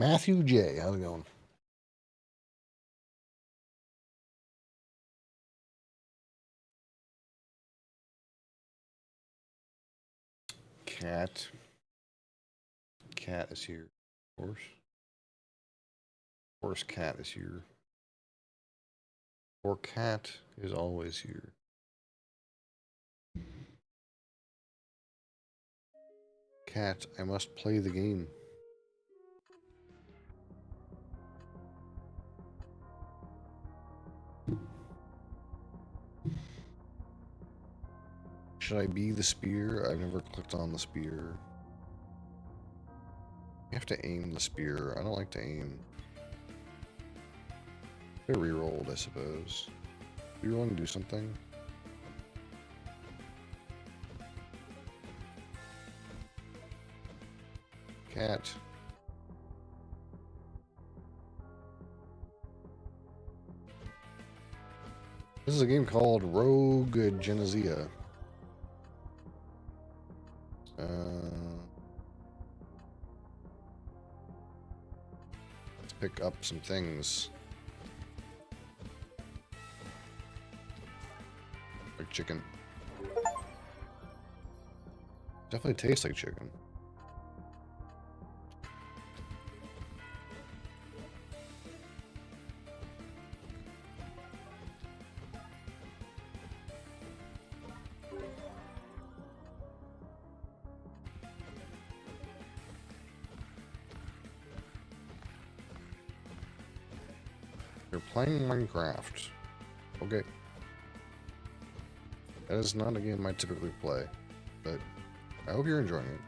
Matthew J. How's it going? Cat. Cat is here. Of course. Of course, cat is here. Or cat is always here. Cat, I must play the game. Should I be the spear? I've never clicked on the spear. You have to aim the spear. I don't like to aim. They're rerolled, I suppose. Do you want to do something? Cat. This is a game called Rogue Genesia. Let's pick up some things. Like chicken. Definitely tastes like chicken. You're playing Minecraft. Okay. That is not a game I typically play, but I hope you're enjoying it.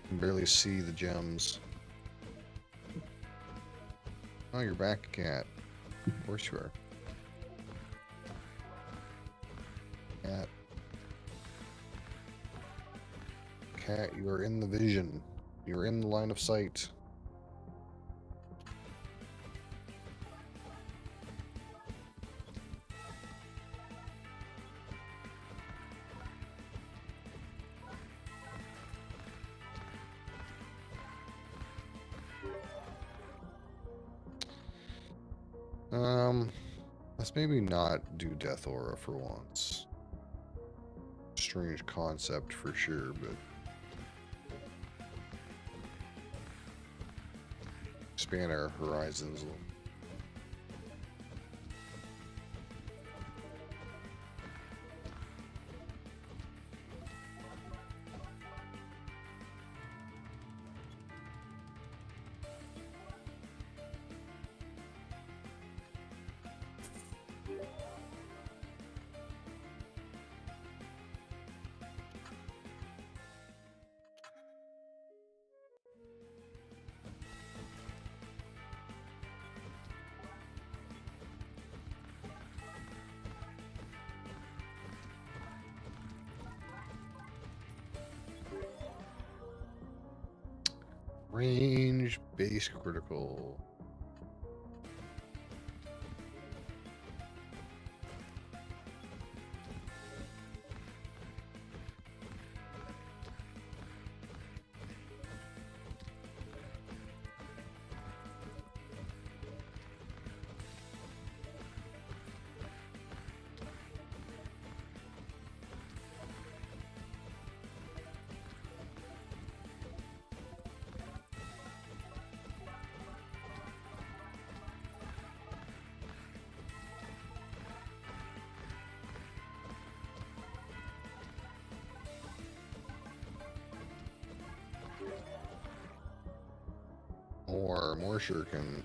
I can barely see the gems. Oh, you're back, cat. Of course you are. Cat. Cat, you are in the vision. You're in the line of sight. Let's maybe not do Death Aura for once. Strange concept for sure, but expand our horizons a little. Range, base critical. More shuriken.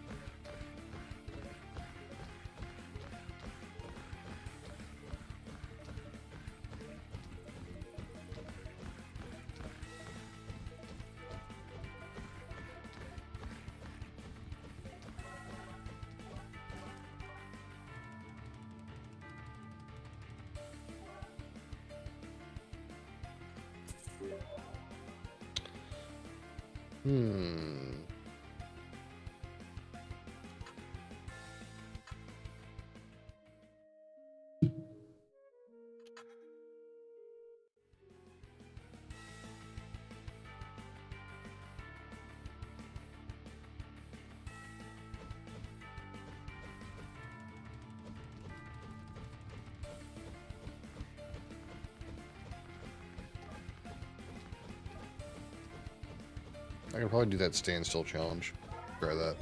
I can probably do that standstill challenge. Try that.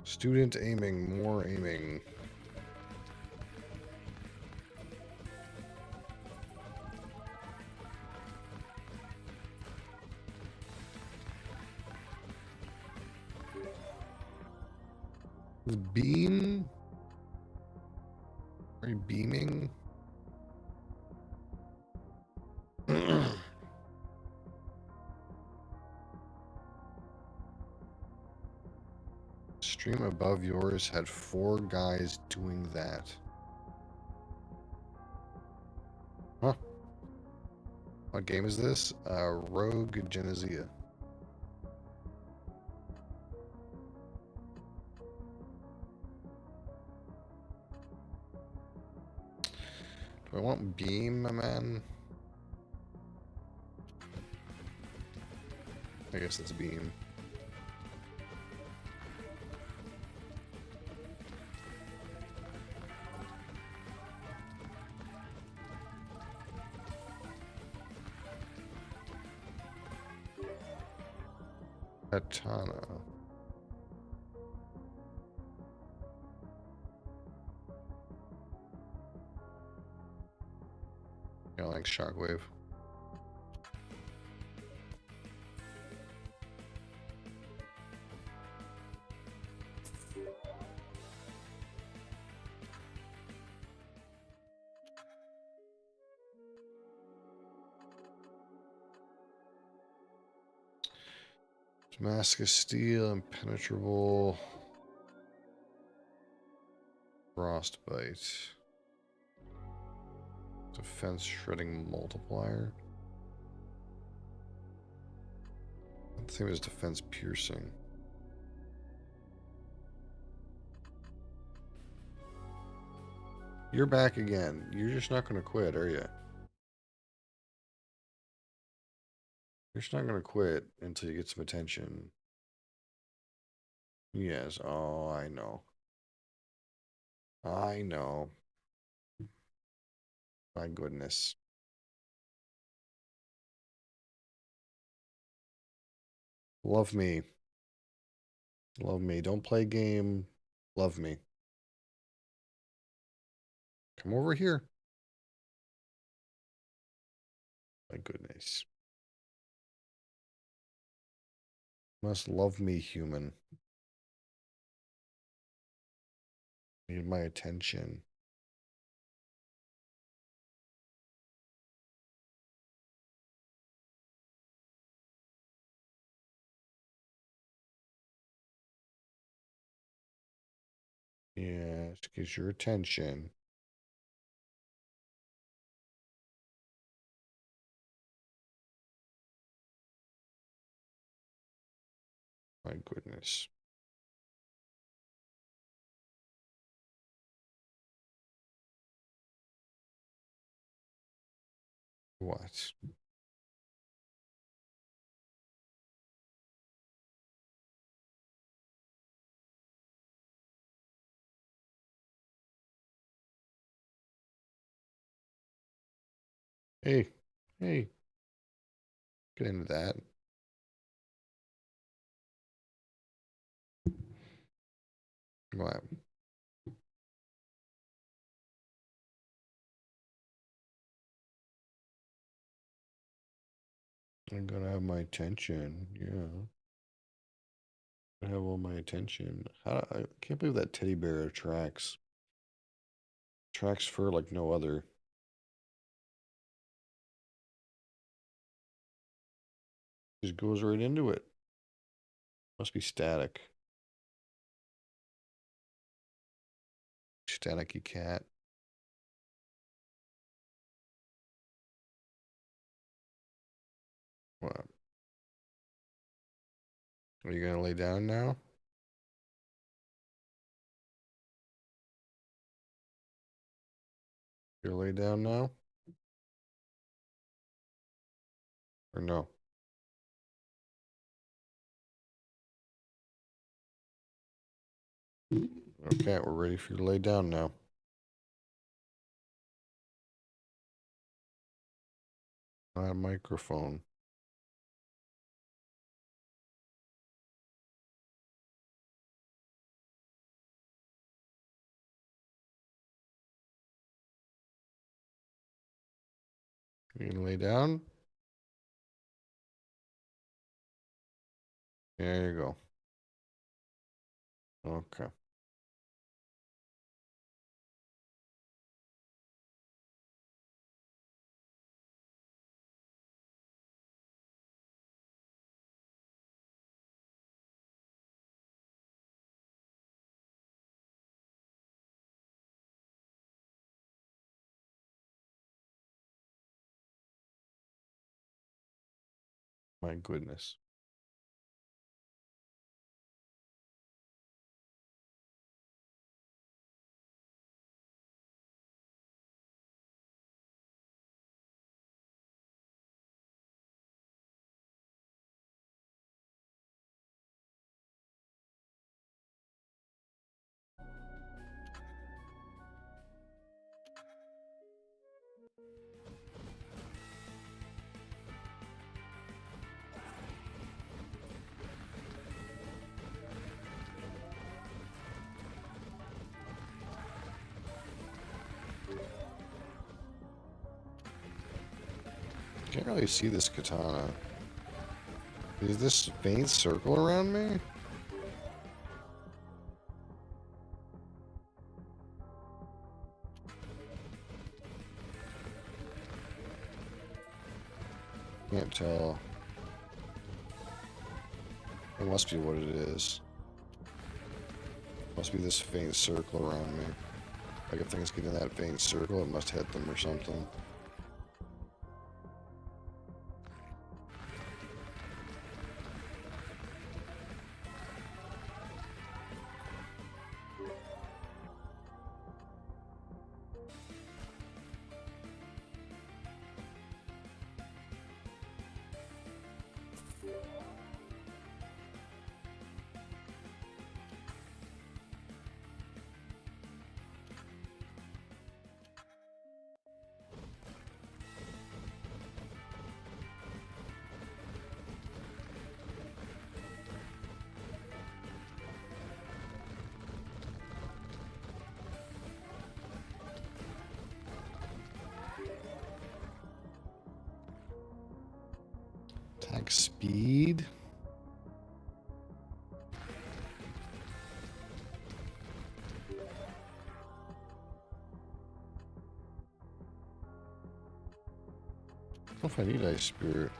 Student aiming, more aiming. Beam? Are you beaming? Stream above yours had 4 guys doing that. Huh. What game is this? Rogue Genesia. Do I want beam, my man? I guess it's beam. Katana. Yeah, like shockwave. Damascus steel, impenetrable. Frostbite. Defense shredding multiplier. The same as defense piercing. You're back again. You're just not going to quit, are you? You're just not going to quit until you get some attention. Yes. Oh, I know. I know. My goodness. Love me. Love me. Don't play game. Love me. Come over here. My goodness. Must love me, human. Need my attention. Yes, get your attention. My goodness. What? Hey, hey, get into that. What? I'm gonna have my attention. Yeah. I have all my attention. I can't believe that teddy bear attracts fur like no other. Just goes right into it. Must be static. Staticky cat. What? Are you gonna lay down now? You're lay down now? Or no? Okay, we're ready for you to lay down now. Not a microphone. You can lay down. There you go. Okay. My goodness. Can't really see this katana. Is this faint circle around me? Can't tell. It must be what it is. Must be this faint circle around me. Like if things get in that faint circle, it must hit them or something. Attack speed. I don't know if I need Ice Spirit.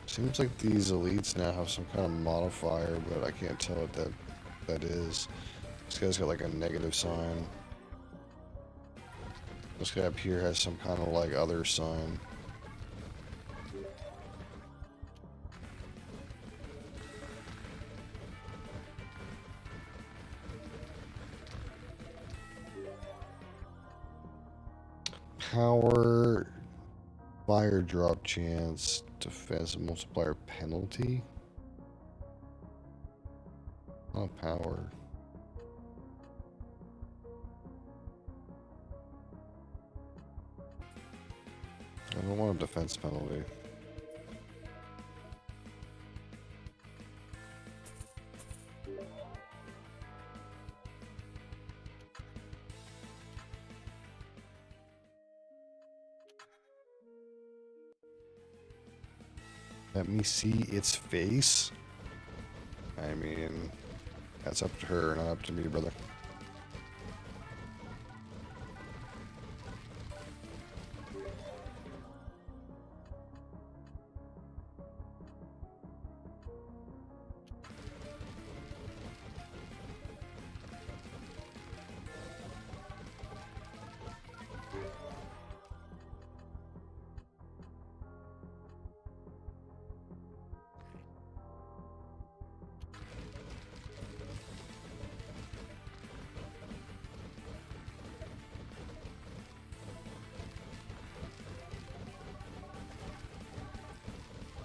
Seems like these elites now have some kind of modifier, but I can't tell what that is. This guy's got like a negative sign. This guy up here has some kind of like other sign. Power, fire drop chance, defense multiplier penalty. Oh, power. I don't want a defense penalty. Let me see its face. I mean, that's up to her, not up to me, brother.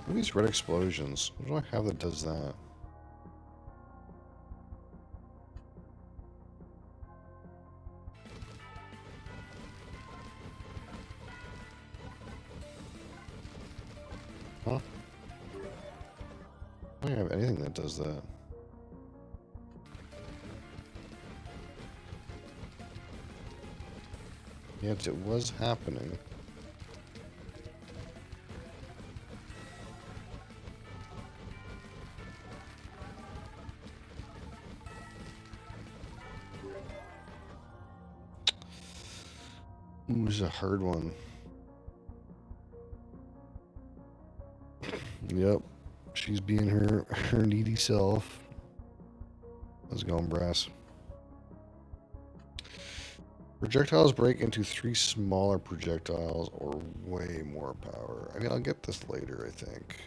What are these red explosions? What do I have that does that? Huh? I don't have anything that does that. Yet it was happening. Ooh, this is a hard one. Yep. She's being her needy self. Let's go, Brass. Projectiles break into 3 smaller projectiles or way more power. I mean, I'll get this later, I think.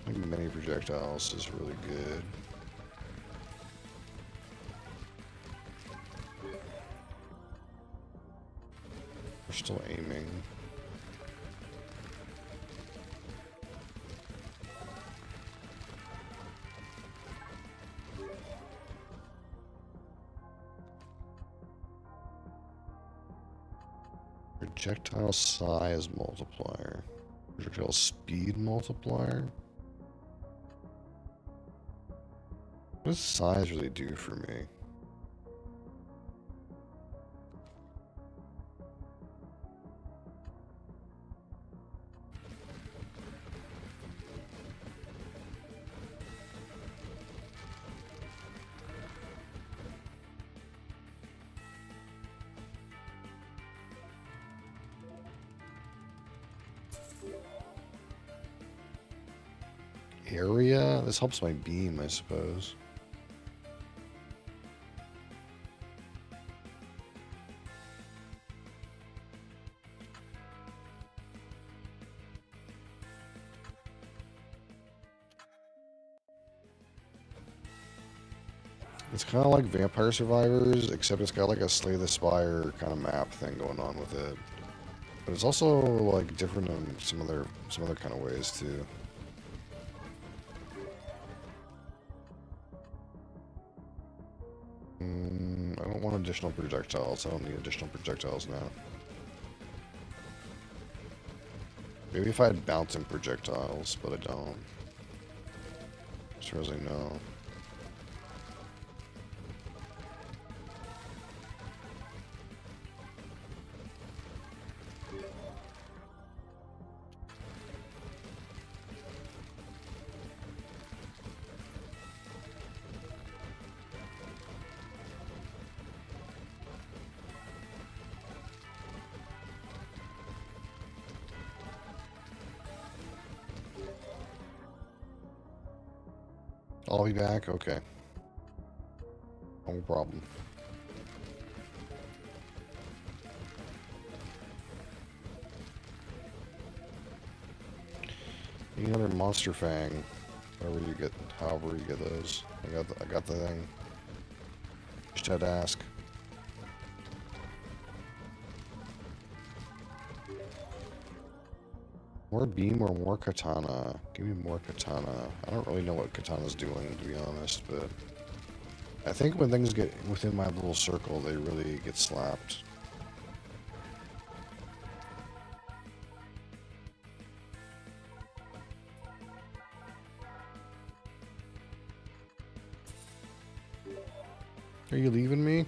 I think many projectiles is really good. We're still aiming. Projectile size multiplier. Projectile speed multiplier. What does size really do for me? Area? This helps my beam, I suppose. It's kind of like Vampire Survivors, except it's got like a Slay the Spire kind of map thing going on with it. But it's also like different in some other kind of ways too. I don't want additional projectiles. I don't need additional projectiles now. Maybe if I had bouncing projectiles, but I don't. As far as I know. I'll be back? Okay. No problem. Any other monster fang? However you get those. I got the thing. Just had to ask. More beam or more katana? Give me more katana. I don't really know what katana's doing, to be honest, but I think when things get within my little circle, they really get slapped. Are you leaving me?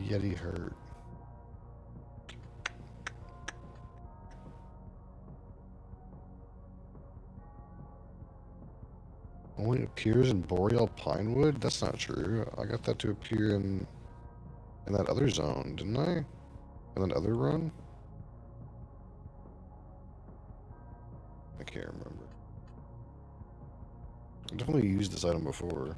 Yeti hurt. Only appears in Boreal Pinewood? That's not true. I got that to appear in that other zone, didn't I? In that other run? I can't remember. I definitely used this item before.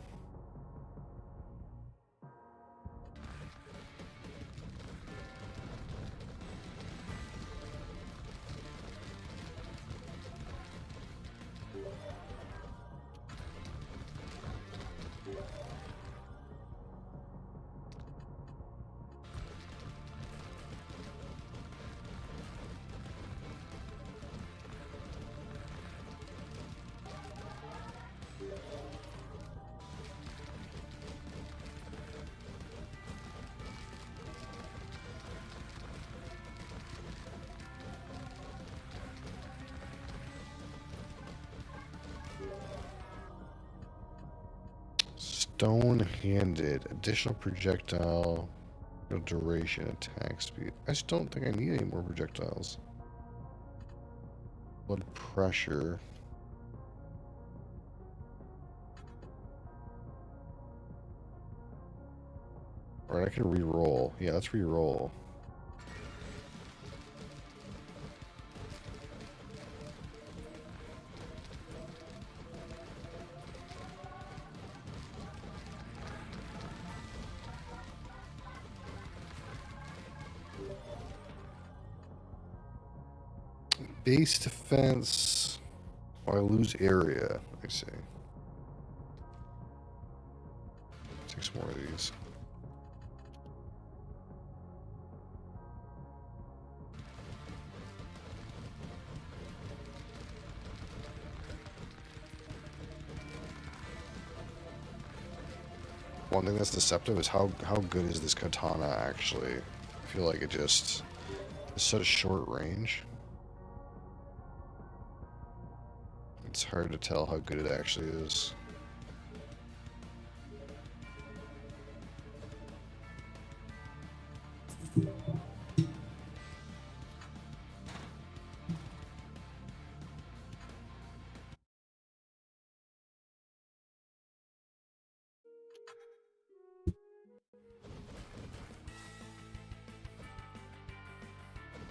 Stone-handed. Additional projectile duration, attack speed. I just don't think I need any more projectiles. Blood pressure. Alright, I can re-roll. Yeah, let's re-roll. Base defense. Oh, I lose area. I see. Take some more of these. One thing that's deceptive is how good is this katana actually. I feel like it just is such short range. It's hard to tell how good it actually is.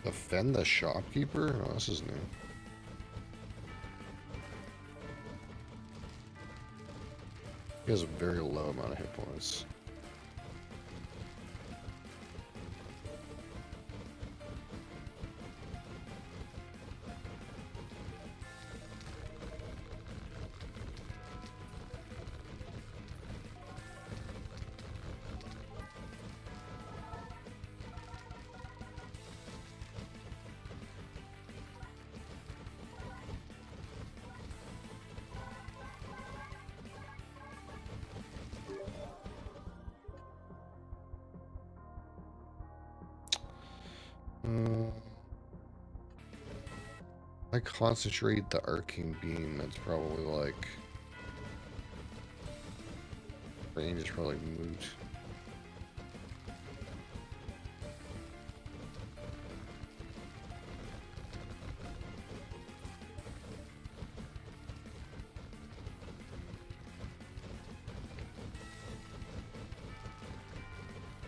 Offend the shopkeeper? Oh, this is new. He has a very low amount of hit points. I concentrate the arcane beam. That's probably like range is probably moot.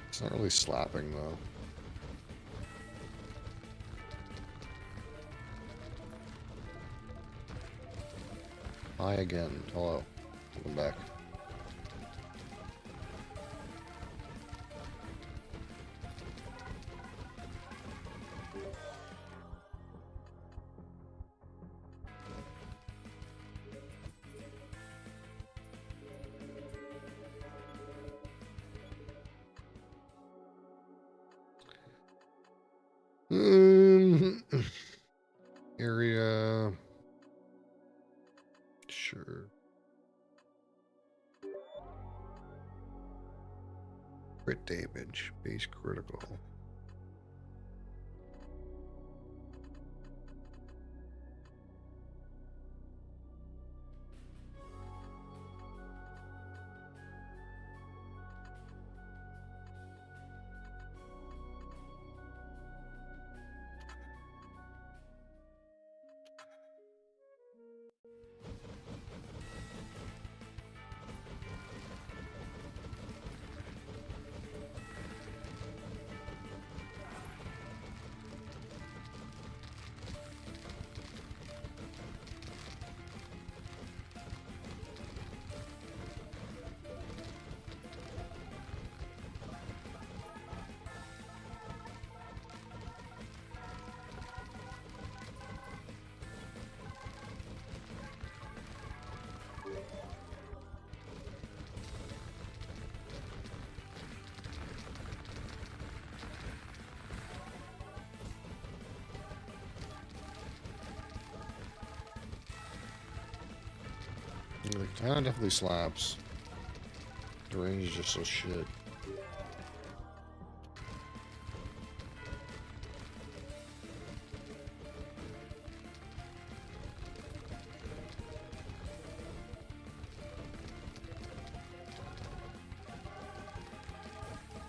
It's not really slapping though. Hi again. Hello. Welcome back. Area. Sure. Crit damage. Base critical. The katana definitely slaps. The range is just so shit.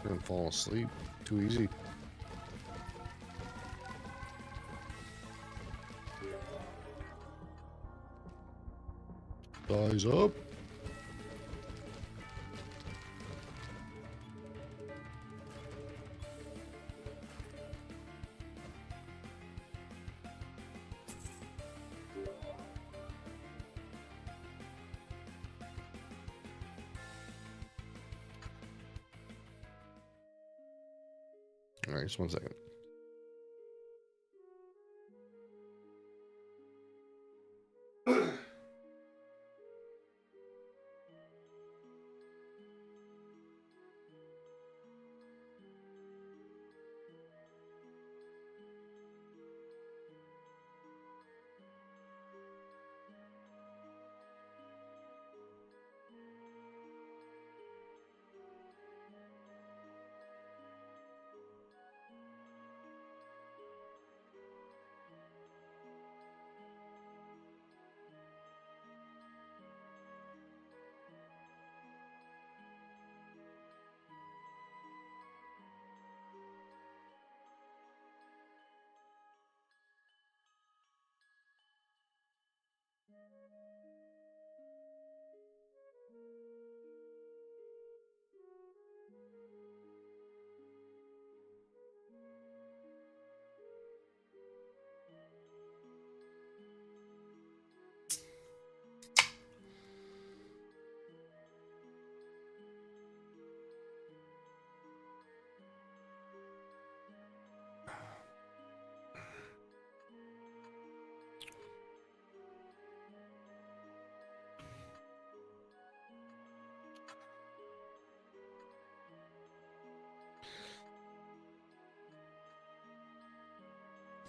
Gonna fall asleep. Too easy. Eyes up. All right, just 1 second.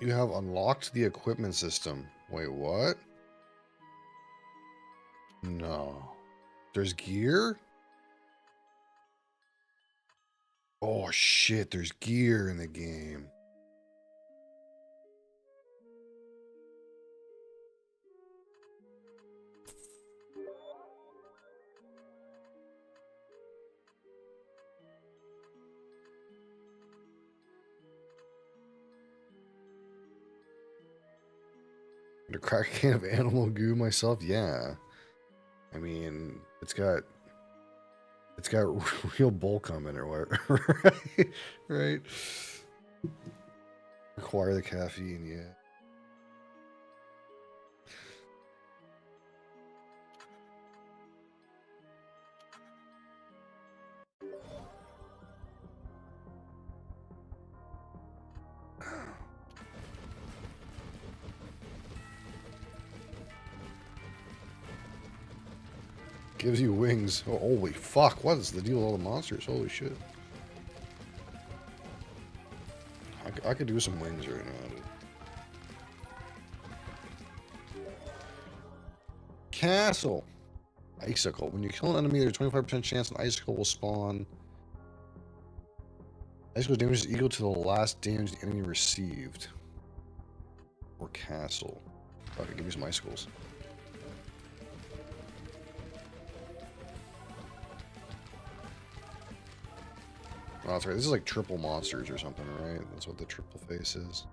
You have unlocked the equipment system. Wait, what? No. There's gear? Oh shit, there's gear in the game. To crack a can of animal goo myself? Yeah. I mean, it's got real bullcum in it, right? Right. Require the caffeine, yeah. Gives you wings. Oh, holy fuck. What is the deal with all the monsters? Holy shit. I could do some wings right now, dude. Castle. Icicle. When you kill an enemy, there's a 25% chance an icicle will spawn. Icicle damage is equal to the last damage the enemy received. Or castle. Okay, give me some icicles. Oh, that's right. This is like triple monsters or something, right? That's what the triple face is.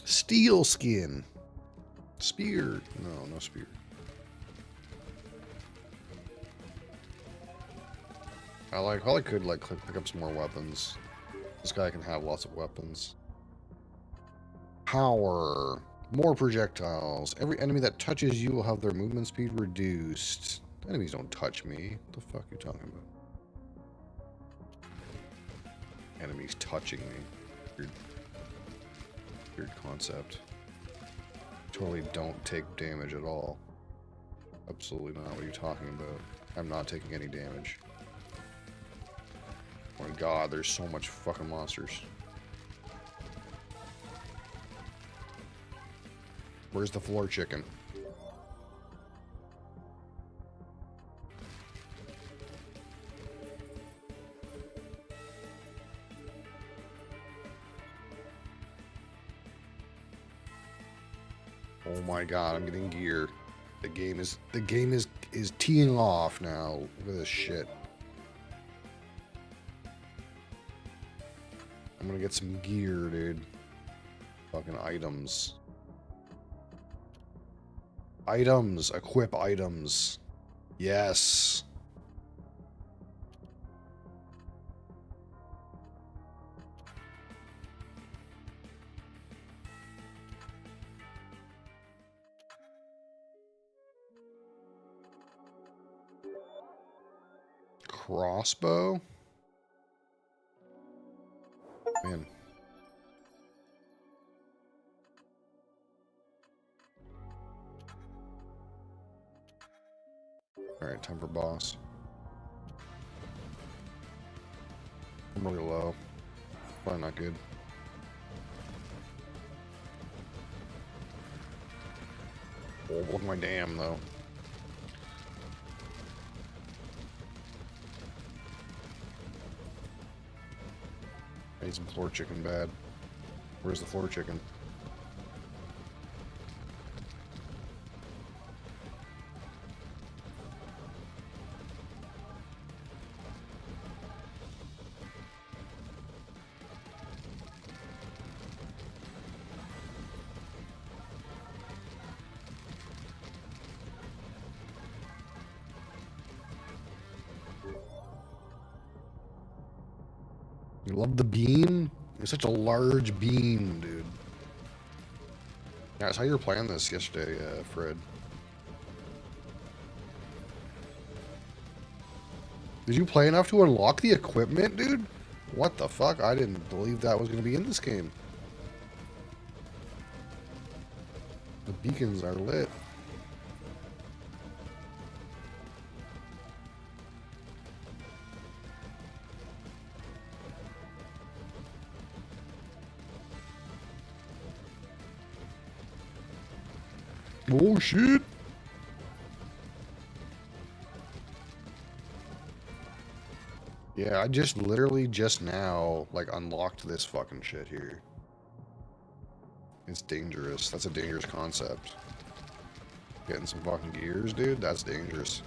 Steel skin. Spear. No, no spear. I probably could like pick up some more weapons. This guy can have lots of weapons. Power. More projectiles. Every enemy that touches you will have their movement speed reduced. Enemies don't touch me. What the fuck are you talking about? Enemies touching me. Weird concept. Totally don't take damage at all. Absolutely not. What are you talking about? I'm not taking any damage. Oh my god, there's so much fucking monsters. Where's the floor chicken? Oh my god, I'm getting gear. The game is teeing off now. Look at this shit. I'm gonna get some gear, dude. Fucking items. Items. Equip items. Yes. Crossbow? Man. Alright, time for boss. I'm really low. Probably not good. Oh, look at my dam, though. I need some floor chicken bad. Where's the floor chicken? You love the bean? You're such a large bean, dude. Yeah, I saw you were playing this yesterday, Fred. Did you play enough to unlock the equipment, dude? What the fuck? I didn't believe that was going to be in this game. The beacons are lit. Oh shit! Yeah, I just literally just now, like, unlocked this fucking shit here. It's dangerous. That's a dangerous concept. Getting some fucking gears, dude? That's dangerous.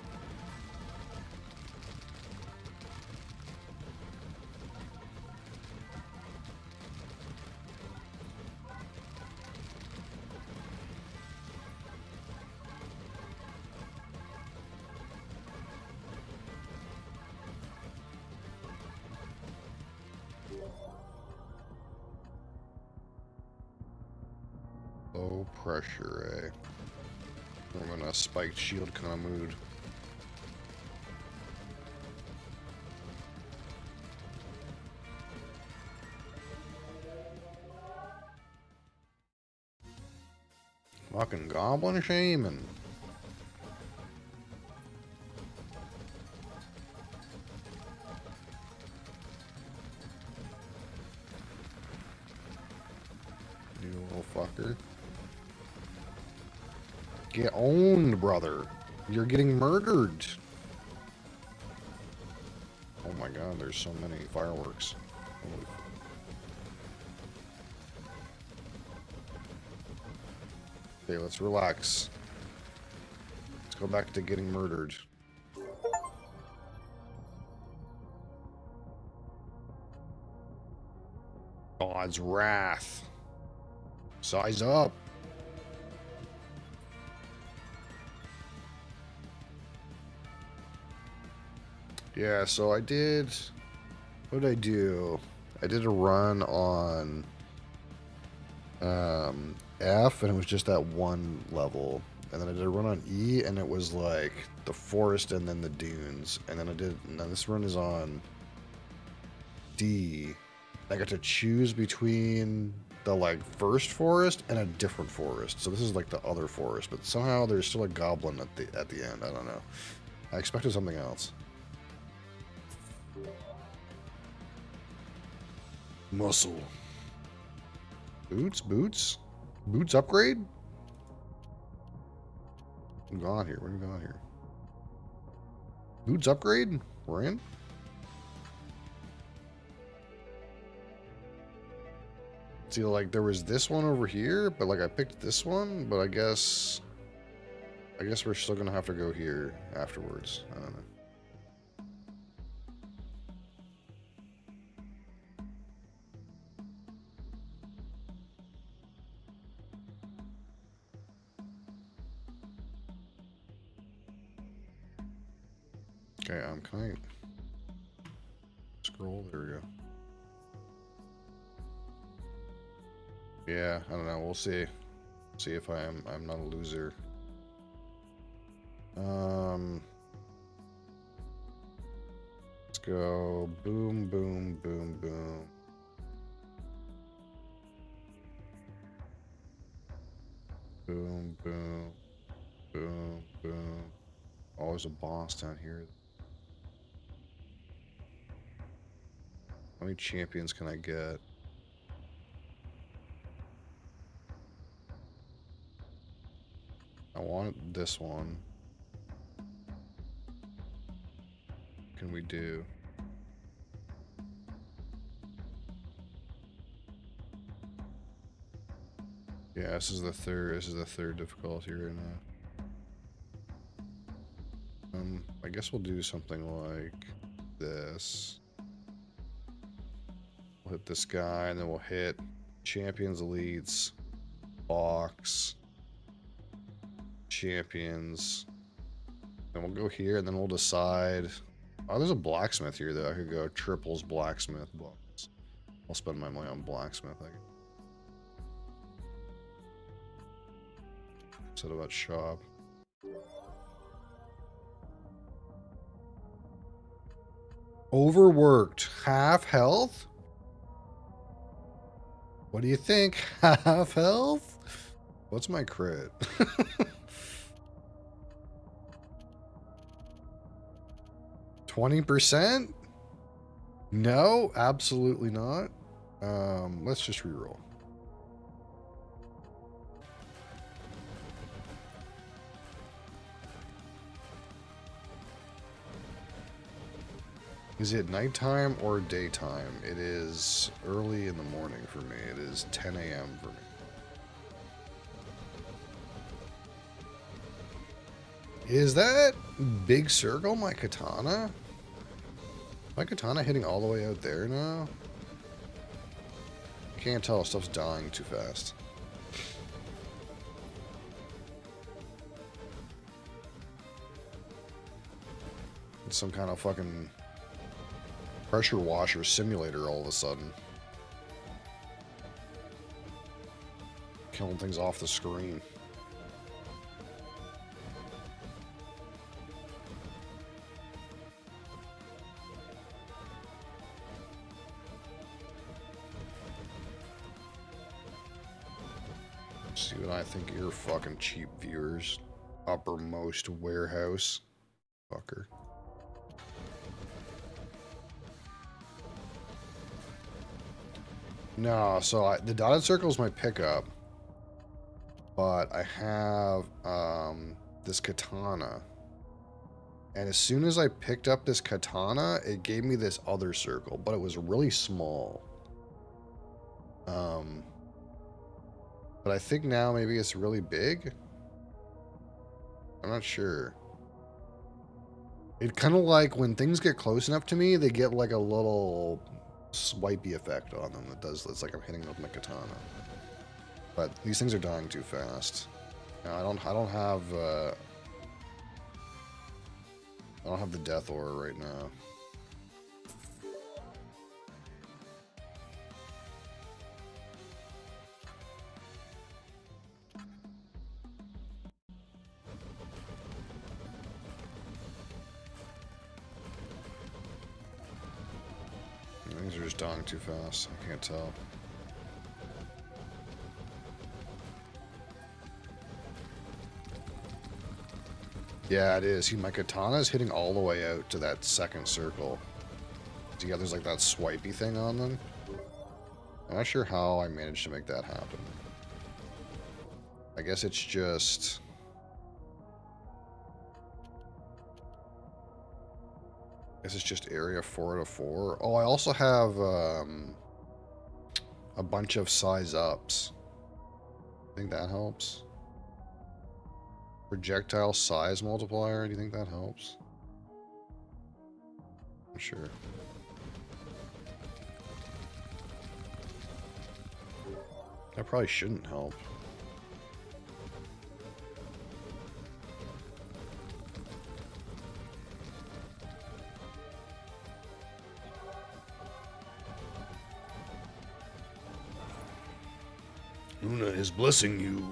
Low pressure, eh? I'm in a spiked shield kind of mood. Fucking goblin shaman. You little fucker. Get owned, brother. You're getting murdered. Oh my god, there's so many fireworks. Holy. Okay, let's relax. Let's go back to getting murdered. God's wrath. Size up. Yeah, so I did... What did I do? I did a run on F, and it was just that one level. And then I did a run on E, and it was like the forest and then the dunes. And then I did... Now this run is on D. I got to choose between the like first forest and a different forest. So this is like the other forest, but somehow there's still a goblin at the end. I don't know. I expected something else. Muscle. Boots? Boots? Boots upgrade? I'm gone here. Where are you going here? Boots upgrade? We're in? See, like, there was this one over here, but, like, I picked this one, but I guess we're still gonna have to go here afterwards. I don't know. Okay, can I scroll? There we go. Yeah, I don't know. We'll see. See if I'm not a loser. Let's go boom, boom, boom, boom. Boom, boom, boom, boom. Oh, there's a boss down here. How many champions can I get? I want this one. Can we do? Yeah, this is the third difficulty right now. I guess we'll do something like this. We'll hit this guy, and then we'll hit champions, elites, box, champions. Then we'll go here, and then we'll decide. Oh, there's a blacksmith here, though. I could go triples blacksmith box. I'll spend my money on blacksmith, I guess. Said about shop. Overworked. Half health? What do you think? Half health? What's my crit? 20%? No, absolutely not. Let's just reroll. Is it nighttime or daytime? It is early in the morning for me. It is 10 a.m. for me. Is that big circle my katana? My katana hitting all the way out there now? Can't tell. Stuff's dying too fast. It's some kind of fucking pressure washer simulator all of a sudden. Killing things off the screen. See what I think of your fucking cheap viewers. Uppermost warehouse. Fucker. No, so the dotted circle is my pickup. But I have this katana. And as soon as I picked up this katana, it gave me this other circle, but it was really small. But I think now maybe it's really big. I'm not sure. It kind of like when things get close enough to me, they get like a little swipey effect on them. It's like I'm hitting with my katana. But these things are dying too fast. I don't have the death aura right now. Things are just dying too fast. I can't tell. Yeah, it is. See, my katana is hitting all the way out to that second circle. So yeah, there's like that swipey thing on them. I'm not sure how I managed to make that happen. I guess it's just... area 4 out of 4. Oh, I also have a bunch of size ups. I think that helps. Projectile size multiplier, do you think that helps? I'm sure. That probably shouldn't help. Luna is blessing you.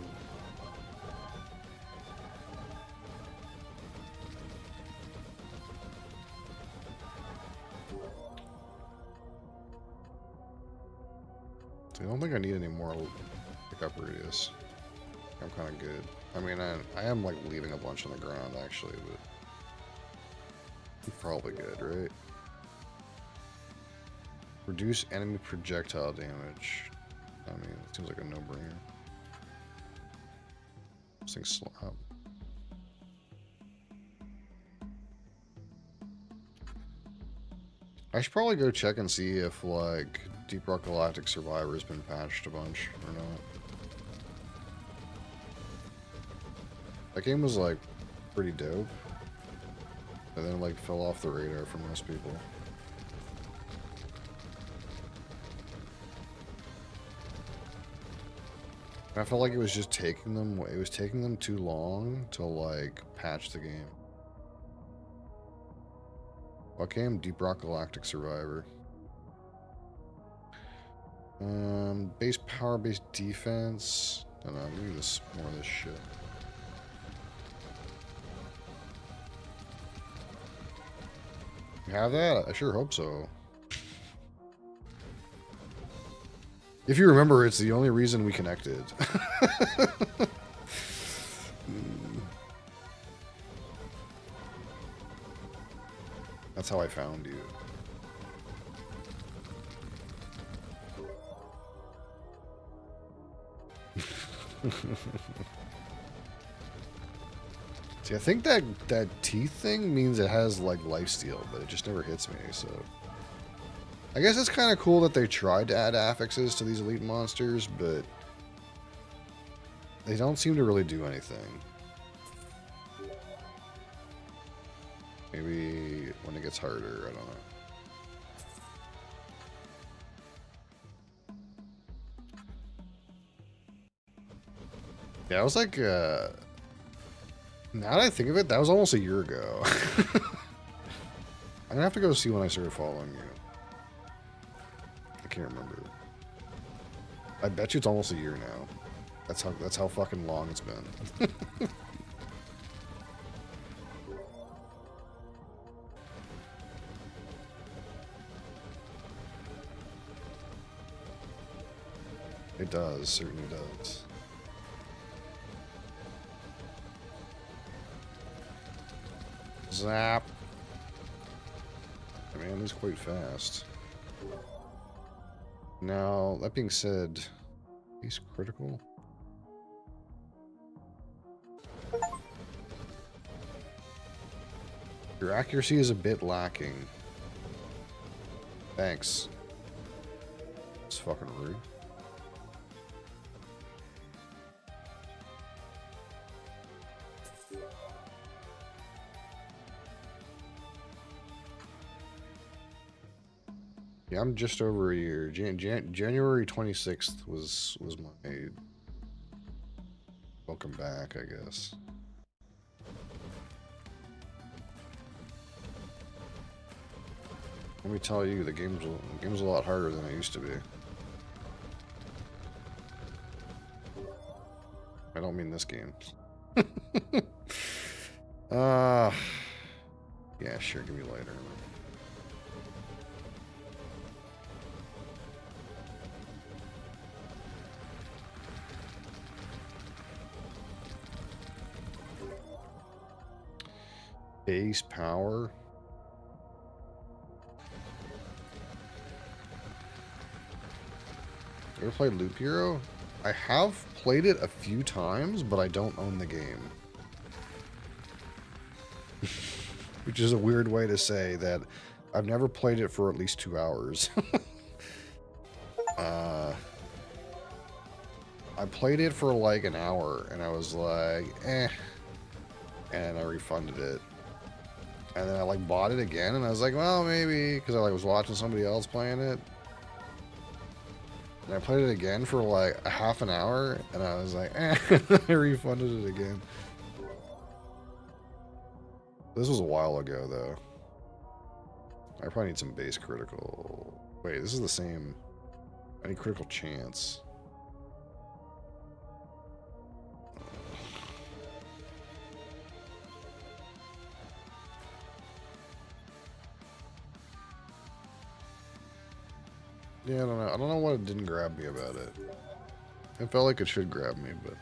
I don't think I need any more pickup radius. I'm kind of good. I mean, I am like leaving a bunch on the ground actually, but I'm probably good, right? Reduce enemy projectile damage. I mean, it seems like a no-brainer. This thing's slap. I should probably go check and see if, like, Deep Rock Galactic Survivor has been patched a bunch or not. That game was, like, pretty dope. And then, like, fell off the radar for most people. I felt like it was just taking them too long to, like, patch the game. What game? Deep Rock Galactic Survivor. Base power, base defense. I don't know, I'm gonna this more of this shit. You have that? I sure hope so. If you remember, it's the only reason we connected. That's how I found you. See, I think that teeth thing means it has like lifesteal, but it just never hits me, so... I guess it's kind of cool that they tried to add affixes to these elite monsters, but they don't seem to really do anything. Maybe when it gets harder, I don't know. Yeah, I was like, now that I think of it, that was almost a year ago. I'm gonna have to go see when I started following you. I can't remember. I bet you it's almost a year now. That's how fucking long it's been. It does, certainly does. Zap. Man, he's quite fast. Now, that being said, he's critical. Your accuracy is a bit lacking. Thanks. It's fucking rude. Yeah, I'm just over a year. January 26th was my welcome back, I guess. Let me tell you, the game's a lot harder than it used to be. I don't mean this game. Yeah, sure, give me later. Base power. You ever played Loop Hero? I have played it a few times, but I don't own the game. Which is a weird way to say that I've never played it for at least 2 hours. I played it for like an hour, and I was like, eh, and I refunded it. And then I like bought it again, and I was like, well, maybe, because I like was watching somebody else playing it. And I played it again for like a half an hour, and I was like, eh, I refunded it again. This was a while ago, though. I probably need some base critical. Wait, this is the same. I need critical chance. Yeah, I don't know. I don't know what it didn't grab me about it. It felt like it should grab me, but...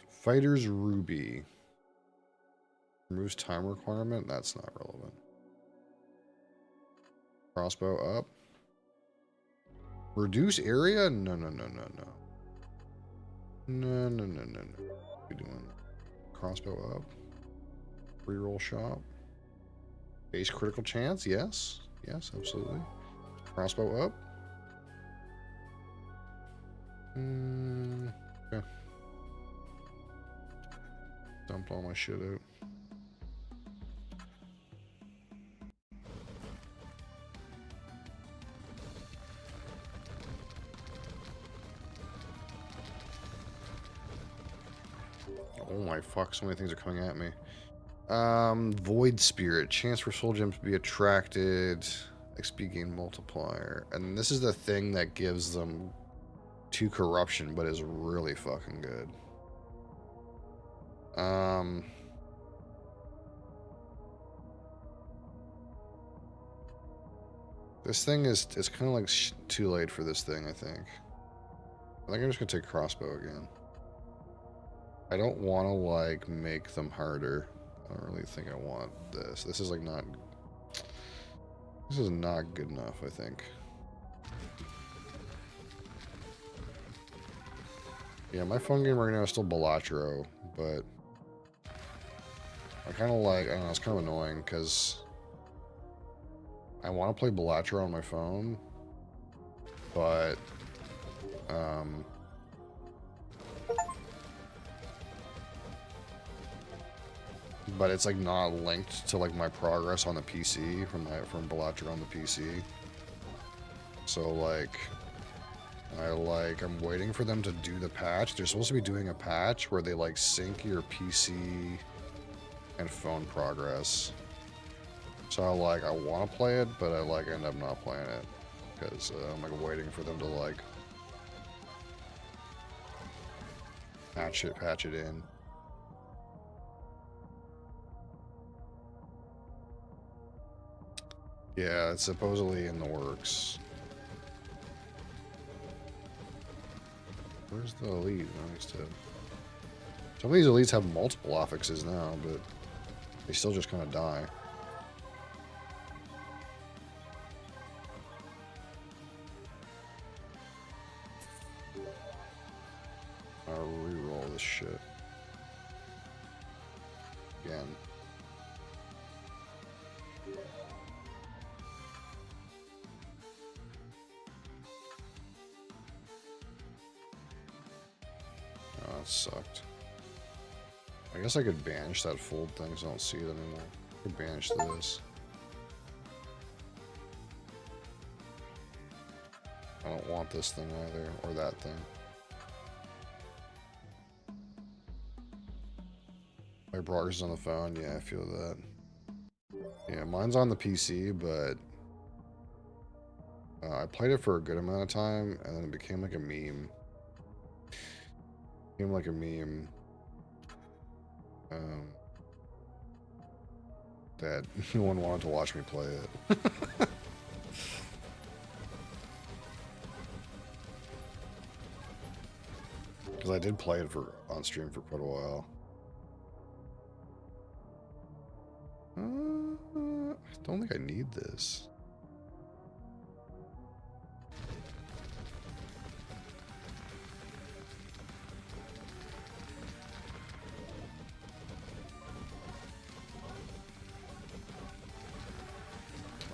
Fighter's Ruby. Removes time requirement? That's not relevant. Crossbow up. Reduce area? No, no, no, no, no. No, no, no, no, no. What are we doing? Crossbow up. Reroll shop. Base critical chance? Yes. Yes, absolutely. Crossbow up. Okay. Dumped all my shit out. Oh my fuck, so many things are coming at me. Void Spirit. Chance for soul gems to be attracted. XP gain multiplier. And this is the thing that gives them 2 corruption, but is really fucking good. This thing is kind of like too late for this thing, I think. I think I'm just gonna take crossbow again. I don't want to like make them harder. I don't really think I want this. This is like not... This is not good enough, I think. Yeah, my phone game right now is still Balatro, but... I kind of like... I don't know, it's kind of annoying, because... I want to play Balatro on my phone, but... but it's like not linked to like my progress on the PC from Balatro on the PC. So like I'm waiting for them to do the patch. They're supposed to be doing a patch where they like sync your PC and phone progress. So I want to play it, but I like end up not playing it because I'm like waiting for them to like patch it in. Yeah, it's supposedly in the works. Where's the elite? Some of these elites have multiple affixes now, but they still just kind of die. I'll re-roll this shit. Again. Oh, that sucked. I guess I could banish that fold thing so I don't see it anymore. I could banish this. I don't want this thing either, or that thing. My progress is on the phone, yeah, I feel that. Yeah, mine's on the PC, but I played it for a good amount of time, and then it became like a meme. Became like a meme. That no one wanted to watch me play it. Because I did play it on stream for quite a while. I don't think I need this.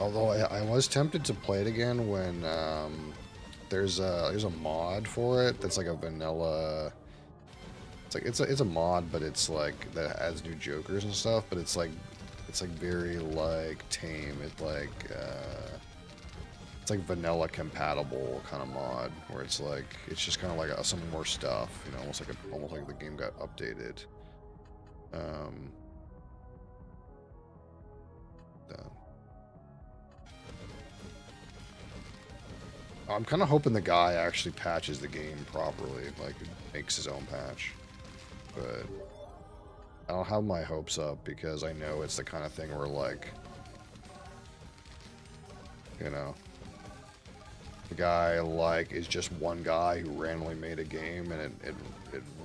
Although I was tempted to play it again when there's a mod for it that's like a vanilla. It's a mod, but it's like that adds new jokers and stuff. But it's like very like tame. It's like vanilla compatible kind of mod where it's just kind of like some more stuff. You know, almost like the game got updated. Done. I'm kind of hoping the guy actually patches the game properly, like makes his own patch. But I don't have my hopes up because I know it's the kind of thing where, like, you know, the guy, like, is just one guy who randomly made a game and it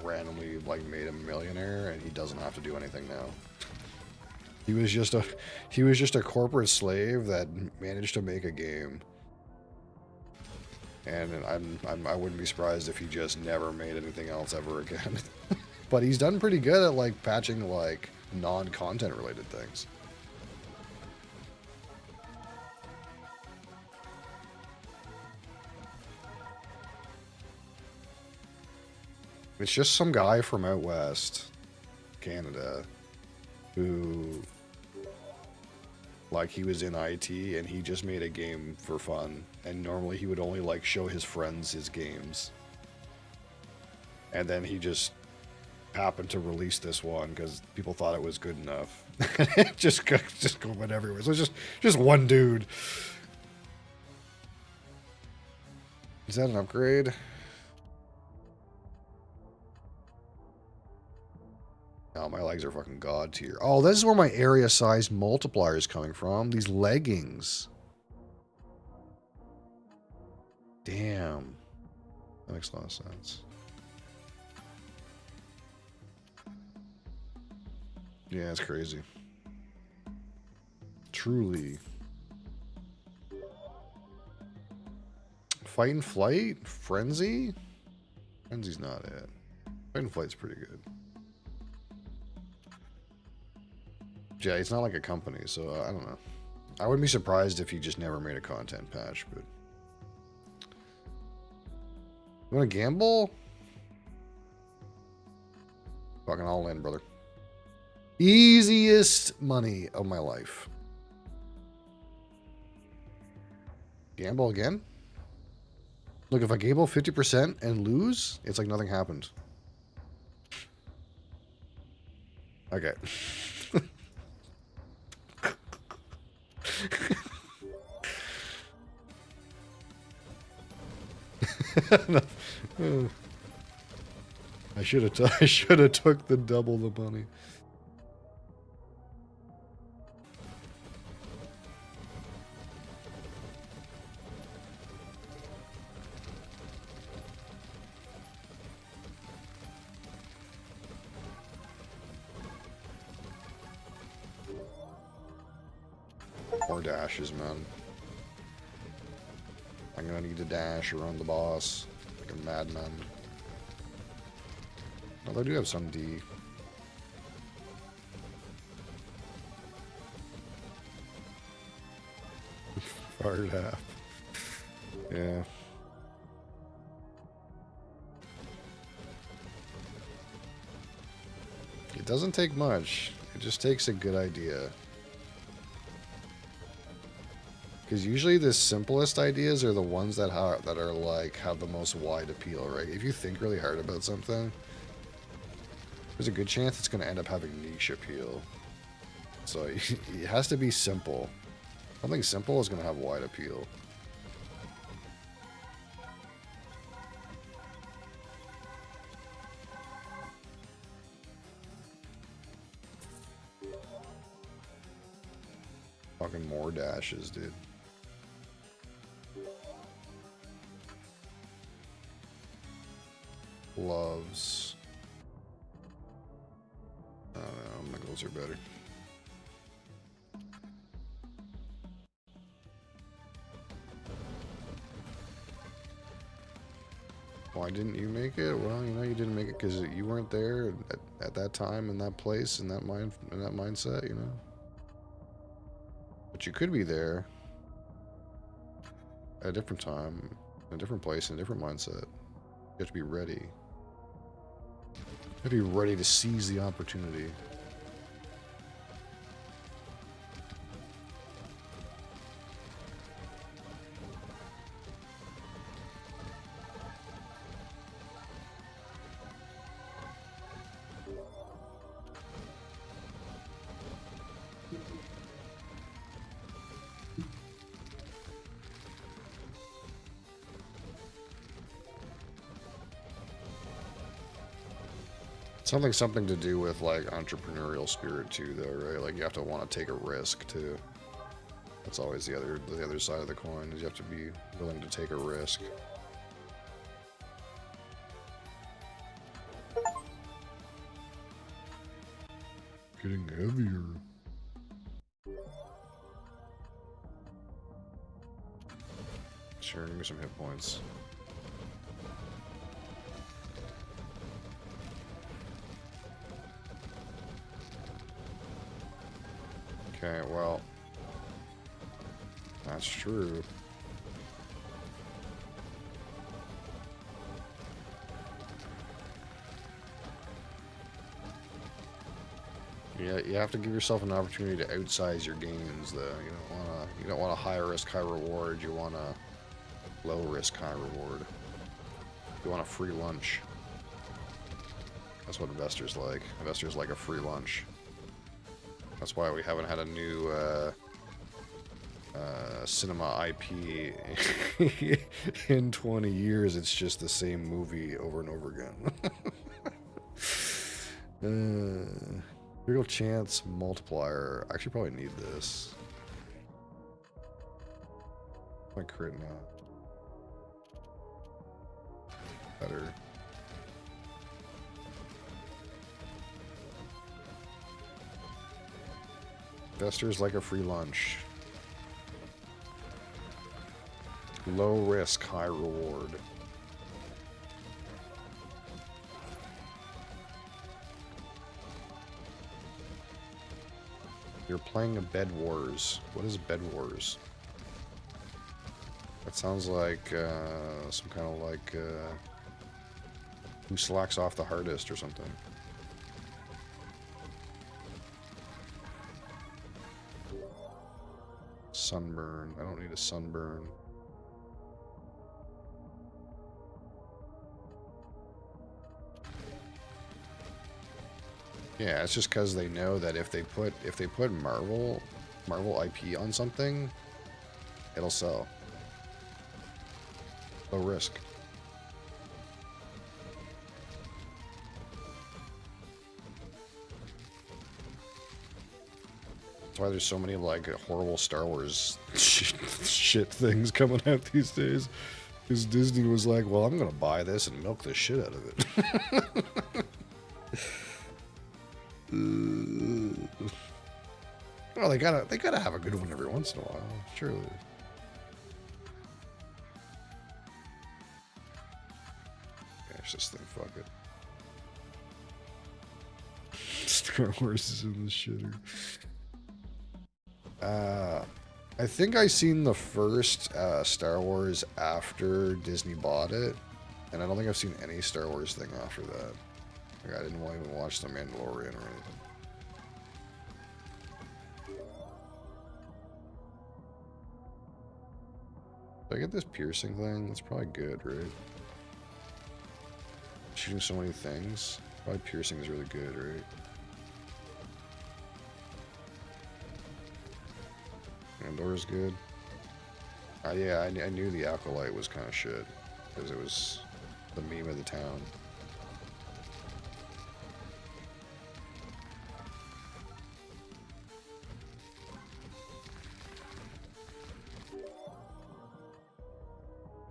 randomly, like, made him a millionaire and he doesn't have to do anything now. He was just a corporate slave that managed to make a game. And I wouldn't be surprised if he just never made anything else ever again. But he's done pretty good at, like, patching, like, non-content related things. It's just some guy from out west, Canada, who, like, he was in IT and he just made a game for fun. And normally he would only, like, show his friends his games. And then he just happened to release this one because people thought it was good enough. just went everywhere. So it's just one dude. Is that an upgrade? Oh, my legs are fucking god tier. Oh, this is where my area size multiplier is coming from. These leggings. Damn. That makes a lot of sense. Yeah, it's crazy. Truly. Fight and Flight? Frenzy? Frenzy's not it. Fight and Flight's pretty good. Yeah, it's not like a company, so I don't know. I wouldn't be surprised if he just never made a content patch, but... You want to gamble? Fucking all in, brother. Easiest money of my life. Gamble again? Look, if I gamble 50% and lose, it's like nothing happened. Okay. I should have took the double the money. More dashes, man. I'm gonna need to dash around the boss like a madman. Although I do have some D. Fired half. Yeah. It doesn't take much. It just takes a good idea. Because usually the simplest ideas are the ones that are like have the most wide appeal, right? If you think really hard about something, there's a good chance it's going to end up having niche appeal. So it has to be simple. Something simple is going to have wide appeal. Fucking more dashes, dude. Gloves. I don't know, my gloves are better. Why didn't you make it? Well, you know, you didn't make it because you weren't there at that time, in that place, in that mindset, you know. But you could be there. a different time, in a different place, in a different mindset. You have to be ready. You have to be ready to seize the opportunity. Something to do with like entrepreneurial spirit too, though, right? Like you have to want to take a risk too. That's always the other side of the coin, is you have to be willing to take a risk. Getting heavier. Sure, give me some hit points. Okay, well, that's true. Yeah, you have to give yourself an opportunity to outsize your gains, though. You don't want a high risk, high reward. You want a low risk, high reward. You want a free lunch. That's what investors like. Investors like a free lunch. That's why we haven't had a new cinema IP in 20 years. It's just the same movie over and over again. Real chance multiplier. I actually probably need this. My crit now. Better. Investors like a free lunch. Low risk, high reward. You're playing a Bed Wars. What is Bed Wars? That sounds like some kind of like who slacks off the hardest or something. Sunburn. I don't need a sunburn. Yeah, it's just because they know that if they put Marvel IP on something, it'll sell. Low risk. That's why there's so many like horrible Star Wars shit things coming out these days. Because Disney was like, well, I'm gonna buy this and milk the shit out of it. Well, they gotta have a good one every once in a while, surely. Gosh, this thing, fuck it. Star Wars is in the shitter. I think I seen the first Star Wars after Disney bought it, and I don't think I've seen any Star Wars thing after that. Like, I didn't even watch The Mandalorian or anything. Did I get this piercing thing? That's probably good, right? Shooting so many things. Probably piercing is really good, right? Andor's good. Yeah, I knew the Acolyte was kind of shit. Because it was the meme of the town.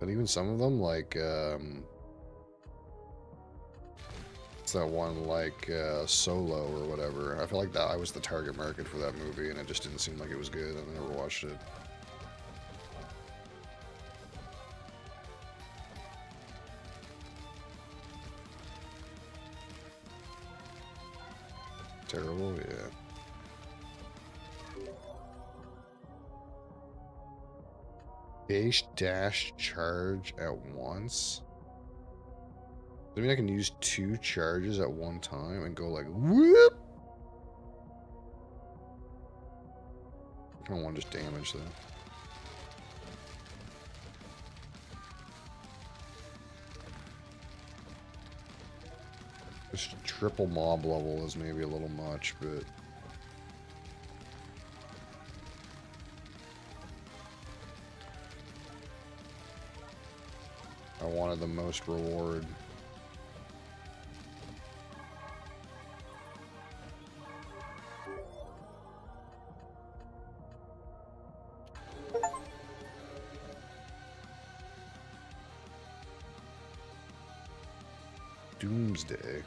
But even some of them, like, it's that one, like, Solo or whatever. I feel like that I was the target market for that movie, and it just didn't seem like it was good. I never watched it. Terrible, yeah. Dash dash charge at once. Does that mean I can use 2 charges at one time and go like whoop? I don't want just damage though. Just triple mob level is maybe a little much, but I wanted the most reward. Doomsday.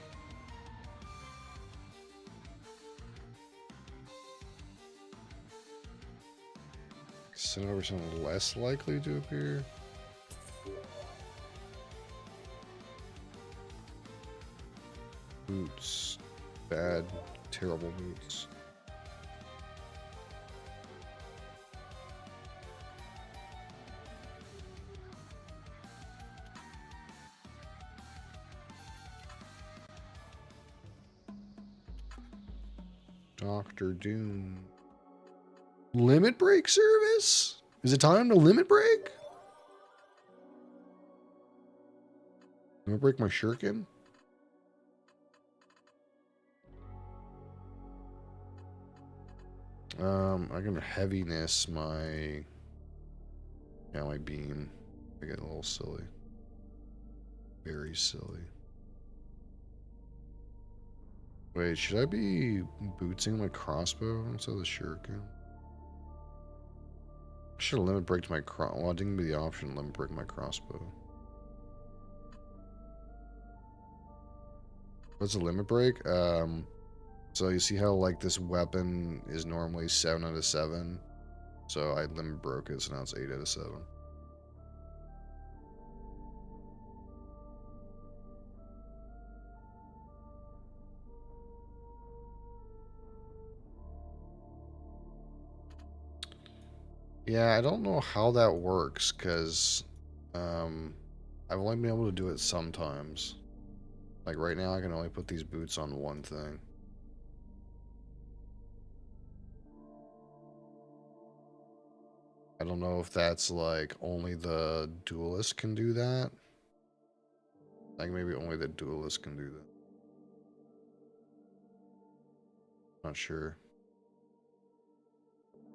Send over something less likely to appear. Boots. Bad, terrible boots. Dr. Doom. Limit break service? Is it time to limit break? Limit break my shuriken? I can heaviness my my beam. I get a little silly. Very silly. Wait, should I be bootsing my crossbow instead of the shuriken? I should have limit breaked my well, it didn't give me the option to limit break my crossbow. What's a limit break? So you see how like this weapon is normally 7 out of 7? So I limit broke it, so now it's 8 out of 7. Yeah, I don't know how that works, because I've only been able to do it sometimes. Like right now I can only put these boots on one thing. I don't know if that's like only the duelist can do that. Like maybe only the duelist can do that. Not sure.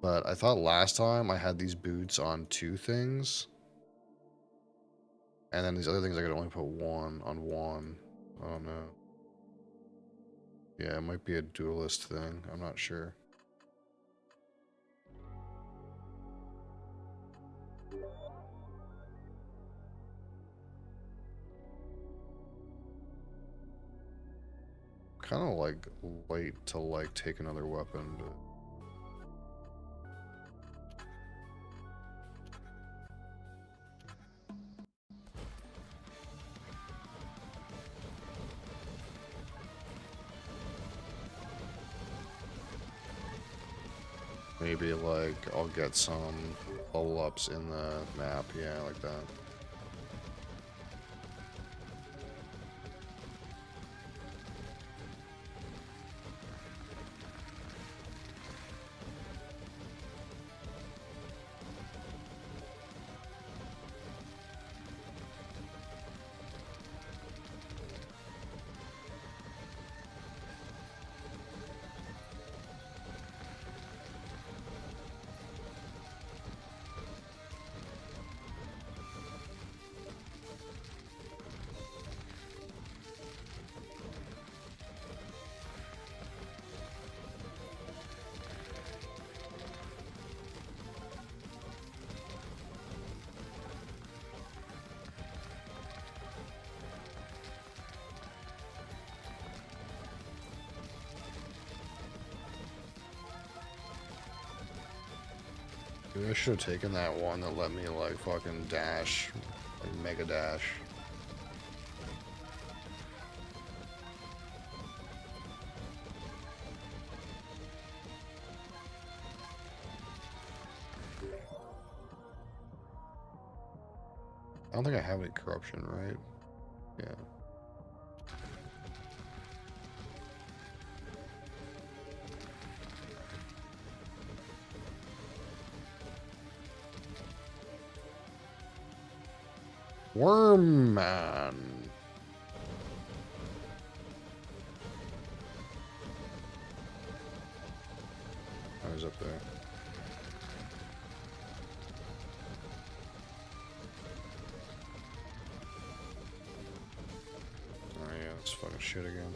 But I thought last time I had these boots on 2 things. And then these other things I could only put one on one. I don't know. Yeah, it might be a duelist thing. I'm not sure. Kind of like late to like take another weapon, but maybe like I'll get some level ups in the map, yeah, like that. Maybe I should have taken that one that let me like fucking dash, like mega dash. don't think I have any corruption, right? Yeah. Worm man. Oh, he's up there. Oh yeah, that's fucking shit again.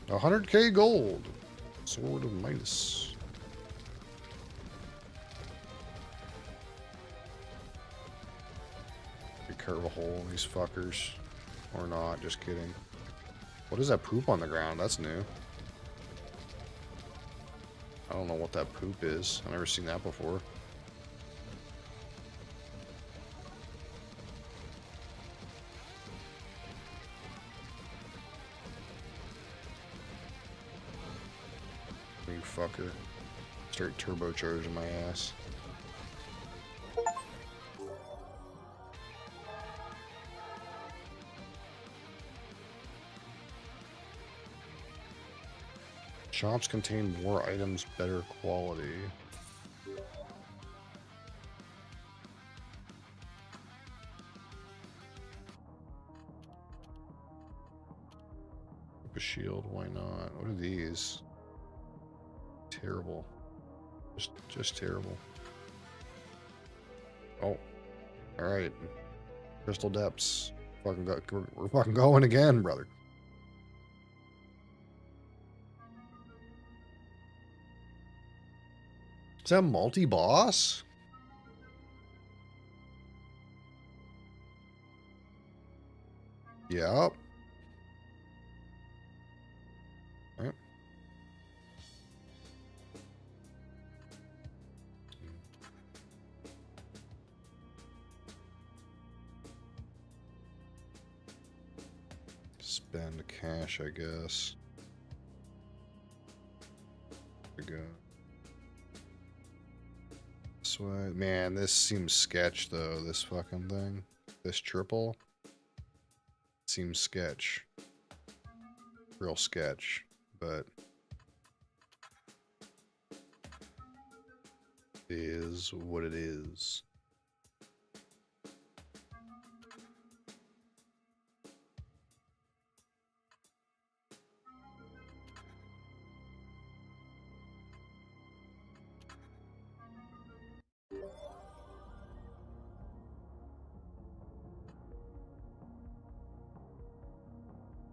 $100K gold. Sword of Midas. Be careful, these fuckers. Or not, just kidding. What is that poop on the ground? That's new. I don't know what that poop is. I've never seen that before. You fucker. Start turbocharging my ass. Shops contain more items, better quality. A shield, why not? What are these? Terrible. Just terrible. Oh. Alright. Crystal Depths. We're fucking going again, brother. Is that multi-boss? Yep. Right. Spend cash, I guess. There we go. This way. Man, this seems sketch though, this fucking thing. This triple. Seems sketch. Real sketch, but it is what it is.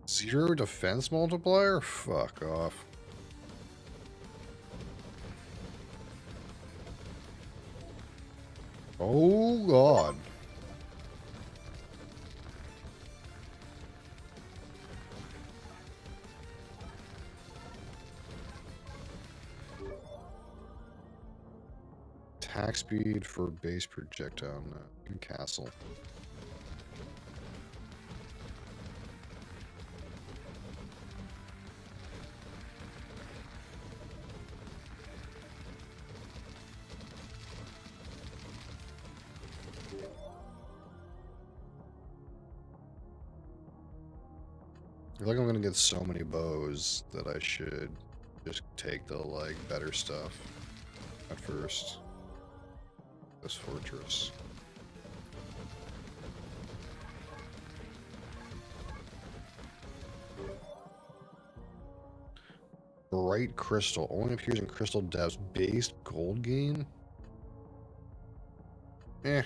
Zero defense multiplier? Fuck off. Oh god. Attack speed for base projectile and castle. I feel like I'm gonna get so many bows that I should just take the like better stuff at first. This fortress. Bright crystal only appears in crystal depths. Based gold gain. Eh.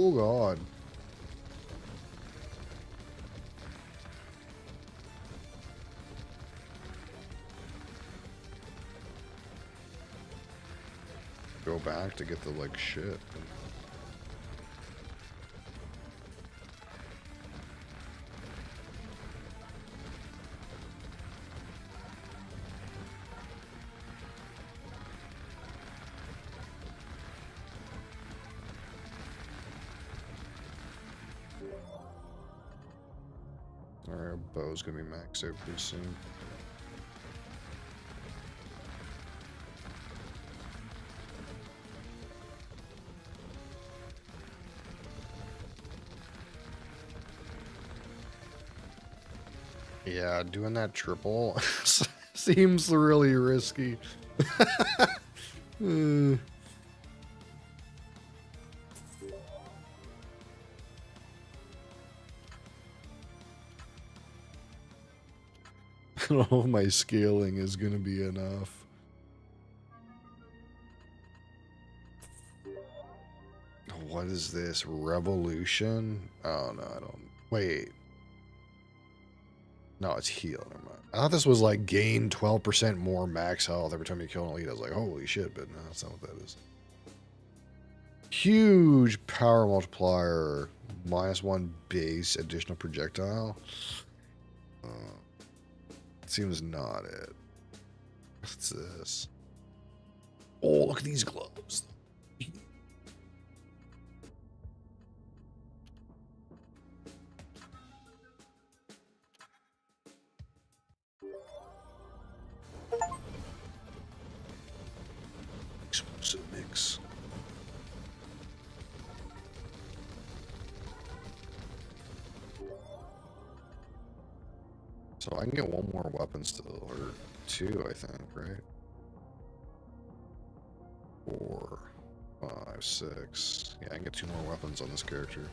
Oh god. Go back to get the like shit. bow's gonna be maxed out pretty soon. Yeah, doing that triple seems really risky. I don't know if my scaling is going to be enough. What is this? Revolution? Oh, no, I don't. Wait. No, it's heal. Never mind. I thought this was like gain 12% more max health every time you kill an elite. I was like, holy shit, but no, that's not what that is. Huge power multiplier. -1 base additional projectile. Seems not it. What's this? Oh, look at these gloves. Explosive mix. So I can get one more weapon still, or two, I think, right? 4, 5, 6. Yeah, I can get 2 more weapons on this character.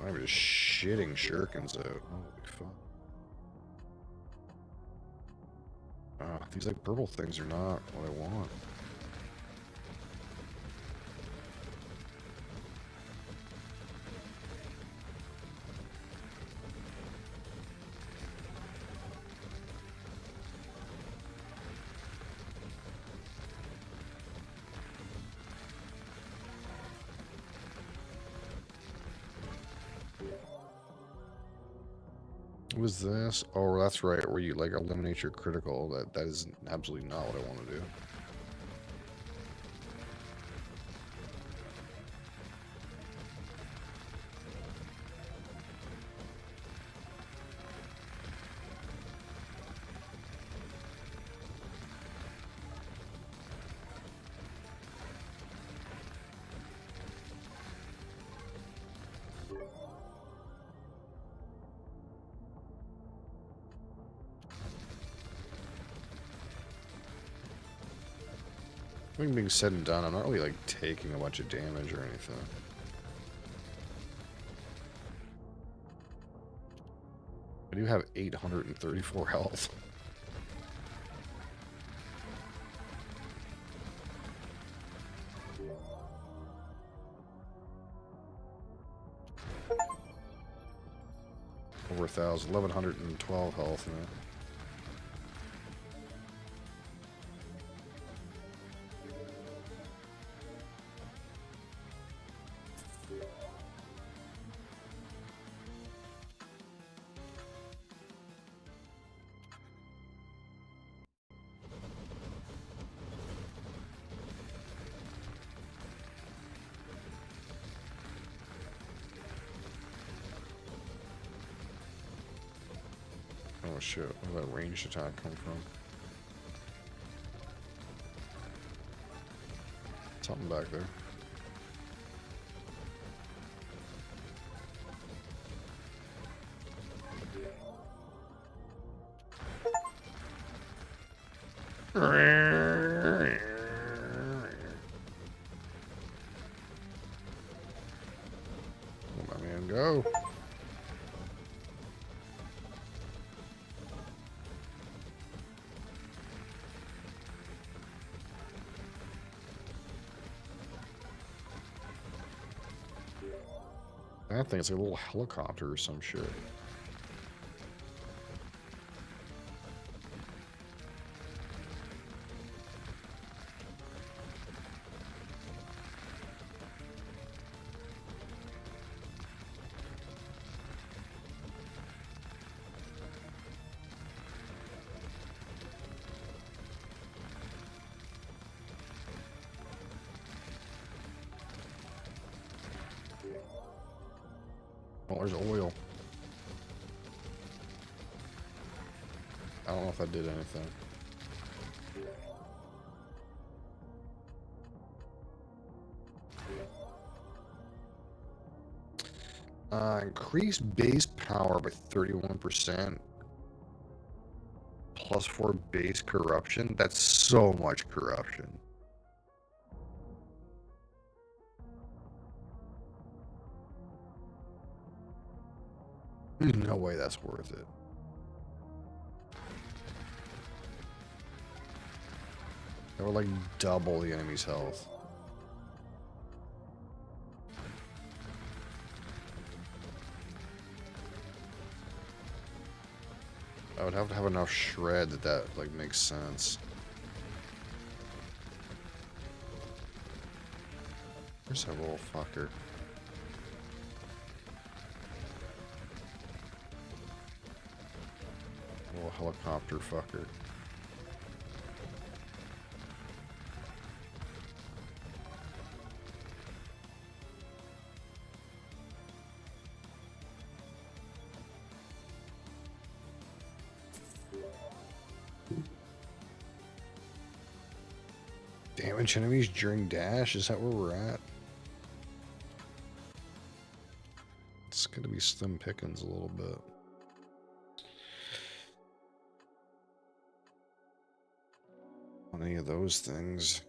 I'm just shitting shurikens out. Holy fuck. Ah, these like purple things are not what I want. What was this? Oh, that's right, where you like eliminate your critical. That is absolutely not what I want to do. Everything being said and done, I'm not really like taking a bunch of damage or anything. I do have 834 health. Over 1,000, 1,112 health now. Oh shit, where did that ranged attack come from? Something back there. Let my man go. That thing is like a little helicopter or some shit. there's oil. I don't know if that did anything. Increase base power by 31%. Plus 4 base corruption. That's so much corruption. There's no way that's worth it. That would like double the enemy's health. I would have to have enough shred that like makes sense. Where's that little fucker? Little helicopter fucker. Damage enemies during dash? Is that where we're at? It's gonna be slim pickings a little bit. On any of those things.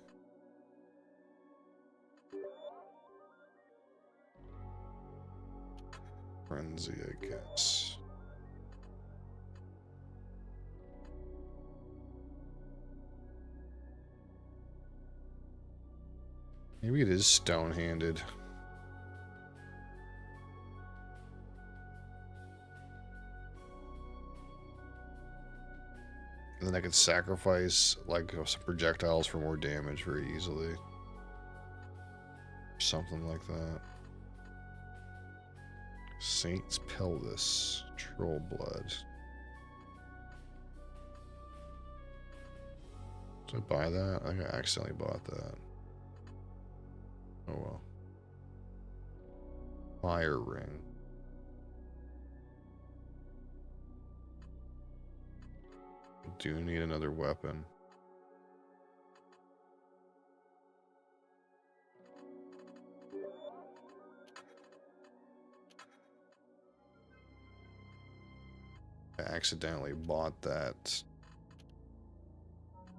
Frenzy, I guess. Maybe it is stone-handed. And then I could sacrifice, like, some projectiles for more damage very easily. Something like that. Saint's Pelvis. Troll Blood. Did I buy that? I think I accidentally bought that. Oh well. Fire Ring. Do need another weapon. I accidentally bought that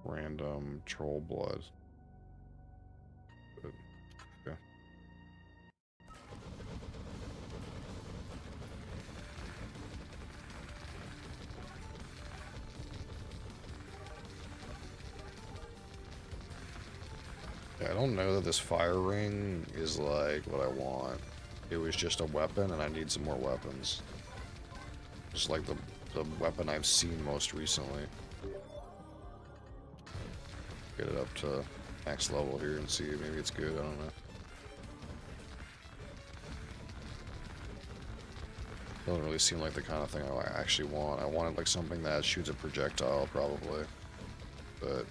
random troll blood. But, okay. I don't know that this fire ring is like what I want. It was just a weapon and I need some more weapons. Just like the weapon I've seen most recently. Get it up to max level here and see maybe it's good, I don't know. Doesn't really seem like the kind of thing I actually want. I wanted like something that shoots a projectile probably. But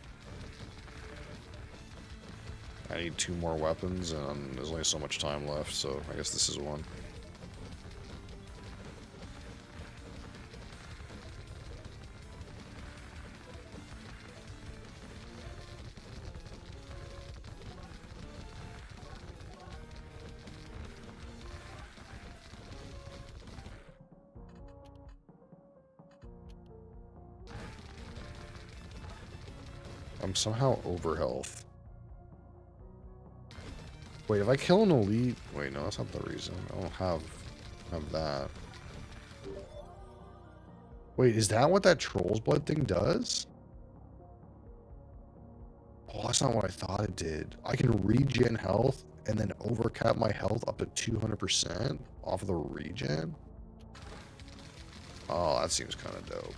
I need 2 more weapons, and there's only so much time left, so I guess this is one. I'm somehow over health. Wait, if I kill an elite... Wait, no, that's not the reason. I don't have that. Wait, is that what that Troll's Blood thing does? Oh, that's not what I thought it did. I can regen health and then overcap my health up to 200% off of the regen? Oh, that seems kind of dope.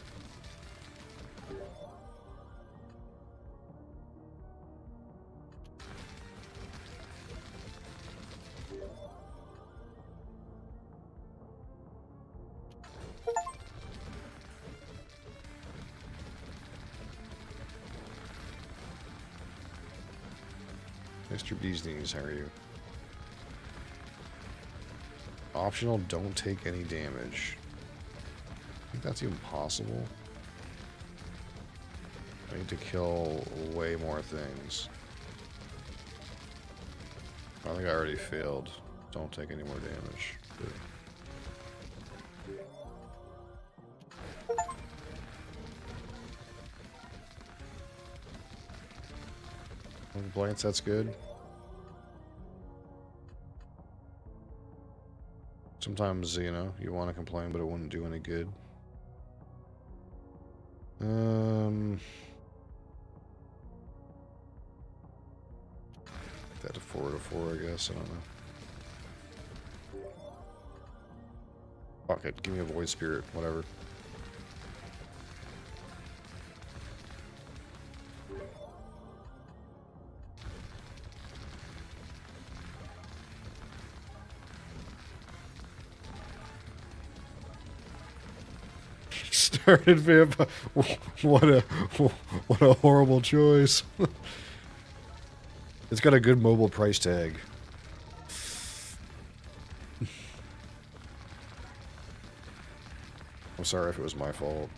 Mr. Bee's knees, how are you? Optional, don't take any damage. I think that's even possible. I need to kill way more things. I think I already failed. Don't take any more damage. Good. Blind set's good. Sometimes, you know, you want to complain, but it wouldn't do any good. That to 4 I guess. I don't know. Fuck it. Give me a void spirit. Whatever. Started vampire. What a horrible choice. It's got a good mobile price tag. I'm sorry if it was my fault.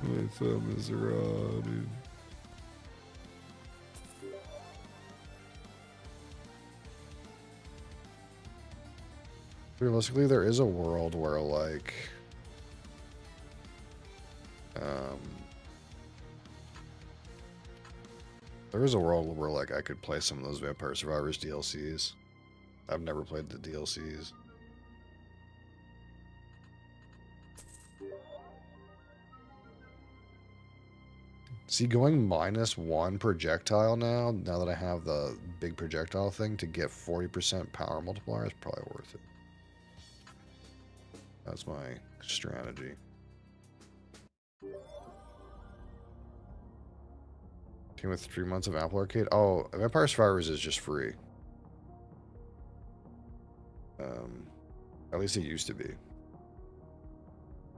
My thumb is raw, dude. Realistically, there is a world where, like, there is a world where, like, I could play some of those Vampire Survivors DLCs. I've never played the DLCs. See, going -1 projectile now that I have the big projectile thing to get 40% power multiplier is probably worth it. That's my strategy. Came with 3 months of Apple Arcade. Oh, Vampire Survivors is just free. At least it used to be.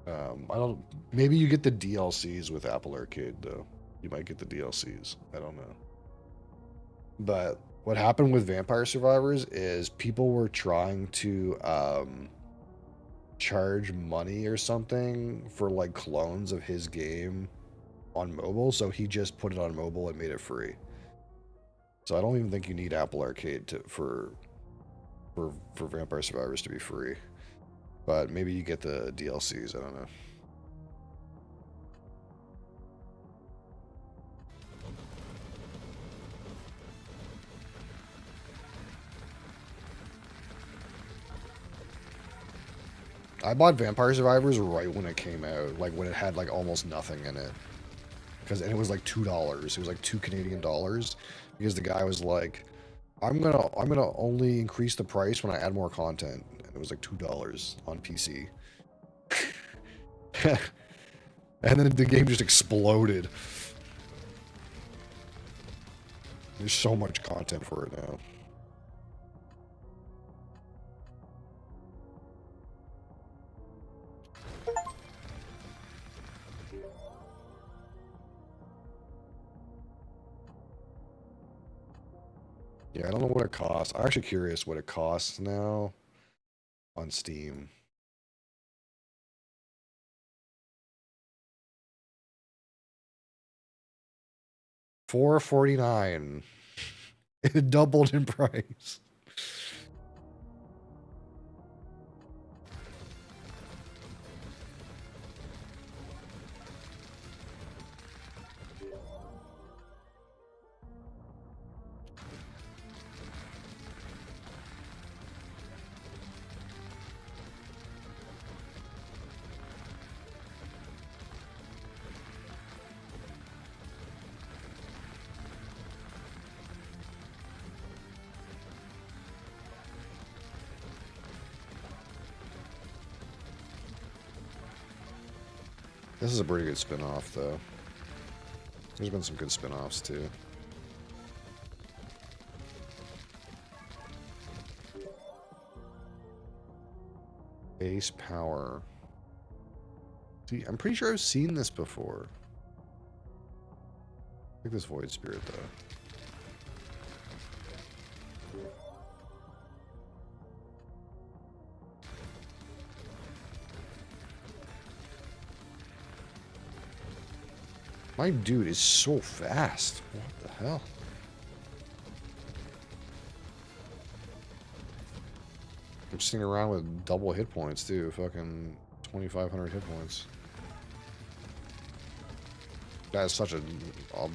I don't. Maybe you get the DLCs with Apple Arcade though. You might get the DLCs. I don't know. But what happened with Vampire Survivors is people were trying to charge money or something for like clones of his game on mobile, so he just put it on mobile and made it free. So I don't even think you need Apple Arcade for Vampire Survivors to be free. But maybe you get the DLCs, I don't know. I bought Vampire Survivors right when it came out, like when it had like almost nothing in it. And it was like $2. It was like $2 Canadian because the guy was like, I'm gonna only increase the price when I add more content. And it was like $2 on PC. And then the game just exploded. There's so much content for it now. Yeah, I don't know what it costs. I'm actually curious what it costs now on Steam. $4.49. It doubled in price. This is a pretty good spin-off, though. There's been some good spin-offs, too. Base power. See, I'm pretty sure I've seen this before. I think this Void Spirit, though. My dude is so fast. What the hell? I'm sitting around with double hit points, too. Fucking 2,500 hit points. That is such a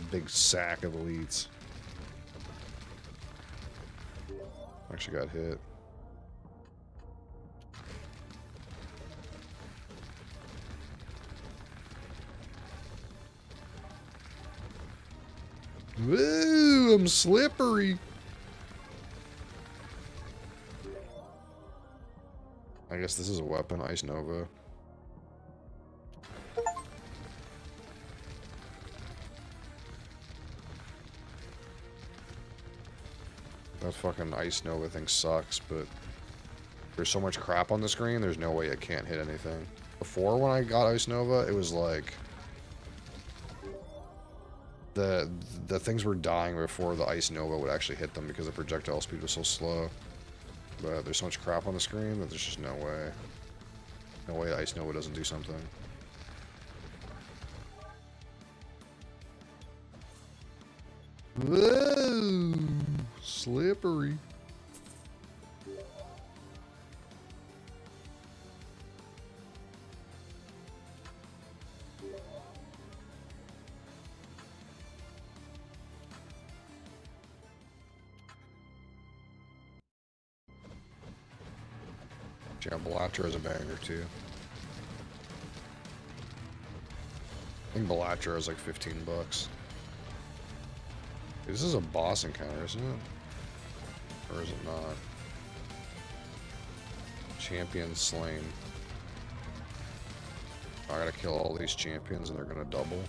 big sack of elites. Actually got hit. Woo, I'm slippery. I guess this is a weapon, Ice Nova. That fucking Ice Nova thing sucks, but there's so much crap on the screen, there's no way it can't hit anything. Before, when I got Ice Nova, it was like the things were dying before the Ice Nova would actually hit them because the projectile speed was so slow. But there's so much crap on the screen that there's just no way. No way Ice Nova doesn't do something. Whoa! Slippery. Yeah, Bellatra is a banger too. I think Bellatra is like 15 bucks. This is a boss encounter, isn't it? Or is it not? Champion slain. I gotta kill all these champions and they're gonna double.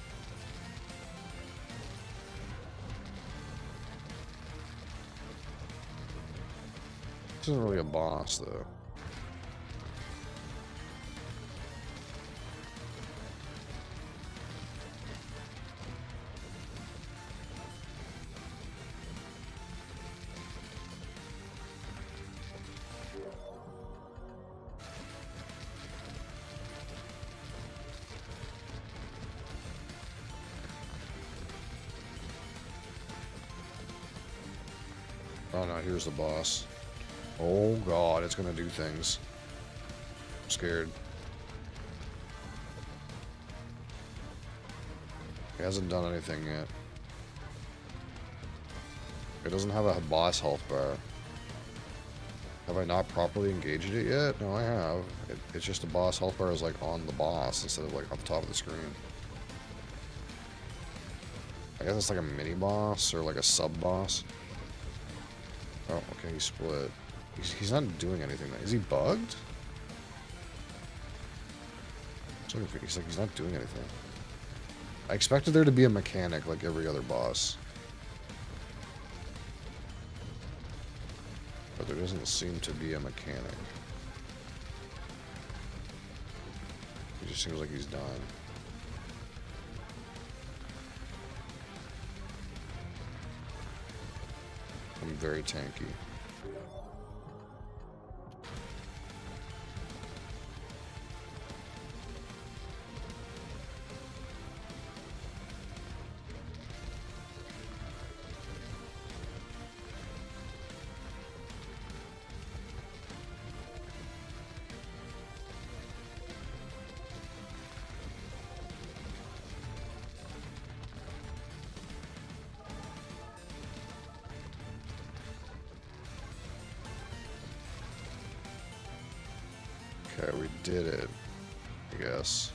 This isn't really a boss though. Oh no, here's the boss. Oh god, it's gonna do things. I'm scared. It hasn't done anything yet. It doesn't have a boss health bar. Have I not properly engaged it yet? No, I have. It's just the boss health bar is like on the boss instead of like on the top of the screen. I guess it's like a mini boss or like a sub boss. Oh, okay, he split. He's not doing anything. Is he bugged? He's not doing anything. I expected there to be a mechanic like every other boss. But there doesn't seem to be a mechanic. It just seems like he's done. I'm very tanky. Okay, we did it, I guess.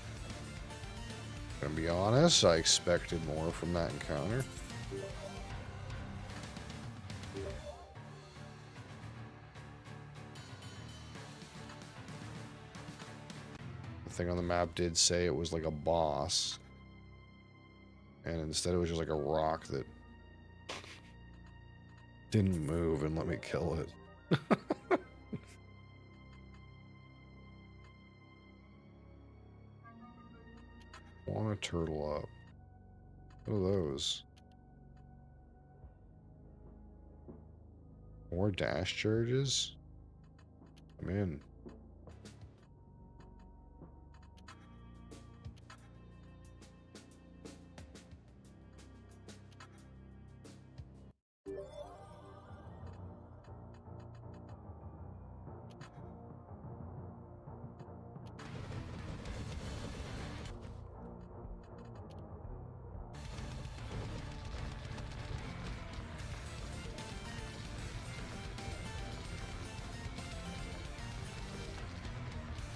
Gonna be honest, I expected more from that encounter. The thing on the map did say it was like a boss. And instead it was just like a rock that didn't move and let me kill it. Want to turtle up. What are those? More dash charges? I'm in.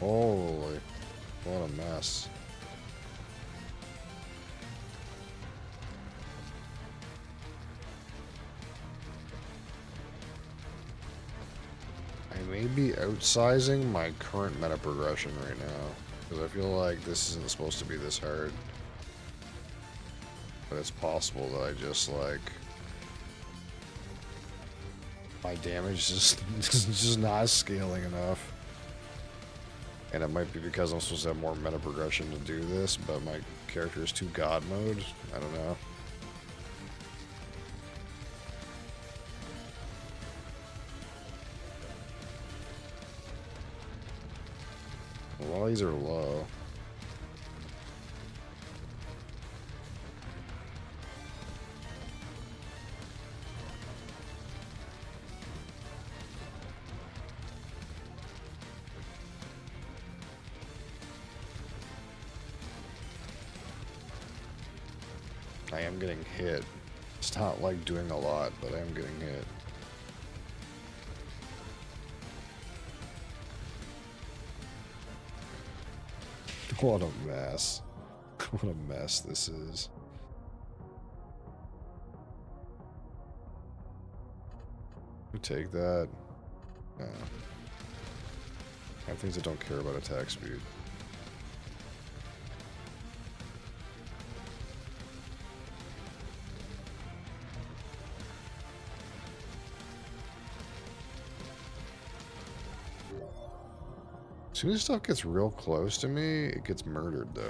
Holy, what a mess. I may be outsizing my current meta progression right now, because I feel like this isn't supposed to be this hard. But it's possible that I just, like, my damage is just not scaling enough. And it might be because I'm supposed to have more meta progression to do this, but my character is too god mode. I don't know. A lot of these are low. I am getting hit. It's not like doing a lot, but I am getting hit. What a mess. What a mess this is. You take that. I have things that don't care about attack speed. As soon as stuff gets real close to me, it gets murdered, though.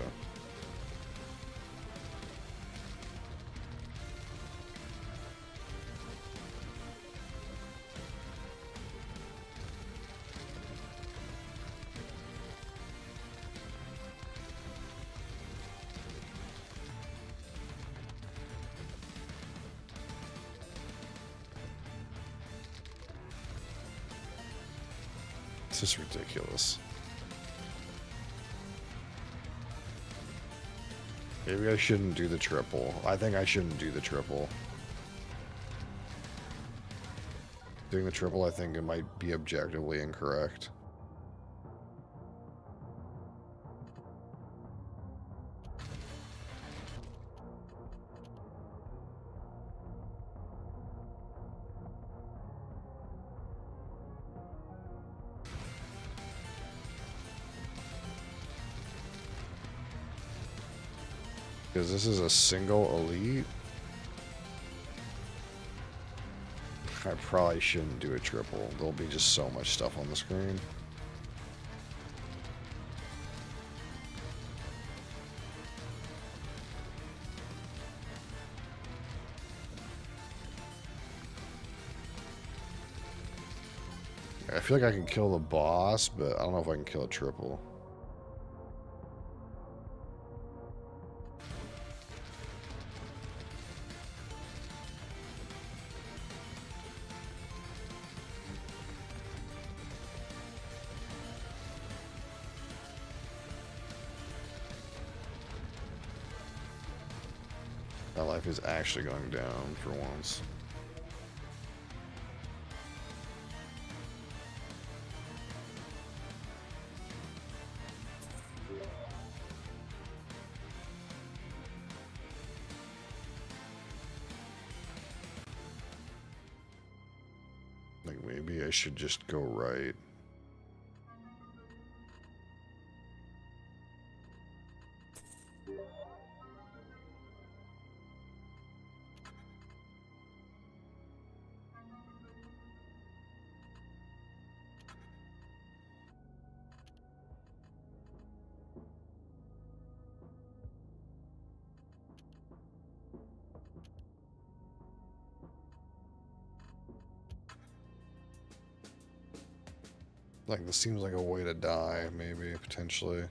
This is ridiculous. Maybe I shouldn't do the triple. I think I shouldn't do the triple. Doing the triple, I think it might be objectively incorrect. Because this is a single elite. I probably shouldn't do a triple. There'll be just so much stuff on the screen. I feel like I can kill the boss, but I don't know if I can kill a triple. My life is actually going down for once. Like, maybe I should just go right. Like, this seems like a way to die, maybe, potentially.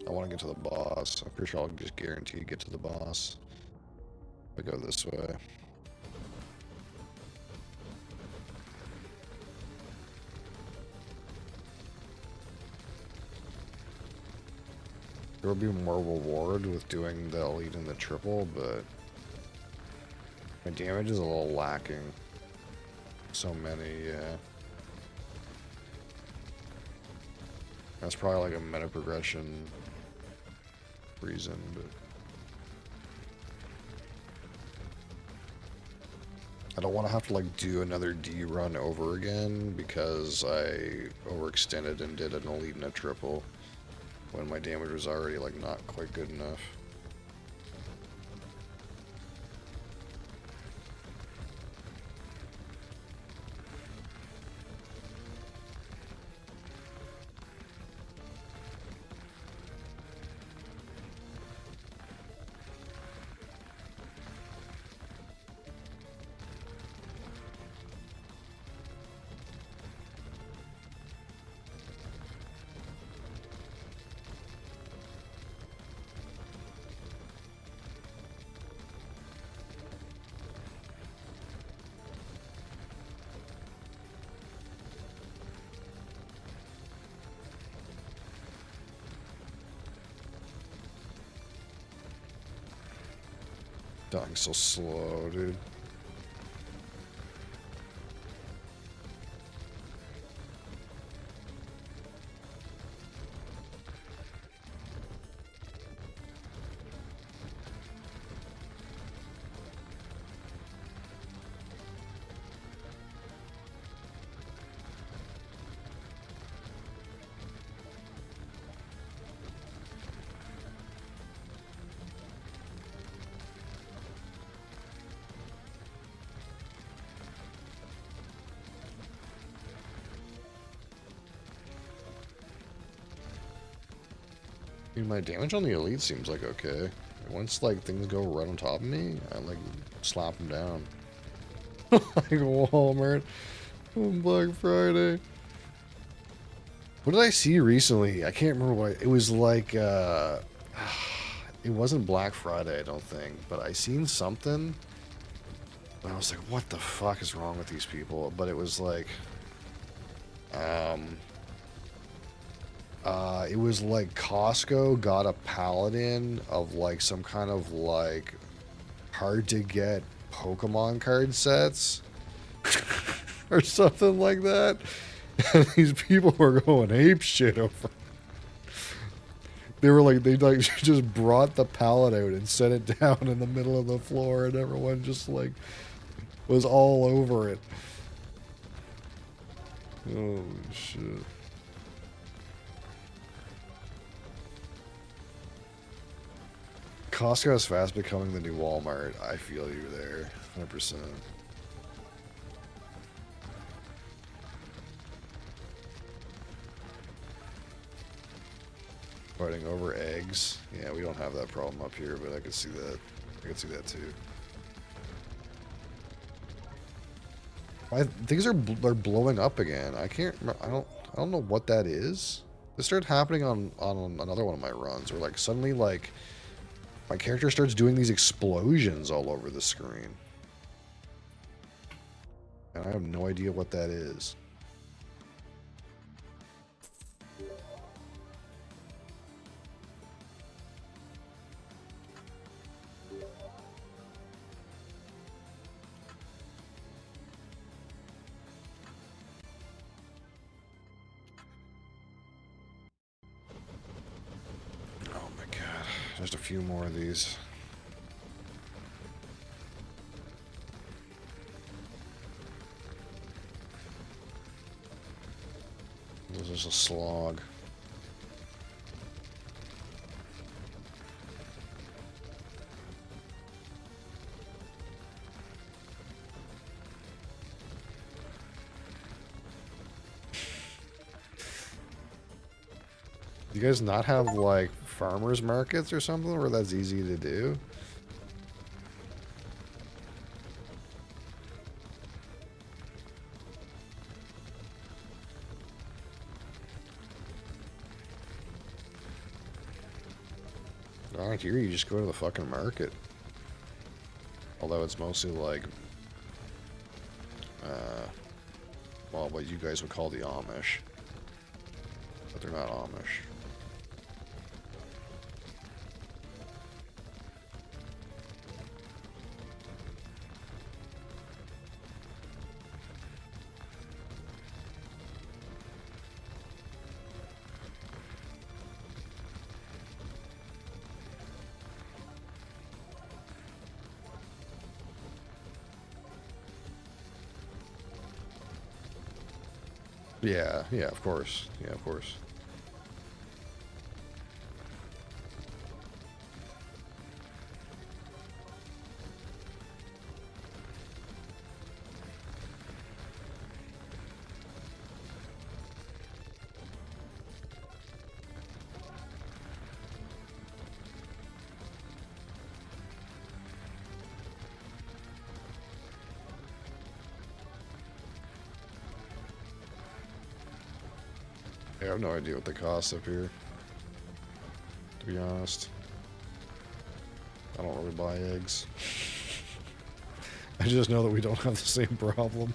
I want to get to the boss. I'm pretty sure I'll just guarantee get to the boss. I go this way. There will be more reward with doing the elite and the triple, but my damage is a little lacking. So many, yeah. That's probably like a meta progression reason, but I don't want to have to like do another D run over again because I overextended and did an elite and a triple when my damage was already like not quite good enough. Dying so slow, dude. I mean, my damage on the elite seems like okay. Once like things go right on top of me, I like slap them down. Like Walmart on Black Friday. What did I see recently? I can't remember what it was like. It wasn't Black Friday, I don't think, but I seen something. And I was like, what the fuck is wrong with these people? But it was like, it was like Costco got a paladin of like some kind of like hard to get Pokemon card sets or something like that. And these people were going ape shit over. They were like, they like just brought the pallet out and set it down in the middle of the floor, and everyone just like was all over it. Oh shit. Costco is fast becoming the new Walmart. I feel you there, 100%. Fighting over eggs. Yeah, we don't have that problem up here, but I could see that. I could see that too. Things are blowing up again. I can't. I don't know what that is. This started happening on another one of my runs, where like suddenly like my character starts doing these explosions all over the screen, and I have no idea what that is. Just a few more of these. This is a slog. Do you guys not have like farmers markets or something where that's easy to do? Around here, you just go to the fucking market. Although it's mostly like, well, what you guys would call the Amish. But they're not Amish. Yeah, yeah, of course. Yeah, of course. I have no idea what the cost up here, to be honest. I don't really buy eggs. I just know that we don't have the same problem.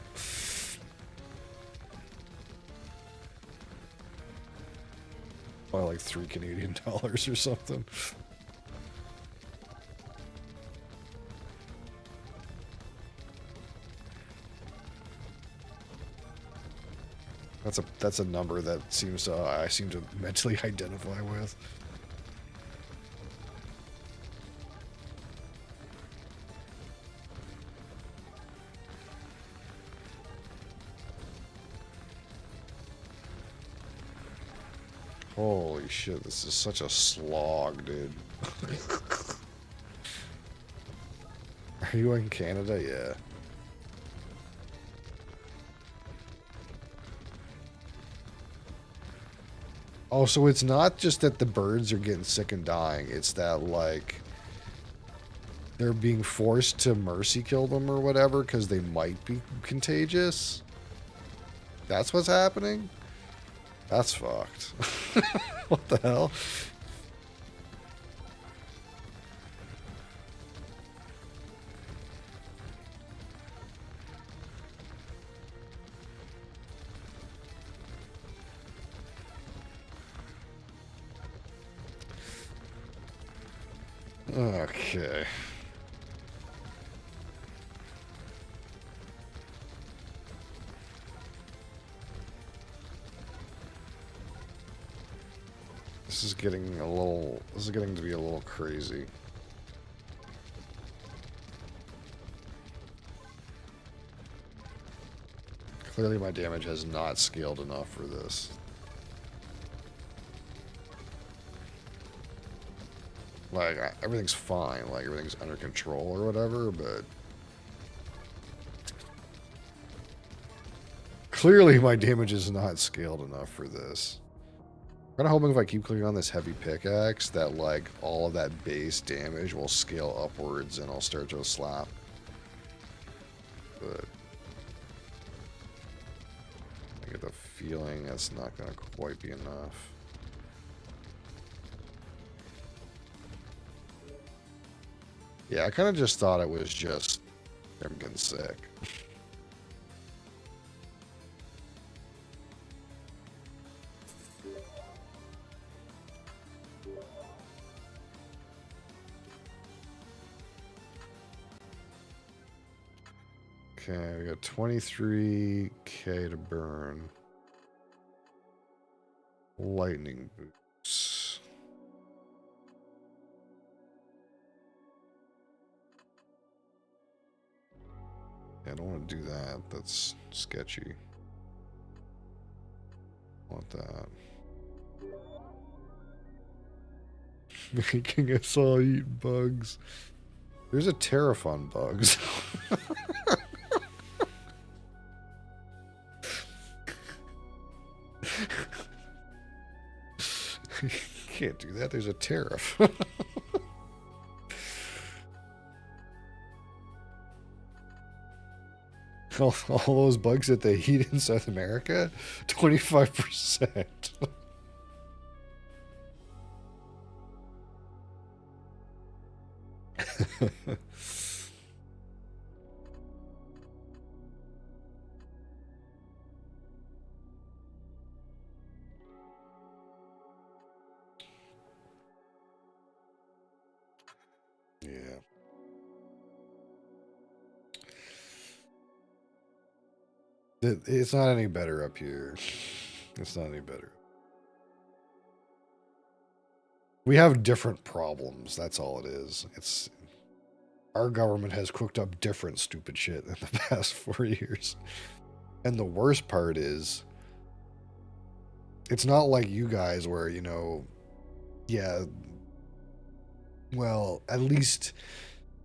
By like $3 Canadian or something. That's a number that seems to I seem to mentally identify with. Holy shit, this is such a slog, dude. Are you in Canada? Yeah. Oh, so it's not just that the birds are getting sick and dying. It's that, like, they're being forced to mercy kill them or whatever because they might be contagious? That's what's happening? That's fucked. What the hell? Okay. This is getting to be a little crazy. Clearly my damage has not scaled enough for this. Like, everything's fine, like, everything's under control or whatever, but... Clearly my damage is not scaled enough for this. I'm kind of hoping if I keep clicking on this heavy pickaxe that, like, all of that base damage will scale upwards and I'll start to slap. But... I get the feeling that's not going to quite be enough. Yeah, I kind of just thought it was just them getting sick. Okay, we got 23k to burn. Lightning boots. Yeah, I don't want to do that. That's sketchy. I want that. Making us all eat bugs. There's a tariff on bugs. You can't do that. There's a tariff. all those bugs that they eat in South America, 25%. Yeah. It's not any better up here. It's not any better. We have different problems. That's all it is. It's our government has cooked up different stupid shit in the past 4 years. And the worst part is It's not like you guys where, you know, yeah, well, at least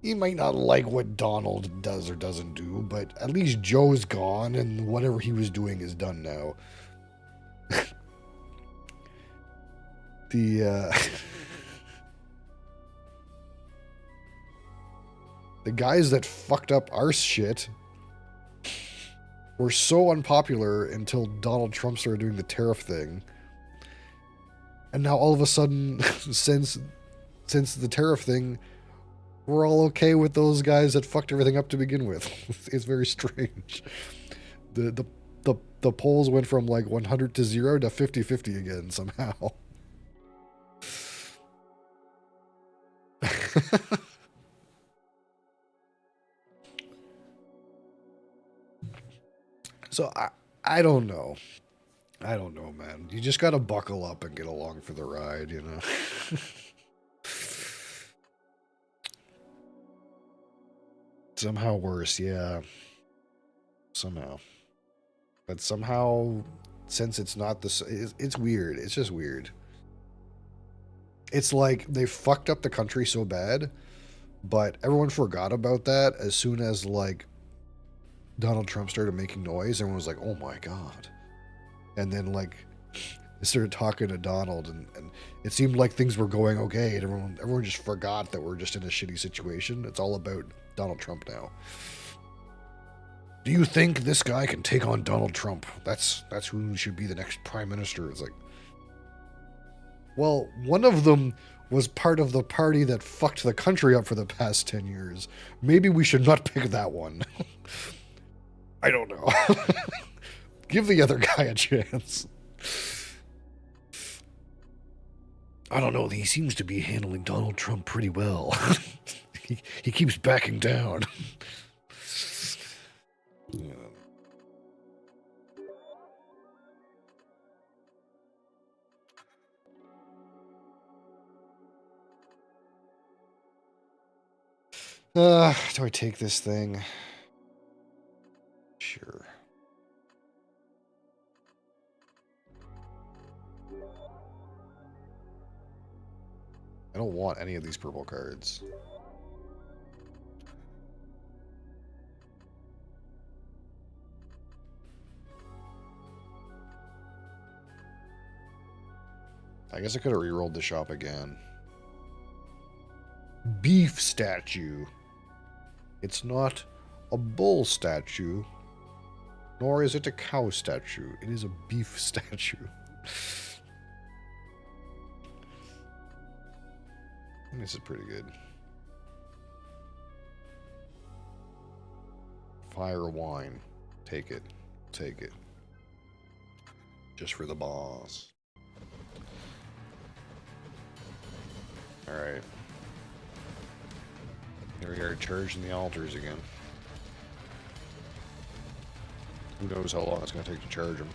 you might not like what Donald does or doesn't do, but at least Joe's gone and whatever he was doing is done now. The the guys that fucked up our shit were so unpopular until Donald Trump started doing the tariff thing. And now all of a sudden, since the tariff thing, we're all okay with those guys that fucked everything up to begin with. It's very strange. The polls went from like 100 to 0 to 50-50 again somehow. So I don't know. I don't know, man. You just gotta buckle up and get along for the ride, you know? Somehow worse, yeah. Somehow. But somehow, since it's not this, it's weird. It's just weird. It's like they fucked up the country so bad, but everyone forgot about that as soon as, like, Donald Trump started making noise. Everyone was like, oh my God. And then, like, they started talking to Donald, and it seemed like things were going okay, and everyone just forgot that we're just in a shitty situation. It's all about Donald Trump now. Do you think this guy can take on Donald Trump? That's who should be the next prime minister. It's like, well, one of them was part of the party that fucked the country up for the past 10 years. Maybe we should not pick that one. I don't know. Give the other guy a chance. I don't know. He seems to be handling Donald Trump pretty well. He keeps backing down. Yeah. Do I take this thing? Sure. I don't want any of these purple cards. I guess I could have re-rolled the shop again. Beef statue. It's not a bull statue, nor is it a cow statue. It is a beef statue. This is pretty good. Fire wine. Take it. Take it. Just for the boss. Alright. Here we are, charging the altars again. Who knows how long it's going to take to charge them.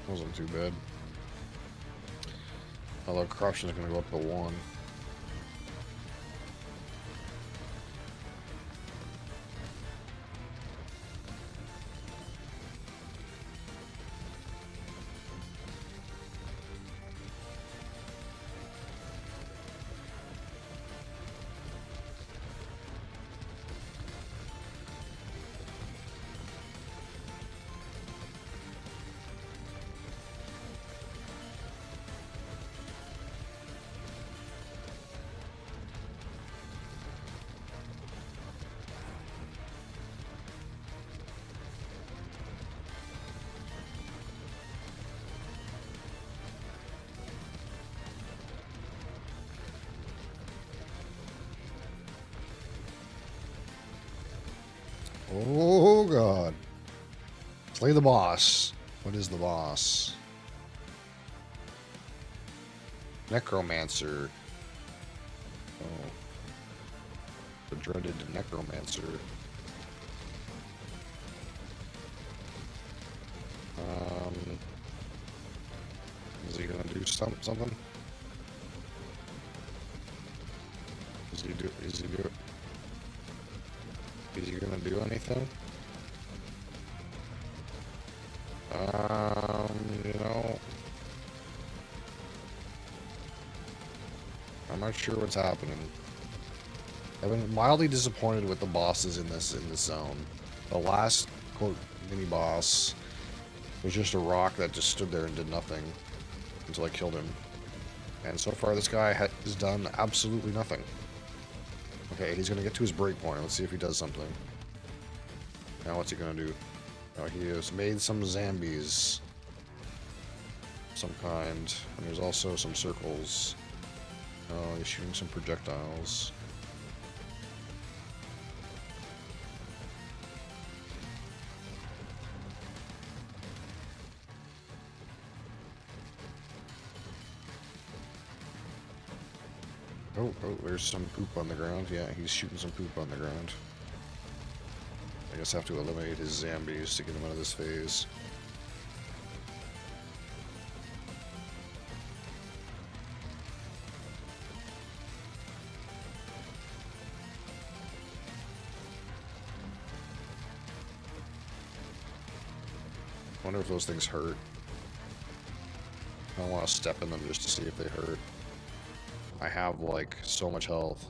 Wasn't too bad. Although corruption is going to go up to 1. Oh, God. Slay the boss. What is the boss? Necromancer. Oh. The dreaded Necromancer. What is he gonna do? do something? Is he gonna do anything? You know, I'm not sure what's happening. I've been mildly disappointed with the bosses in this zone. The last quote mini boss was just a rock that just stood there and did nothing until I killed him. And so far, this guy has done absolutely nothing. Okay, he's gonna get to his break point. Let's see if he does something. Now, what's he gonna do? Oh, he has made some zombies, some kind, and there's also some circles. Oh, he's shooting some projectiles. Oh, there's some poop on the ground. Yeah, he's shooting some poop on the ground. I guess I have to eliminate his zombies to get him out of this phase. I wonder if those things hurt. I want to step in them just to see if they hurt. I have like so much health.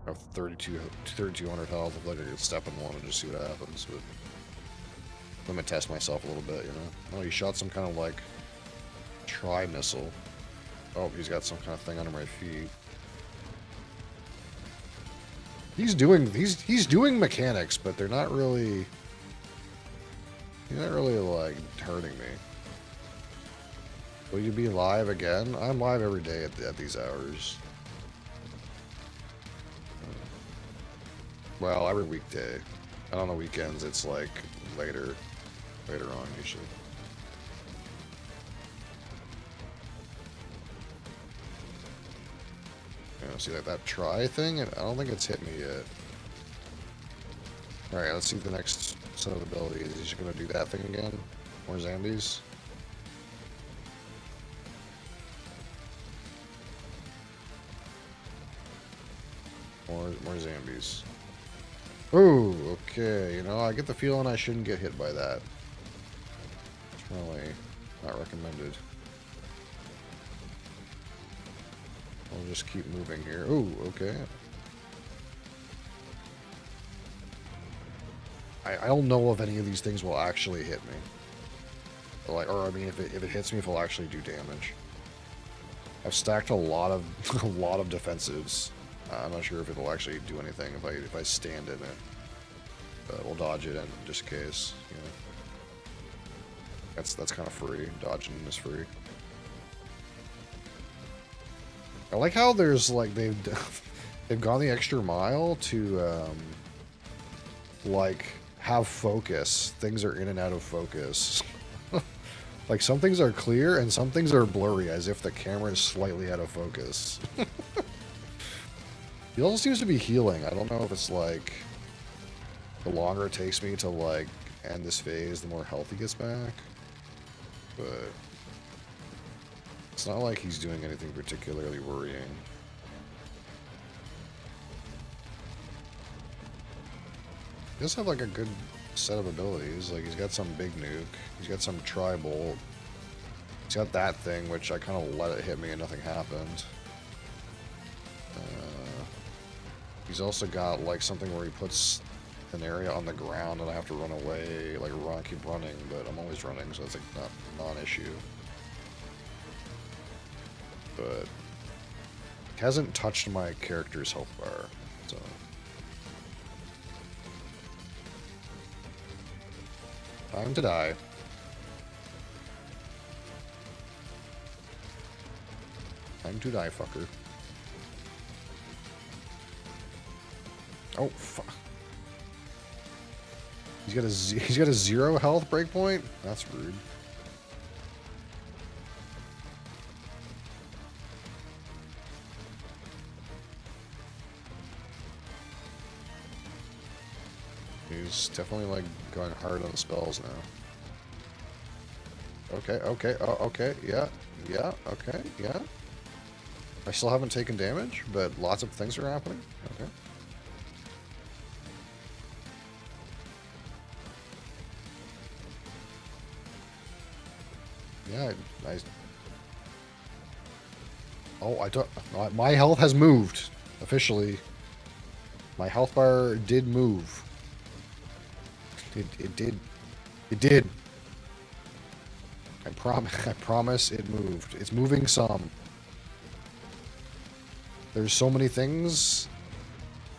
I have 3,200 health. I feel like I could step in one and just see what happens. But let me test myself a little bit, you know. Oh, he shot some kind of like tri-missile. Oh, he's got some kind of thing under my feet. He's doing mechanics, but they're not really. He's not really like hurting me. Will you be live again? I'm live every day at these hours. Well, every weekday. And on the weekends, it's like later on usually. You know, see that try thing? I don't think it's hit me yet. All right, let's see the next set of abilities. Is he just gonna do that thing again? More zombies? More zombies. Oh, okay. You know, I get the feeling I shouldn't get hit by that. It's really not recommended. I'll just keep moving here. Oh, okay. I don't know if any of these things will actually hit me. Like, or I mean, if it hits me, if it'll actually do damage. I've stacked a lot of defensives. I'm not sure if it'll actually do anything if I stand in it. But we'll dodge it in just in case. You know, that's kind of free. Dodging is free. I like how there's like they've gone the extra mile to like have focus. Things are in and out of focus. Like some things are clear and some things are blurry, as if the camera is slightly out of focus. He also seems to be healing. I don't know if it's like the longer it takes me to like end this phase, the more health he gets back. But it's not like he's doing anything particularly worrying. He does have like a good set of abilities. Like he's got some big nuke. He's got some tri-bolt. He's got that thing, which I kind of let it hit me and nothing happened. He's also got like something where he puts an area on the ground and I have to run away, like keep running, but I'm always running, so it's like not non-issue. But it hasn't touched my character's health bar, so. Time to die. Time to die, fucker. Oh, fuck. He's got a 0 health breakpoint? That's rude. He's definitely like going hard on the spells now. Okay, okay, okay, yeah, yeah, okay, yeah. I still haven't taken damage, but lots of things are happening. Okay. Yeah, I... Oh, I don't... My health has moved. Officially. My health bar did move. It did. It did. I promise it moved. It's moving some. There's so many things,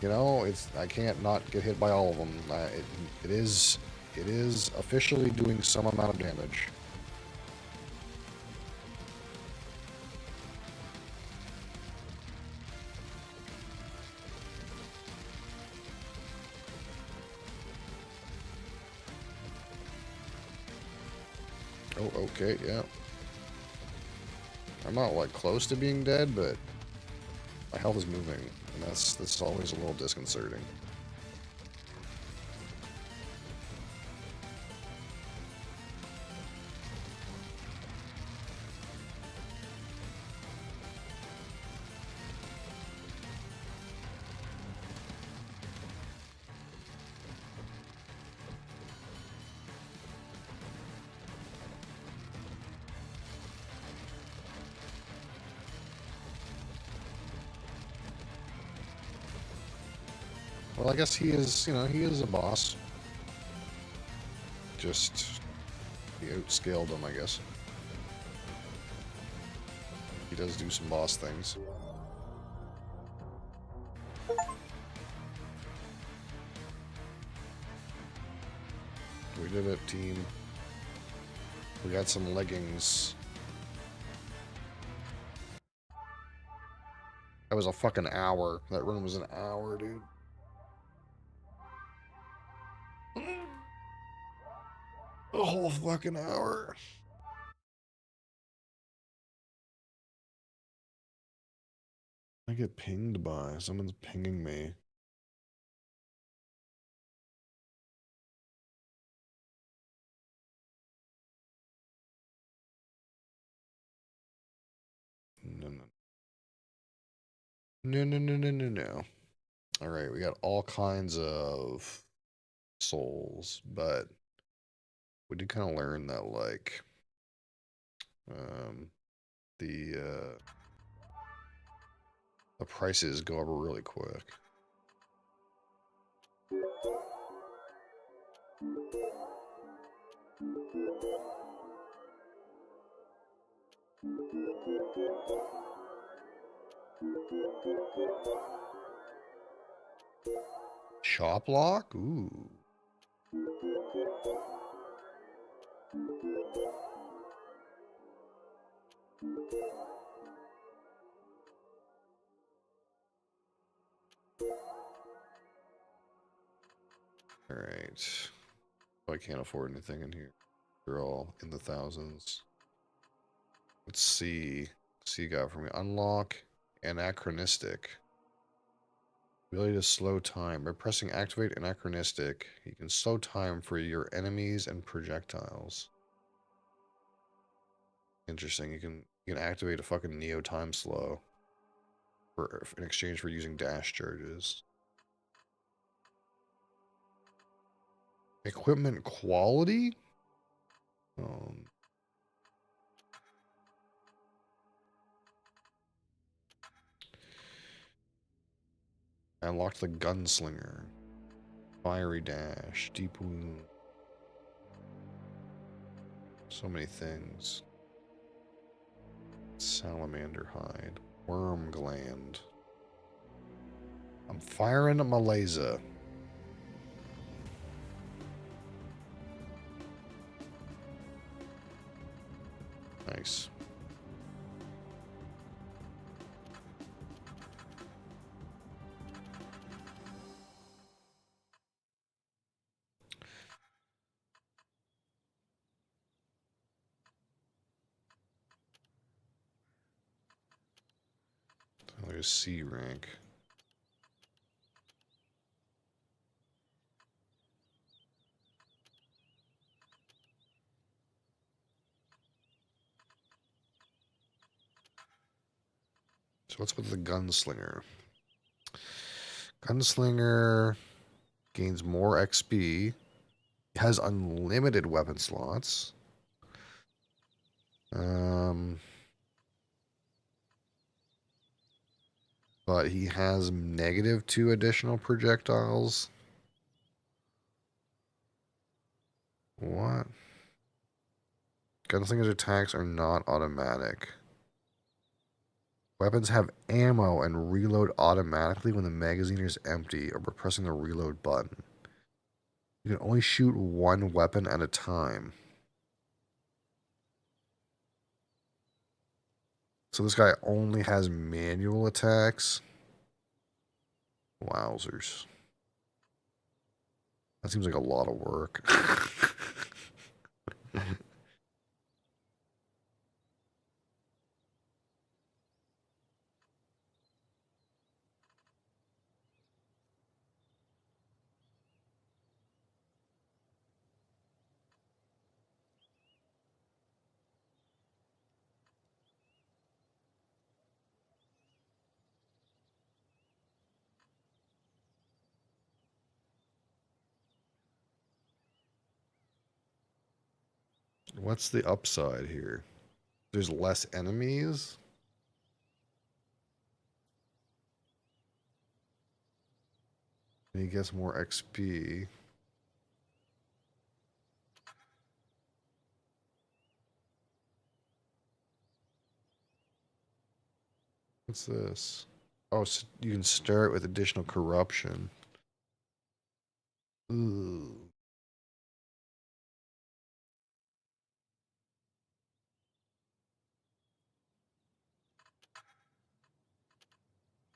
you know, I can't not get hit by all of them. It is officially doing some amount of damage. Oh, okay, yeah. I'm not like close to being dead, but my health is moving, and that's always a little disconcerting. Well, I guess he is, you know, he is a boss. Just, he outscaled him, I guess. He does do some boss things. We did it, team. We got some leggings. That was a fucking hour. That run was an hour, dude. A whole fucking hour. I get pinged by. Someone's pinging me. No, no. No, no, no, no, no, no. Alright, we got all kinds of souls, but we did kind of learn that, like, um, the prices go up really quick. Shop lock? Ooh. Alright. I can't afford anything in here. They're all in the thousands. Let's see. See you got for me. Unlock anachronistic. Ability to slow time. By pressing activate anachronistic, you can slow time for your enemies and projectiles. Interesting. You can activate a fucking Neo time slow for in exchange for using dash charges. Equipment quality? Um, I unlocked the gunslinger. Fiery dash. Deep wound. So many things. Salamander hide. Worm gland. I'm firing at my laser. Nice. Oh, there's C rank. So what's with the gunslinger? Gunslinger gains more XP. Has unlimited weapon slots. But he has -2 additional projectiles. What? Gunslinger's attacks are not automatic. Weapons have ammo and reload automatically when the magazine is empty or by pressing the reload button. You can only shoot one weapon at a time. So this guy only has manual attacks? Wowzers. That seems like a lot of work. What's the upside here? There's less enemies? And he gets more XP. What's this? Oh, so you can start with additional corruption. Ooh.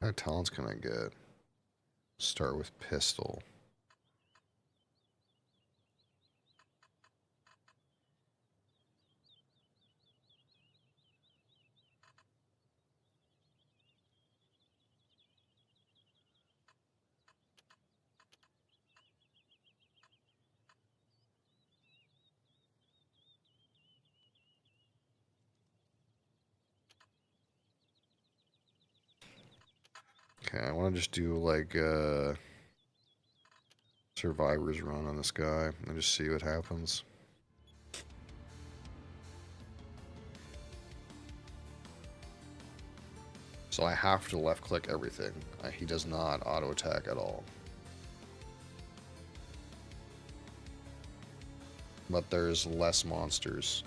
What kind of talents can I get? Start with pistol. Okay, I want to just do like survivor's run on this guy and just see what happens. So I have to left click everything. He does not auto attack at all. But there's less monsters.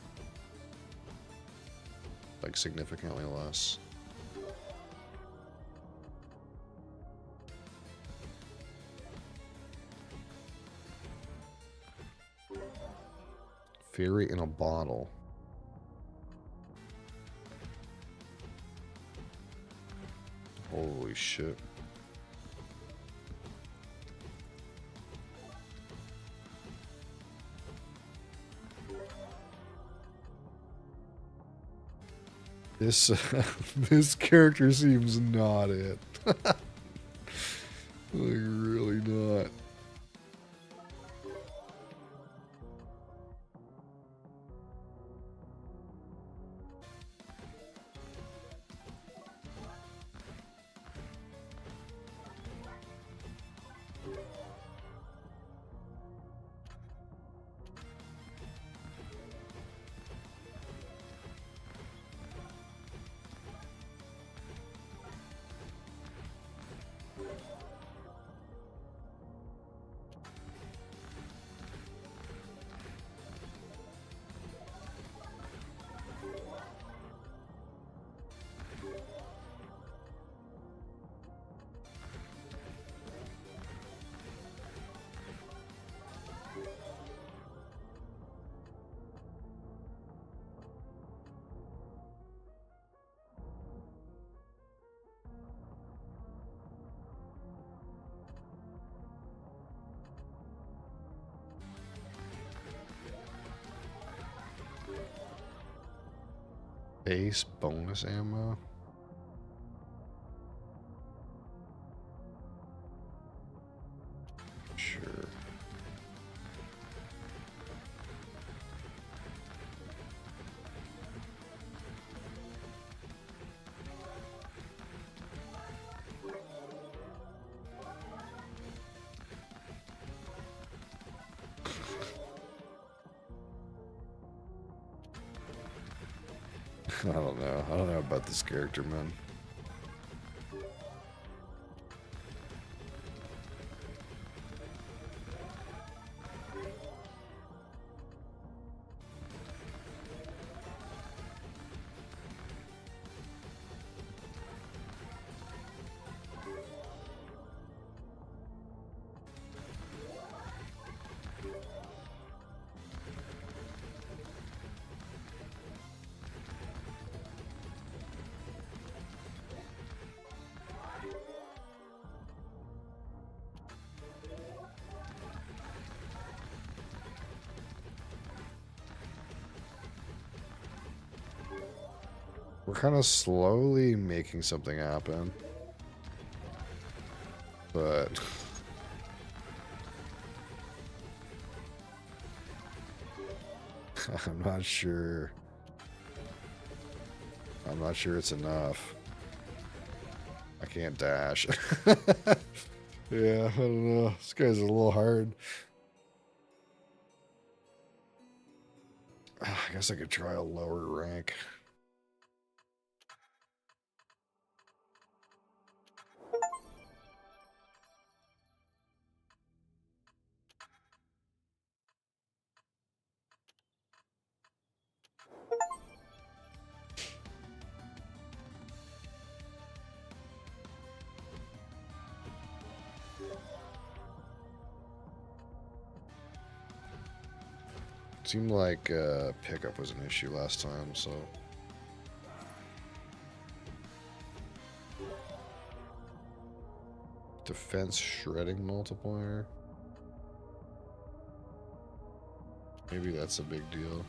Like significantly less. Fury in a bottle. Holy shit. This this character seems not it. Like really not. Base bonus ammo. Sure. I don't know. I don't know about this character, man. We're kind of slowly making something happen. But I'm not sure. I'm not sure it's enough. I can't dash. Yeah, I don't know. This guy's a little hard. I guess I could try a lower rank. Seemed like pickup was an issue last time, so. Defense shredding multiplier. Maybe that's a big deal.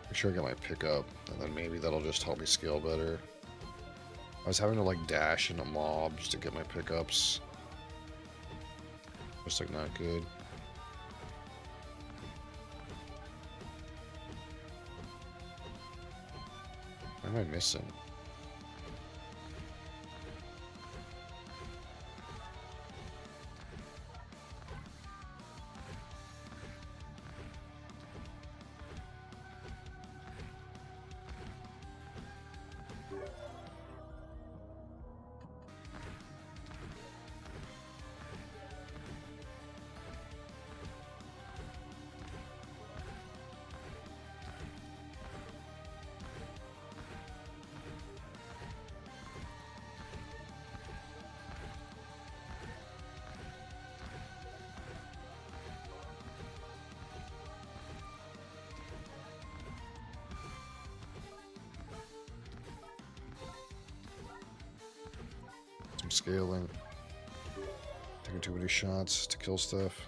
Make sure I get my pickup, and then maybe that'll just help me scale better. I was having to like dash into mobs to get my pickups. Just like not good. What am I missing? Some scaling. Taking too many shots to kill stuff.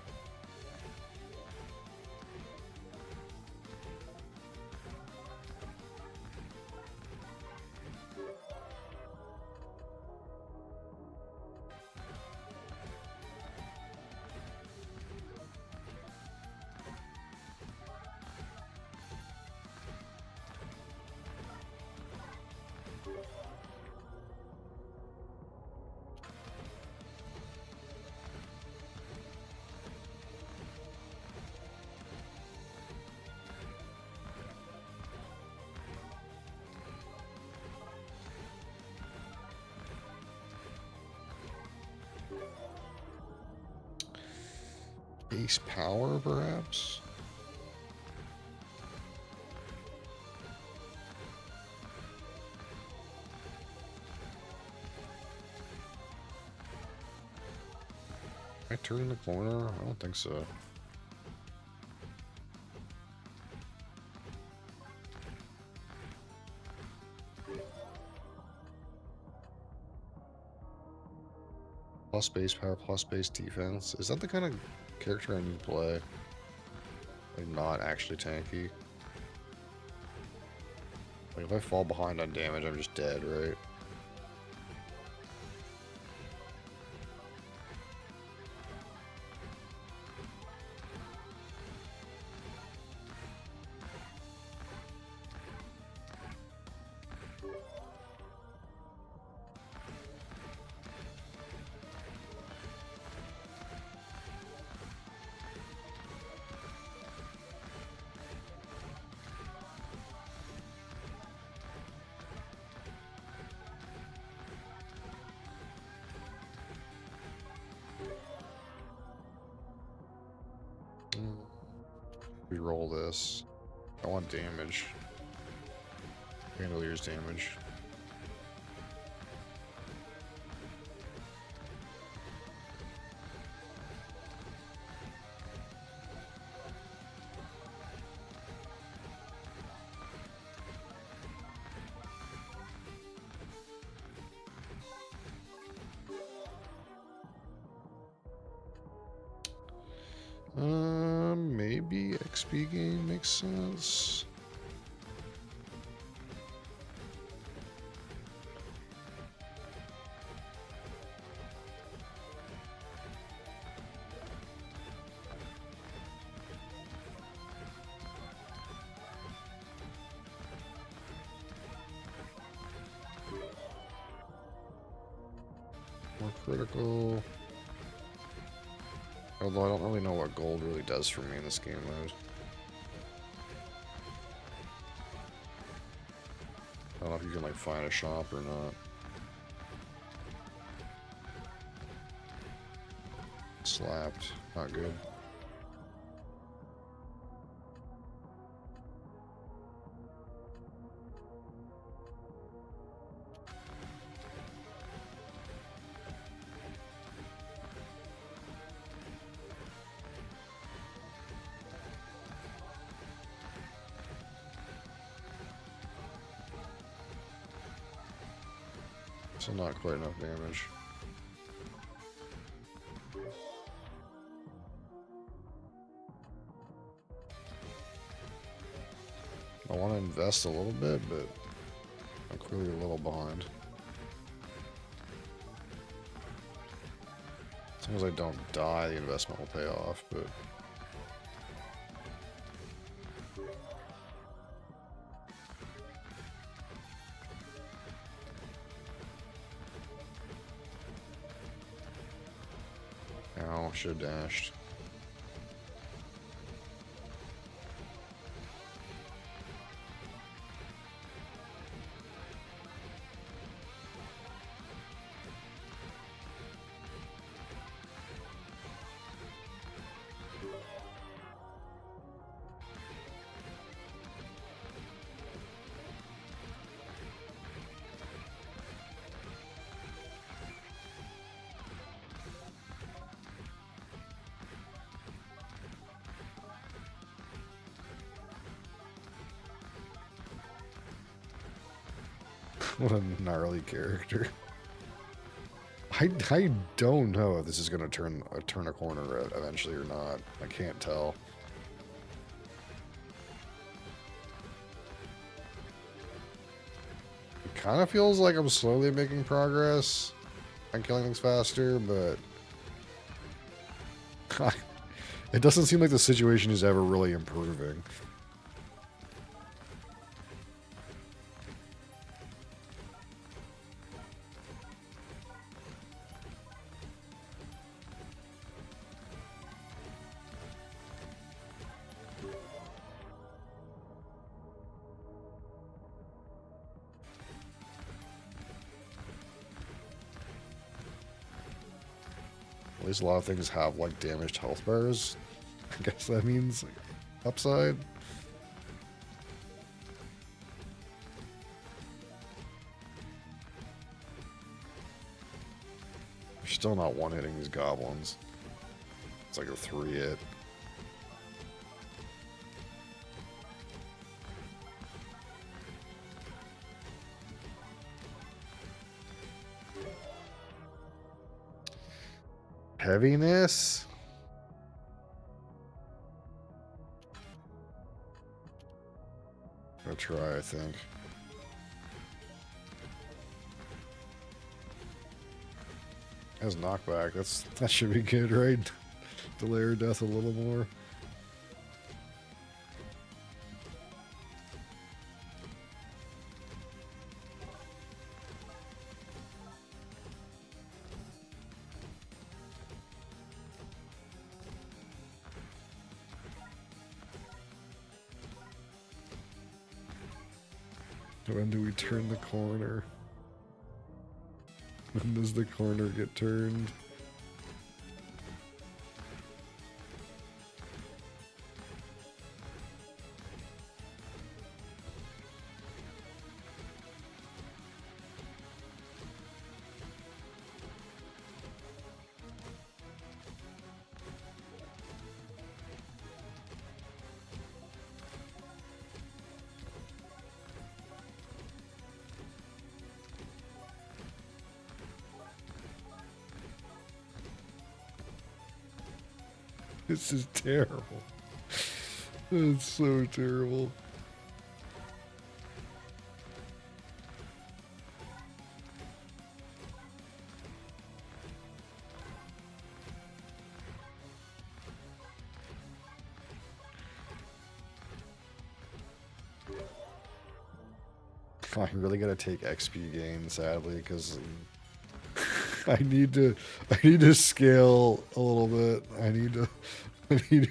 Base power, perhaps? Can I turn the corner? I don't think so. plus base power, plus base defense. Is that the kind of character I need to play? Like, not actually tanky. Like, if I fall behind on damage, I'm just dead, right? Reroll this. I want damage. Bandolier's damage. Maybe XP game makes sense. More critical. Although I don't really know what gold really does for me in this game mode. I don't know if you can like find a shop or not. Slapped. Not good. So not quite enough damage. I want to invest a little bit, but I'm clearly a little behind. As long as I don't die, the investment will pay off, but... Ow, should have dashed. What a gnarly character. I don't know if this is going to turn a corner eventually or not. I can't tell. It kind of feels like I'm slowly making progress on killing things faster, but it doesn't seem like the situation is ever really improving. At least a lot of things have like damaged health bars. I guess that means like, upside. You're still not one-hitting these goblins. It's like a 3-hit. Heaviness? I'll try, I think. Has knockback. That should be good, right? Delay her death a little more. When do we turn the corner? When does the corner get turned? This is terrible. It's so terrible. I really gotta take XP gain, sadly, because I need to scale a little bit. I need to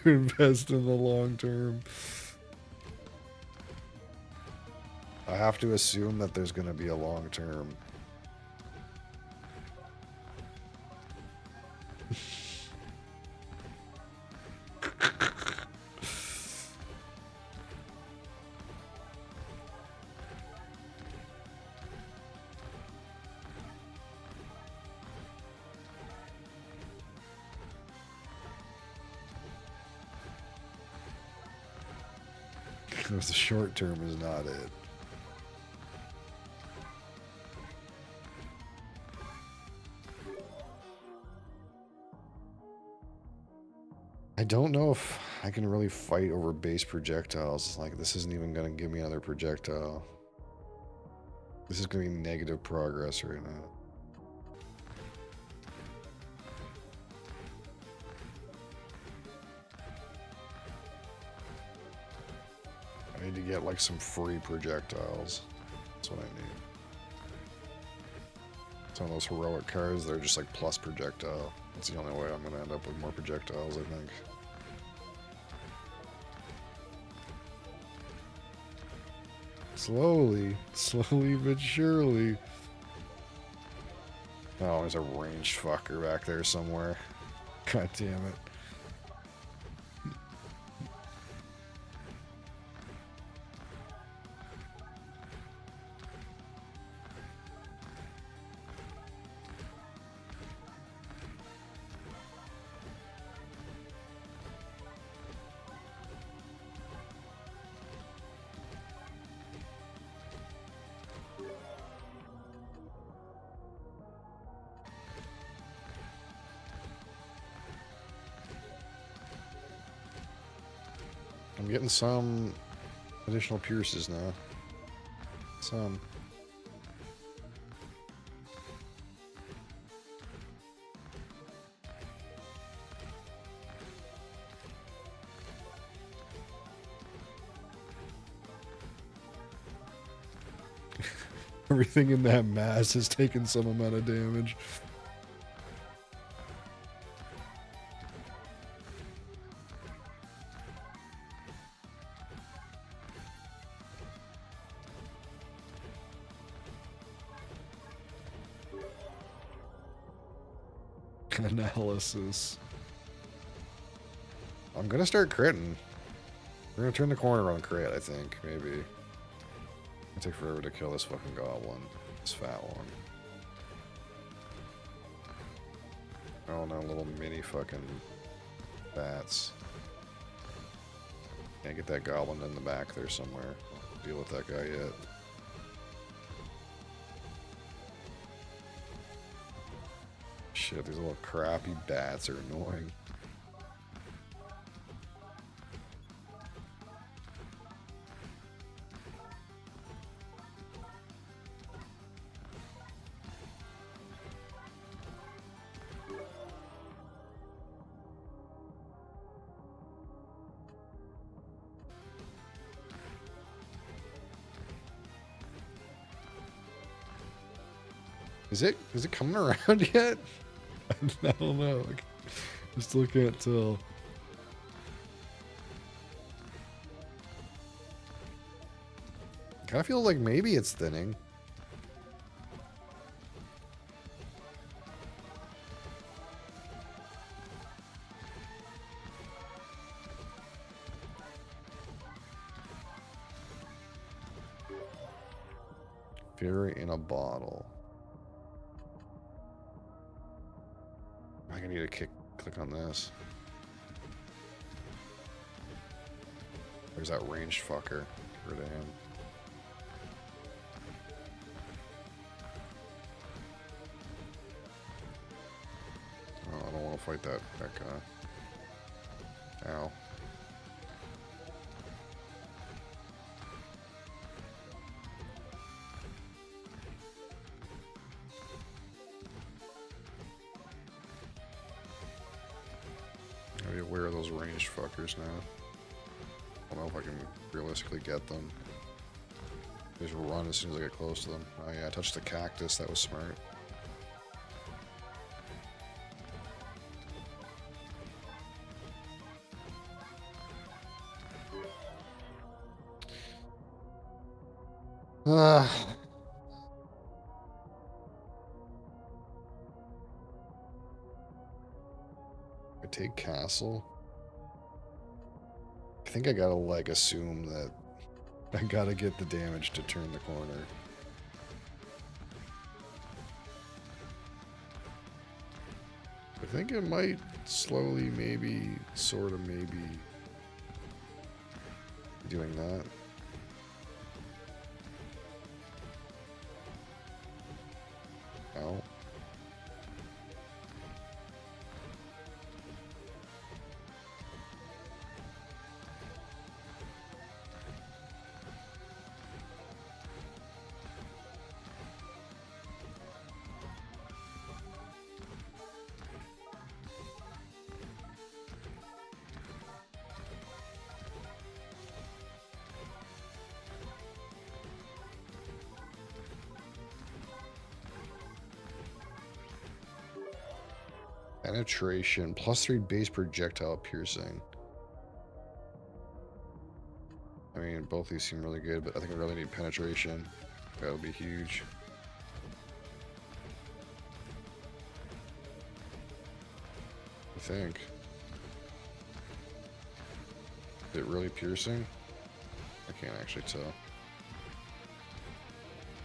invest in the long term. I have to assume that there's gonna be a long term. Because the short term is not it. I don't know if I can really fight over base projectiles. Like, this isn't even going to give me another projectile. This is going to be negative progress right now. I need to get, like, some free projectiles. That's what I need. Some of those heroic cards, they're just, like, plus projectile. That's the only way I'm going to end up with more projectiles, I think. Slowly but surely. Oh, there's a ranged fucker back there somewhere. God damn it. I'm getting some additional pierces now. Some. Everything in that mass has taken some amount of damage. Analysis. I'm gonna start critting. We're gonna turn the corner on crit, I think, maybe. It'll take forever to kill this fucking goblin. This fat one. Oh no, little mini fucking bats. Can't get that goblin in the back there somewhere. I'll deal with that guy yet. shit. These little crappy bats are annoying. Is it coming around yet? I don't know. I still can't tell. Kind of feel like maybe it's thinning. Fury in a bottle. I think I need to click on this. There's that ranged fucker. Get rid of him. Oh, I don't want to fight that guy. Ow. Gotta be aware of those ranged fuckers now. I don't know if I can realistically get them. They just run as soon as I get close to them. Oh yeah, I touched the cactus. That was smart. I take castle. I think I gotta like assume that I gotta get the damage to turn the corner. I think it might slowly, maybe, sort of, maybe doing that. Ow. Penetration, +3 base projectile piercing. I mean, both these seem really good, but I think I really need penetration. That'll be huge. I think. Is it really piercing? I can't actually tell.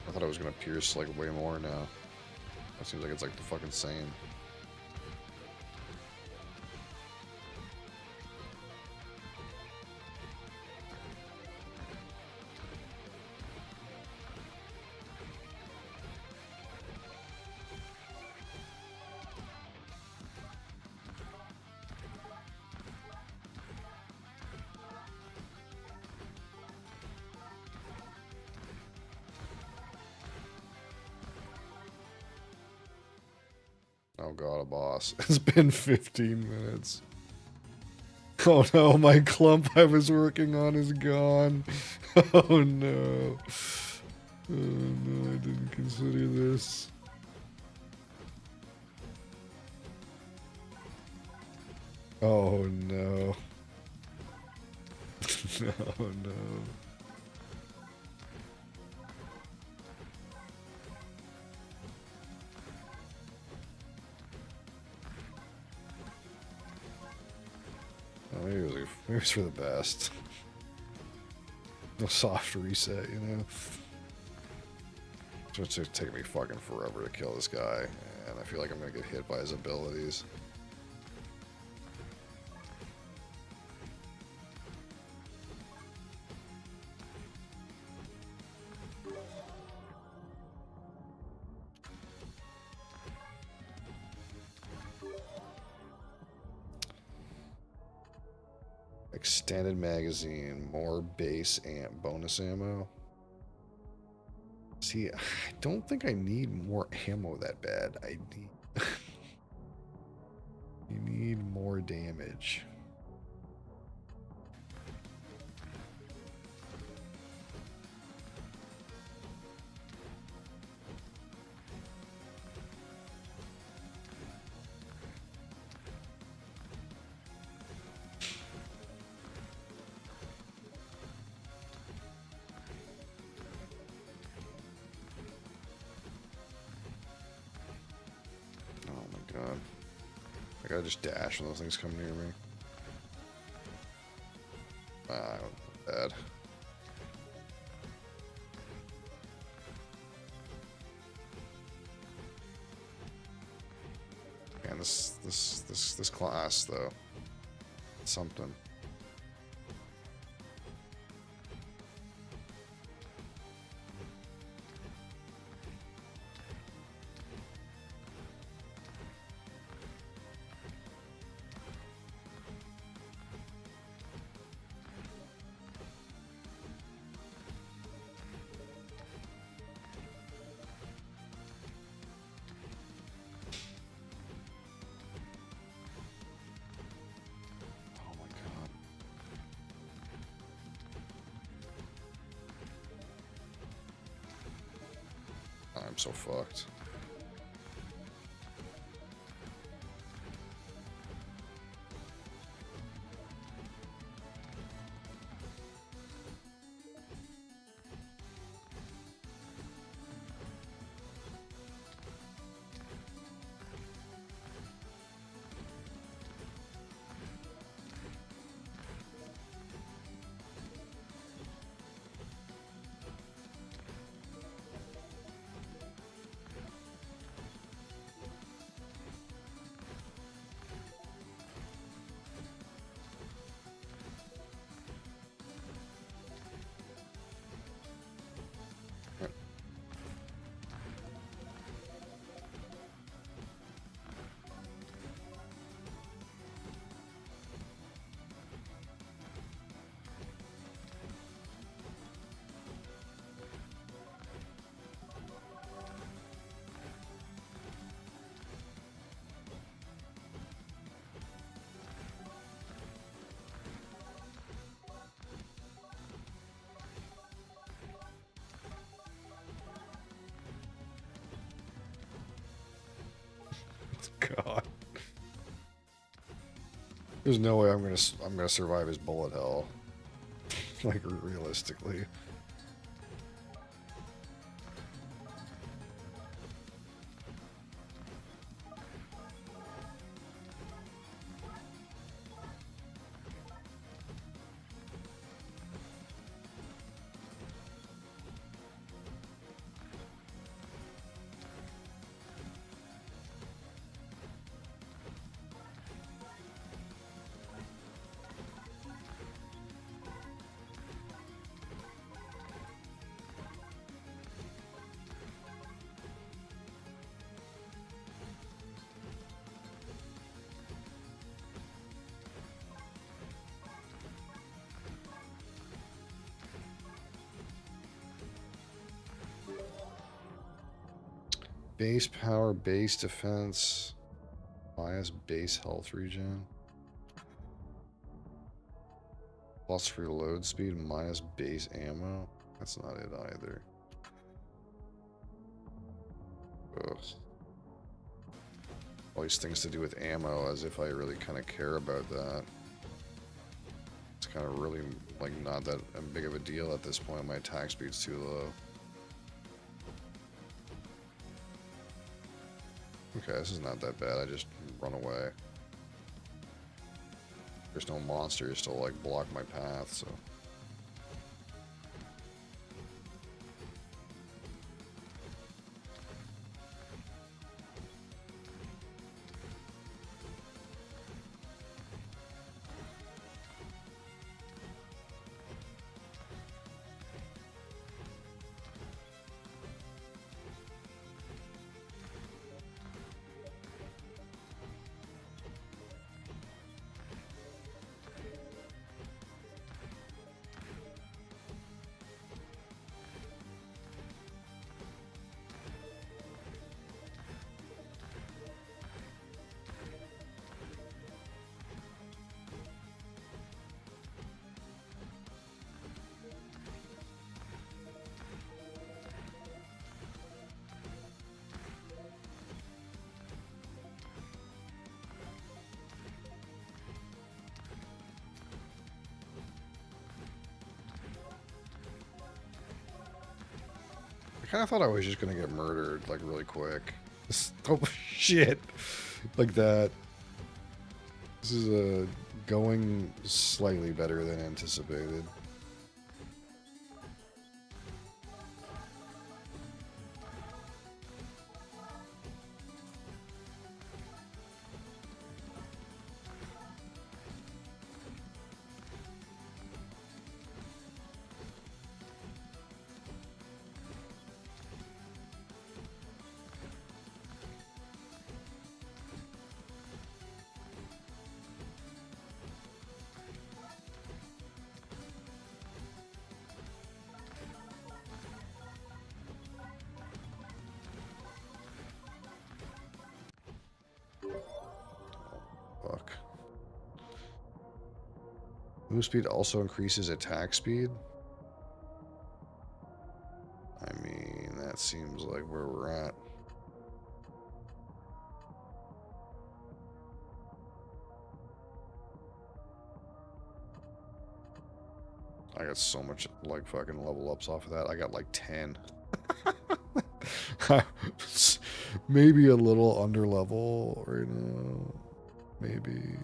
I thought I was gonna pierce like way more now. That seems like it's like the fucking same. Oh god, a boss. It's been 15 minutes. Oh no, my clump I was working on is gone. Oh no. Oh no, I didn't consider this. Oh no. Oh no. Maybe it's for the best. A soft reset, you know? So it's gonna take me fucking forever to kill this guy, and I feel like I'm gonna get hit by his abilities. Extended magazine, more base and bonus ammo. See, I don't think I need more ammo that bad. I need you need more damage. God. I gotta just dash when those things come near me. Ah, bad. Man, this class though. It's something. I'm so fucked. God. There's no way I'm gonna survive his bullet hell. Like realistically. Base power, base defense, minus base health regen. Plus reload speed, minus base ammo. That's not it either. Ugh. All these things to do with ammo, as if I really kind of care about that. It's kind of really, like, not that big of a deal at this point. My attack speed's too low. Okay, this is not that bad. I just run away. There's no monsters to, like, block my path, so... I kind of thought I was just gonna get murdered, like, really quick. Oh, shit. Like that. This is going slightly better than anticipated. Fuck. Move speed also increases attack speed? I mean, that seems like where we're at. I got so much, like, fucking level ups off of that. I got, like, 10. Maybe a little under level right now. Maybe.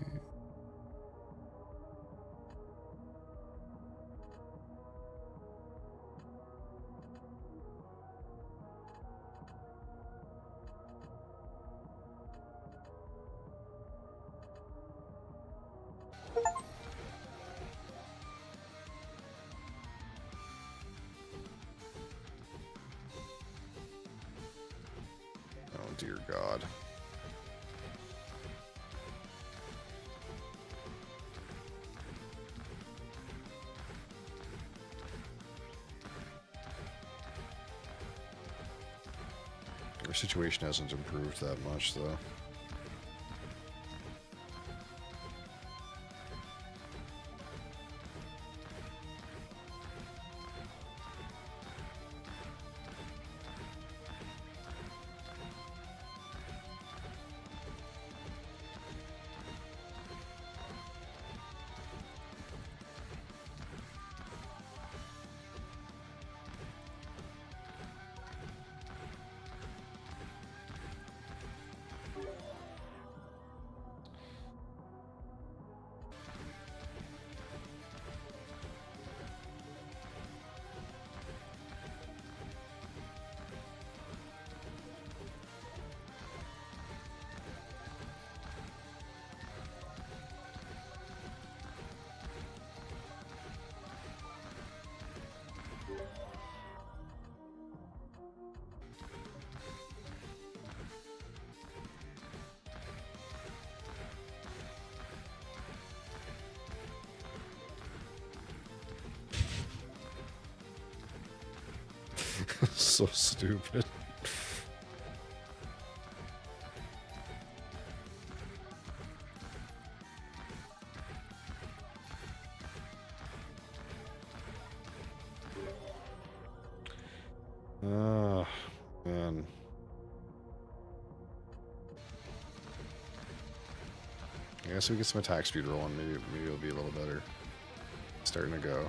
Oh, dear God. Our situation hasn't improved that much, though. So stupid. Ah, man. I guess we get some attack speed rolling. Maybe it'll be a little better. Starting to go.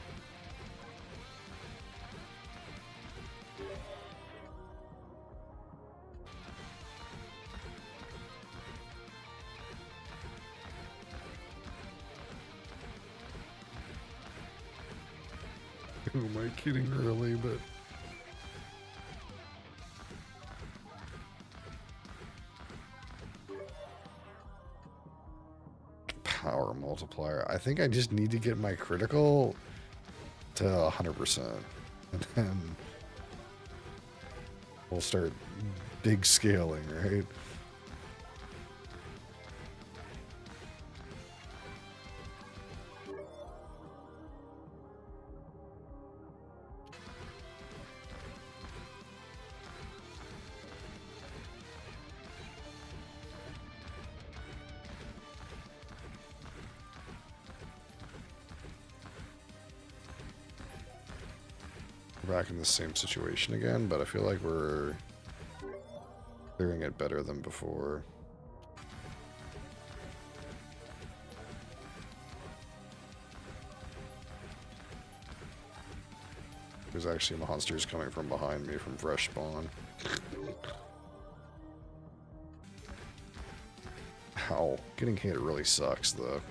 Who am I kidding early, but... Power multiplier. I think I just need to get my critical to 100%. And then we'll start big scaling, right? Back in the same situation again, but I feel like we're clearing it better than before. There's actually monsters coming from behind me from fresh spawn. Ow. Getting hit really sucks, though.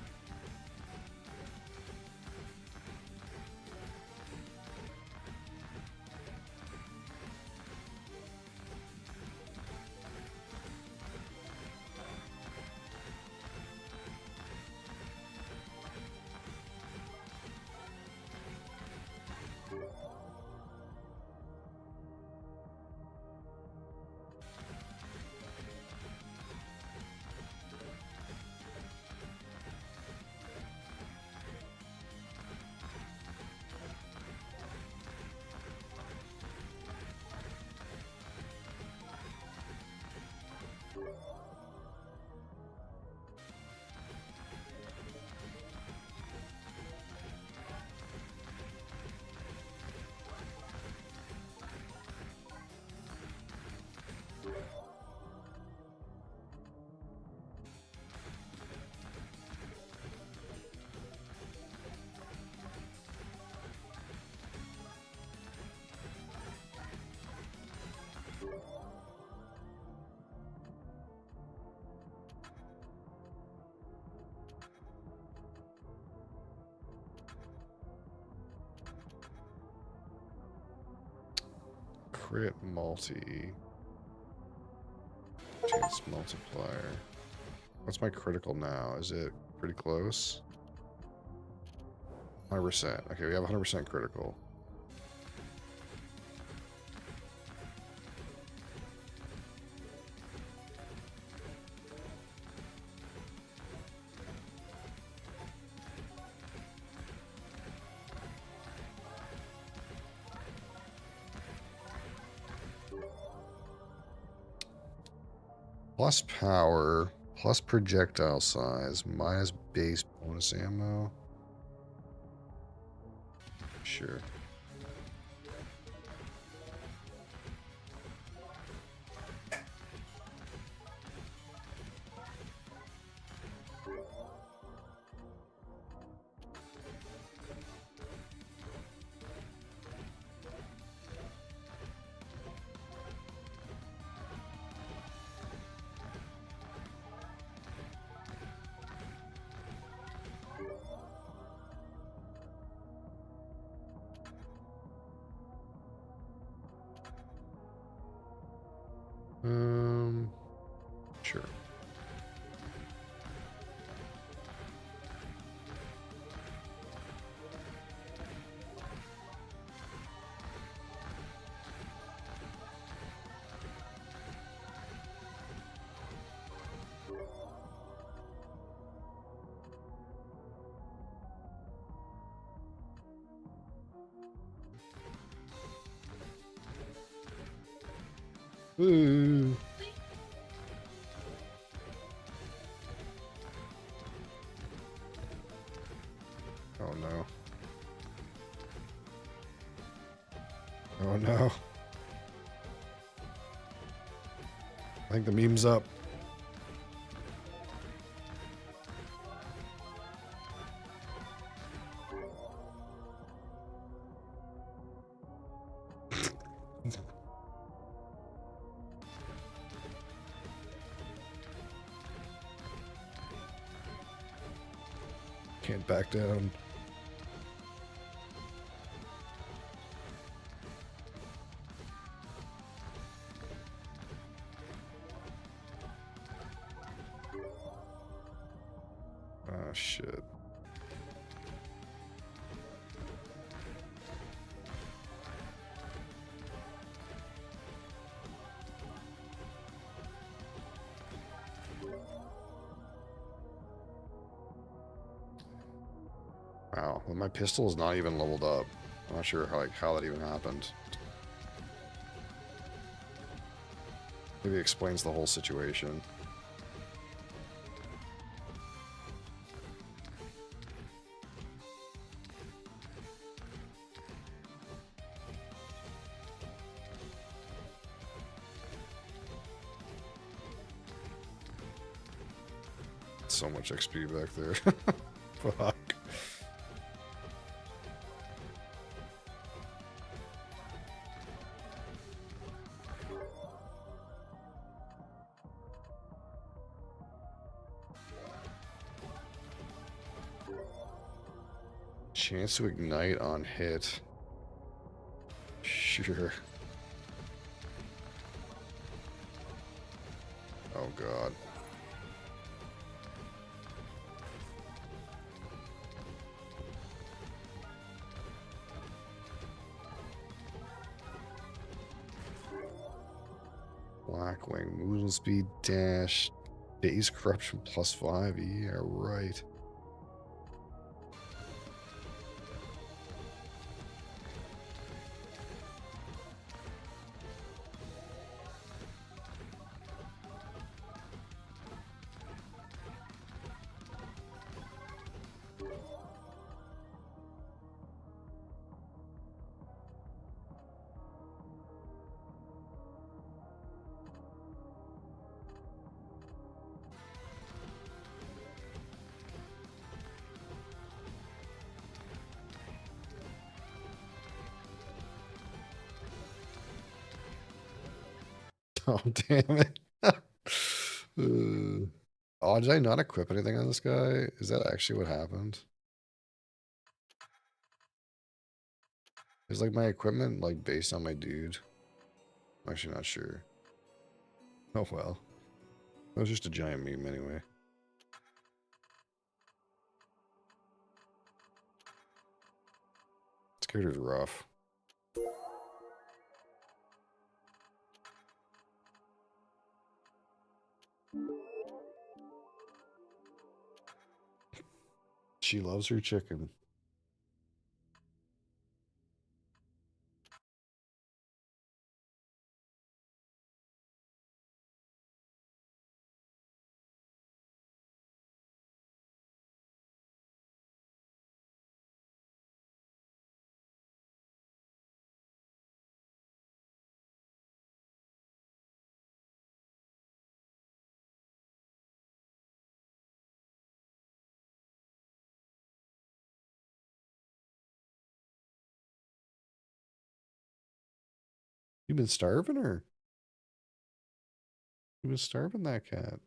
Crit multi. Chance multiplier. What's my critical now? Is it pretty close? 100%. Okay, we have 100% critical. Plus power, plus projectile size, minus base bonus ammo. Sure. Sure. Ooh. Oh no. Oh no. I think the meme's up. Can't back down. Oh shit. Wow, well, my pistol is not even leveled up. I'm not sure how that even happened. Maybe it explains the whole situation. So much XP back there. Fuck. Chance to ignite on hit. Sure. Oh god. Blackwing, movement speed, dash, daze corruption +5. Yeah, right. Oh, damn it. Oh, did I not equip anything on this guy? Is that actually what happened? Is like my equipment like based on my dude? I'm actually not sure. Oh well. It was just a giant meme anyway. This character's rough. She loves her chicken. You been starving her? You been starving that cat?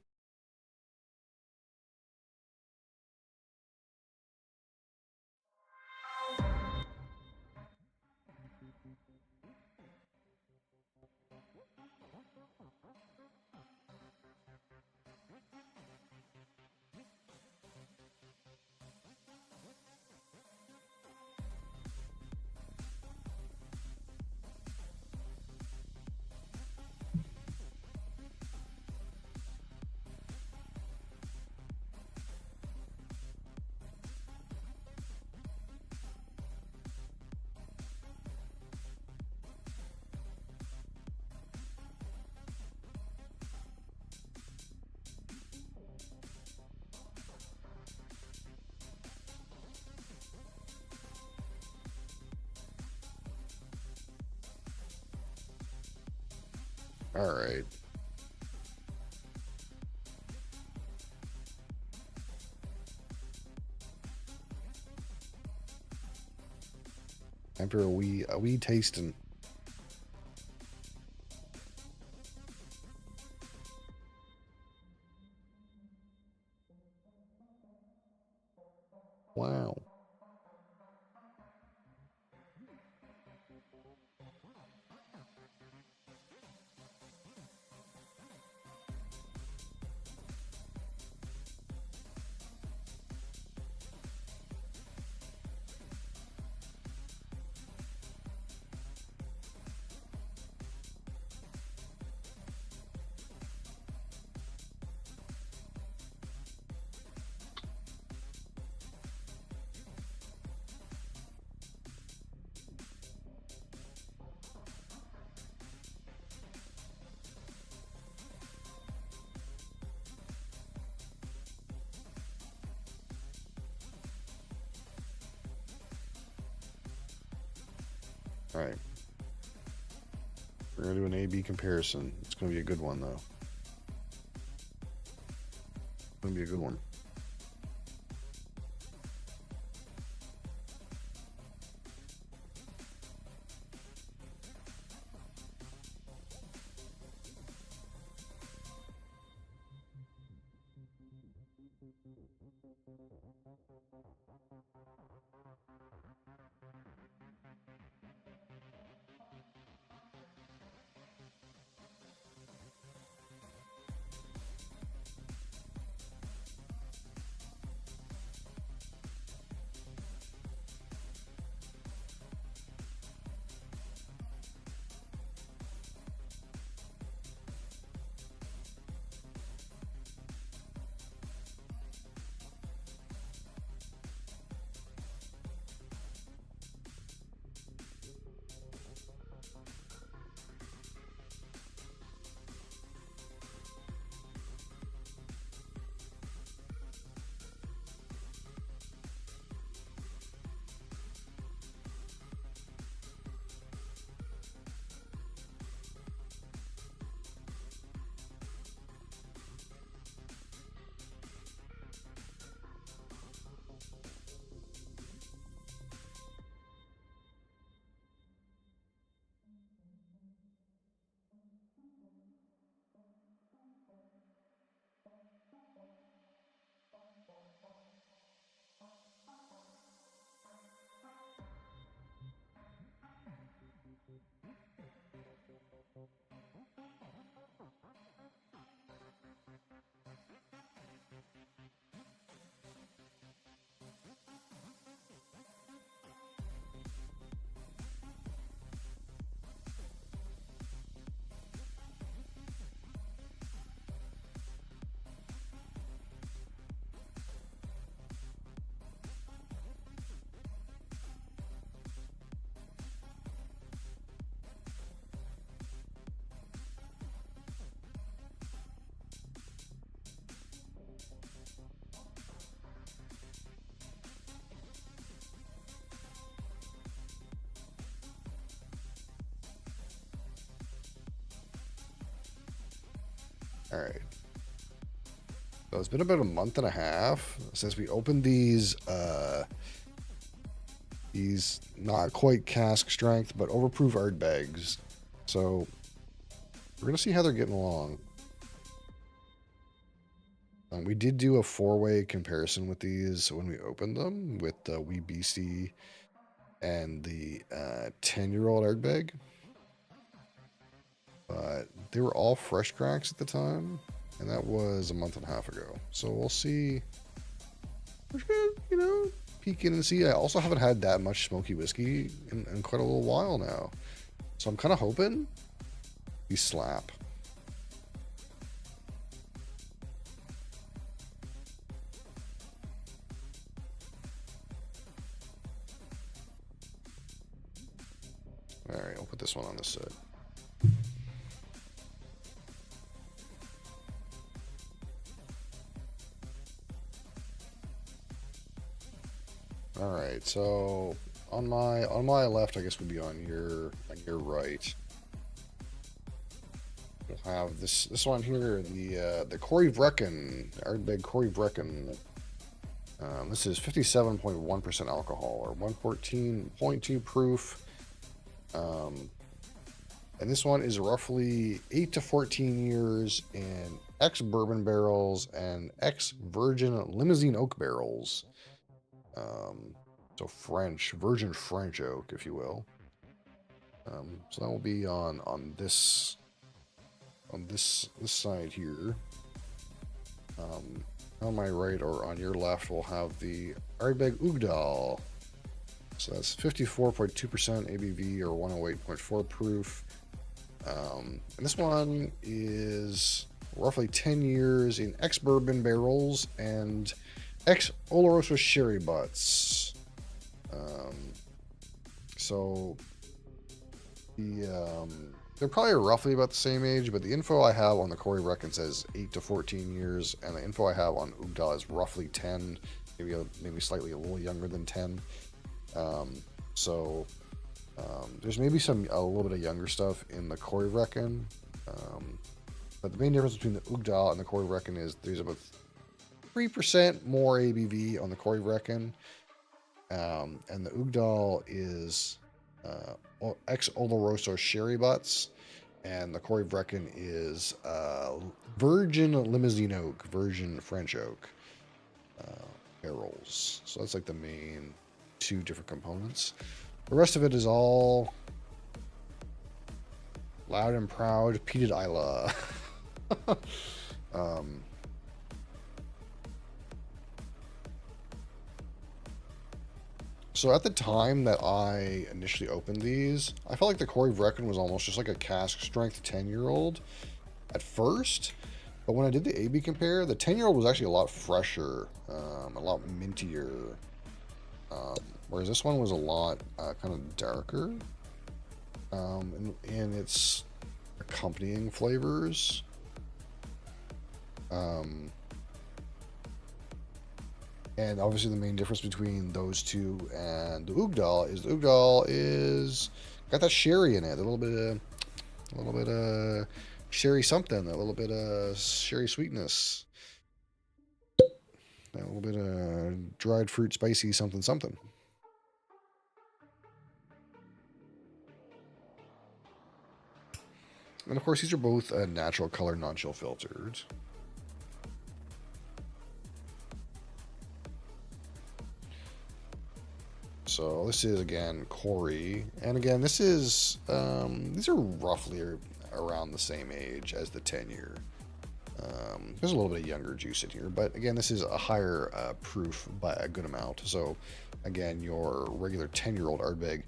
All right. Time for a wee tasting. Wow. All right. We're going to do an A-B comparison. It's going to be a good one, though. It's going to be a good one. All right. So it's been about a month and a half since we opened these not quite cask strength, but overproof Ardbegs. So we're gonna see how they're getting along. We did do a 4-way comparison with these when we opened them with the wHiskY and the 10-year-old Ardbeg. But they were all fresh cracks at the time, and that was a month and a half ago. So we'll see. We're just gonna, you know, peek in and see. I also haven't had that much smoky whiskey in quite a little while now. So I'm kind of hoping we slap. All right, I'll put this one on this side. All right, so on my left, I guess would be on your right. We'll have this one here, the Corey Vrecken, Ardbeg Corey Vrecken. This is 57.1% alcohol or 114.2 proof. And this one is roughly 8 to 14 years in ex-bourbon barrels and ex-virgin limousine oak barrels. So virgin French oak, if you will. So that will be on this side here. On my right or on your left, we'll have the Ardbeg Ugdal. So that's 54.2% ABV or 108.4 proof. And this one is roughly 10 years in ex-bourbon barrels and ex-Oloroso sherry butts. So they're probably roughly about the same age, but the info I have on the Corey Vrecken says 8 to 14 years, and the info I have on Ugdal is roughly 10, maybe slightly a little younger than 10. There's maybe a little bit of younger stuff in the Corey Vrecken, but the main difference between the Ugdal and the Corey Vrecken is there's about 3% more ABV on the Corey Vrecken, and the Ugdal is ex-Oloroso sherry butts, and the Corey Vrecken is virgin limousine oak, virgin French oak barrels. So that's like the main two different components. The rest of it is all loud and proud peated Isla. So at the time that I initially opened these, I felt like the Corey Vrecken was almost just like a cask strength 10-year-old at first. But when I did the AB compare, the 10-year-old was actually a lot fresher, a lot mintier. Whereas this one was a lot kind of darker in its accompanying flavors. And obviously the main difference between those two and the Ugdal is got that sherry in it, a little bit of sherry something, a little bit of sherry sweetness, a little bit of dried fruit spicy something. And of course these are both natural color, non-chill filtered. So this is again Corey, and again this is these are roughly around the same age as the 10-year. There's a little bit of younger juice in here, but again this is a higher proof by a good amount. So again, your regular 10-year-old Ardbeg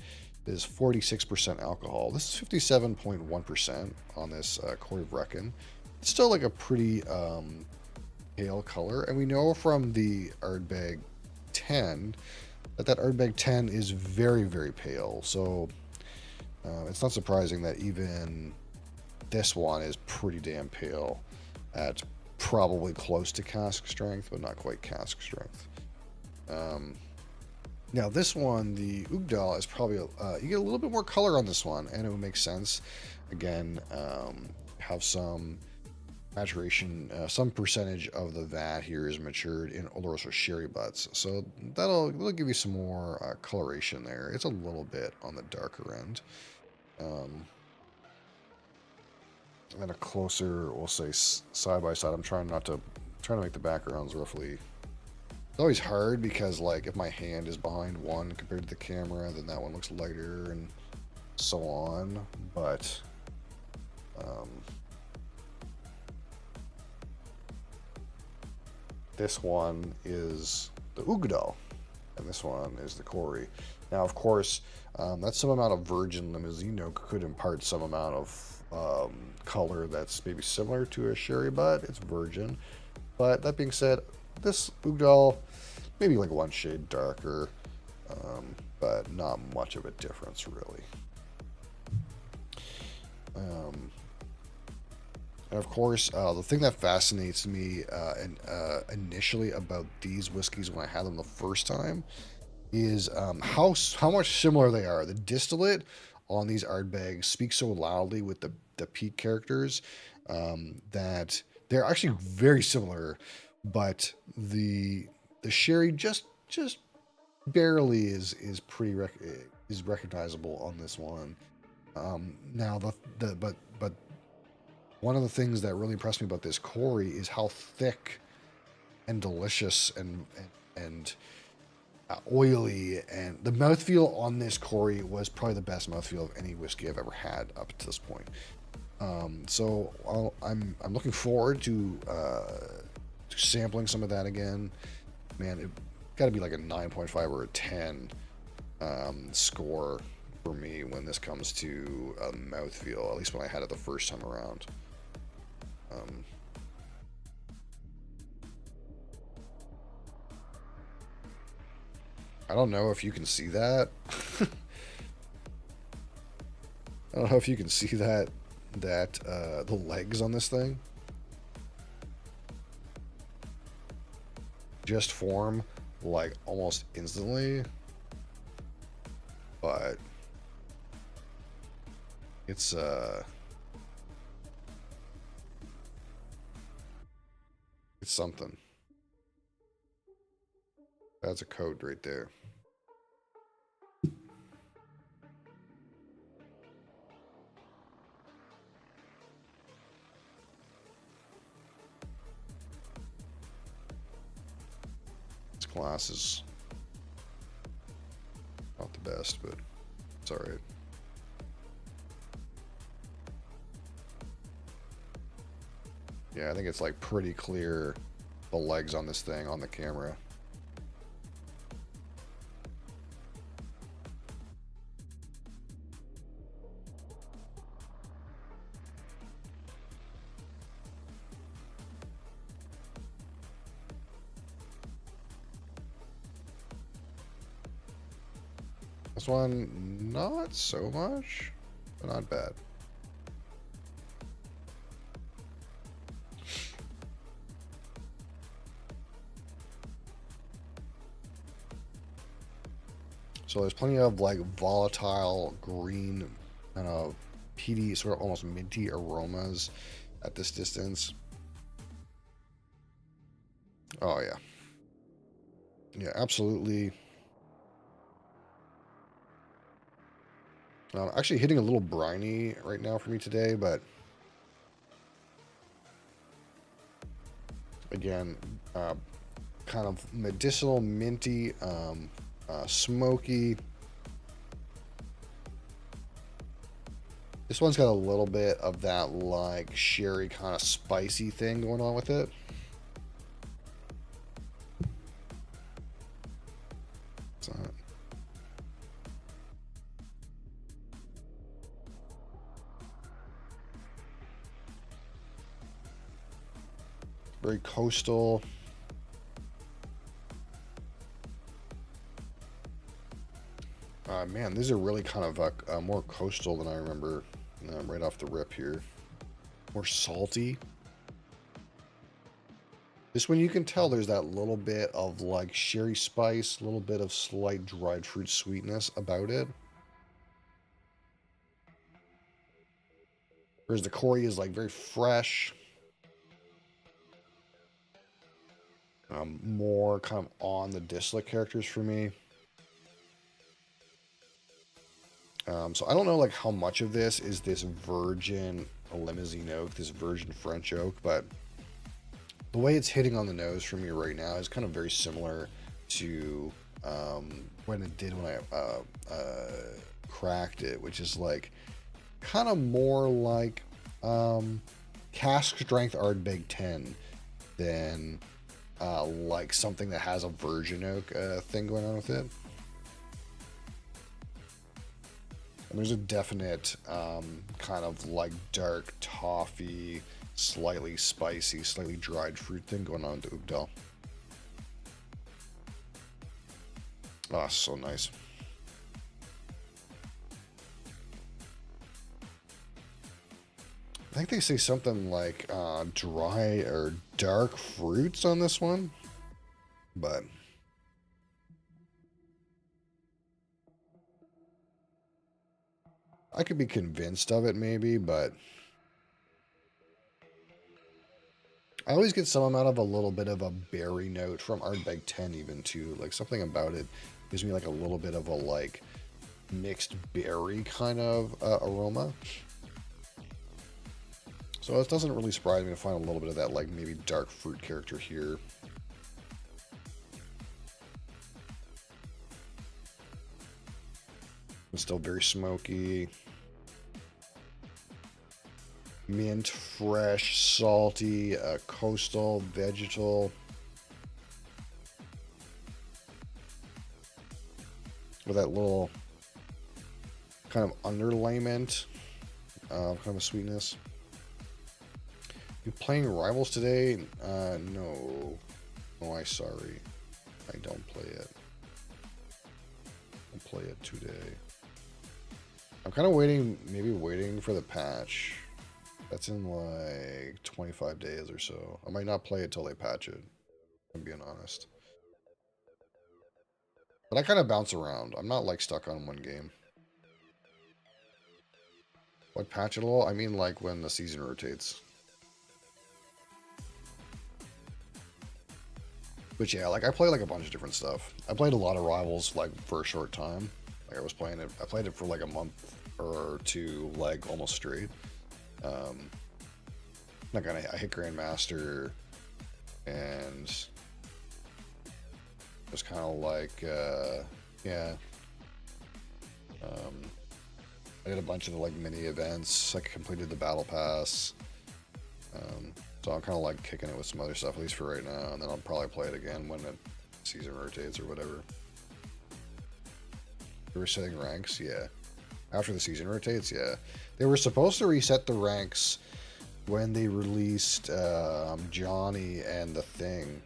is 46% alcohol. This is 57.1% on this Corey Vrecken. It's still like a pretty pale color, and we know from the Ardbeg 10 that Ardbeg 10 is very, very pale. So it's not surprising that even this one is pretty damn pale at probably close to cask strength, but not quite cask strength. Now this one, the Ugdal, is probably you get a little bit more color on this one, and it would make sense. Again, have some maturation, some percentage of the vat here is matured in Oloroso sherry butts. So that'll give you some more coloration there. It's a little bit on the darker end. And a closer, we'll say side by side. I'm trying to make the backgrounds roughly. It's always hard because like if my hand is behind one compared to the camera, then that one looks lighter and so on. But this one is the Ugadal, and this one is the Cory. Now, of course, that's some amount of virgin limousino could impart some amount of color that's maybe similar to a sherry butt. It's virgin. But that being said, this Ugadal, maybe like one shade darker, but not much of a difference, really. And of course, the thing that fascinates me initially about these whiskeys when I had them the first time is how much similar they are. The distillate on these Ardbegs speaks so loudly with the peat characters that they're actually very similar, but the sherry just barely is recognizable on this one. Now but one of the things that really impressed me about this Cory is how thick and delicious and oily, and the mouthfeel on this Cory was probably the best mouthfeel of any whiskey I've ever had up to this point. So I'm looking forward to sampling some of that again. Man, it got to be like a 9.5 or a 10 score for me when this comes to mouthfeel, at least when I had it the first time around. I don't know if you can see that. I don't know if you can see that the legs on this thing just form like almost instantly, but it's something. That's a code right there. This glass is not the best, but it's all right. Yeah, I think it's like pretty clear, the legs on this thing on the camera. This one, not so much, but not bad. So there's plenty of like volatile green, kind of peaty, sort of almost minty aromas at this distance. Oh yeah. Yeah, absolutely. Actually hitting a little briny right now for me today, but again, kind of medicinal, minty, smoky. This one's got a little bit of that like sherry kind of spicy thing going on with it. Very coastal. Man, these are really kind of more coastal than I remember right off the rip here. More salty. This one you can tell there's that little bit of like sherry spice, a little bit of slight dried fruit sweetness about it. Whereas the Cory is like very fresh. More kind of on the Dislik characters for me. So I don't know like how much of this is this virgin limousine oak, this virgin French oak, but the way it's hitting on the nose for me right now is kind of very similar to when it did when I cracked it, which is like kind of more like cask strength Ardbeg 10 than like something that has a virgin oak thing going on with it. And there's a definite kind of like dark toffee, slightly spicy, slightly dried fruit thing going on with the Oogdal. Oh, so nice. I think they say something like dry or dark fruits on this one, but I could be convinced of it maybe, but I always get some amount of a little bit of a berry note from Ardbeg 10 even too. Like something about it gives me like a little bit of a like mixed berry kind of aroma. So it doesn't really surprise me to find a little bit of that like maybe dark fruit character here. It's still very smoky. Mint, fresh, salty, coastal, vegetal. With that little kind of underlayment, kind of a sweetness. You playing Rivals today? No. Oh, I'm sorry. I don't play it. I'll play it today. I'm kind of waiting, maybe waiting for the patch. That's in like 25 days or so. I might not play it till they patch it, I'm being honest. But I kind of bounce around. I'm not like stuck on one game. What patch it all? I mean like when the season rotates. But yeah, like I play like a bunch of different stuff. I played a lot of Rivals like for a short time. Like I was playing it. I played it for like a month or two, like almost straight. Like I hit Grandmaster, and it was kind of like yeah. I did a bunch of the like mini events. I completed the battle pass. So I'm kind of like kicking it with some other stuff, at least for right now, and then I'll probably play it again when the season rotates or whatever. They were setting ranks, yeah. After the season rotates, yeah. They were supposed to reset the ranks when they released Johnny and the Thing,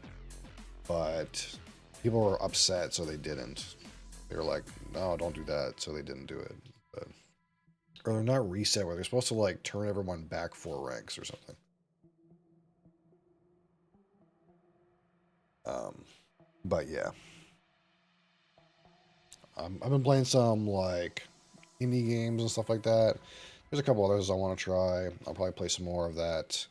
but people were upset, so they didn't. They were like, no, don't do that, so they didn't do it. But, or they're not reset, where they're supposed to like turn everyone back 4 ranks or something. But yeah. I've been playing some like indie games and stuff like that. There's a couple others I want to try. I'll probably play some more of that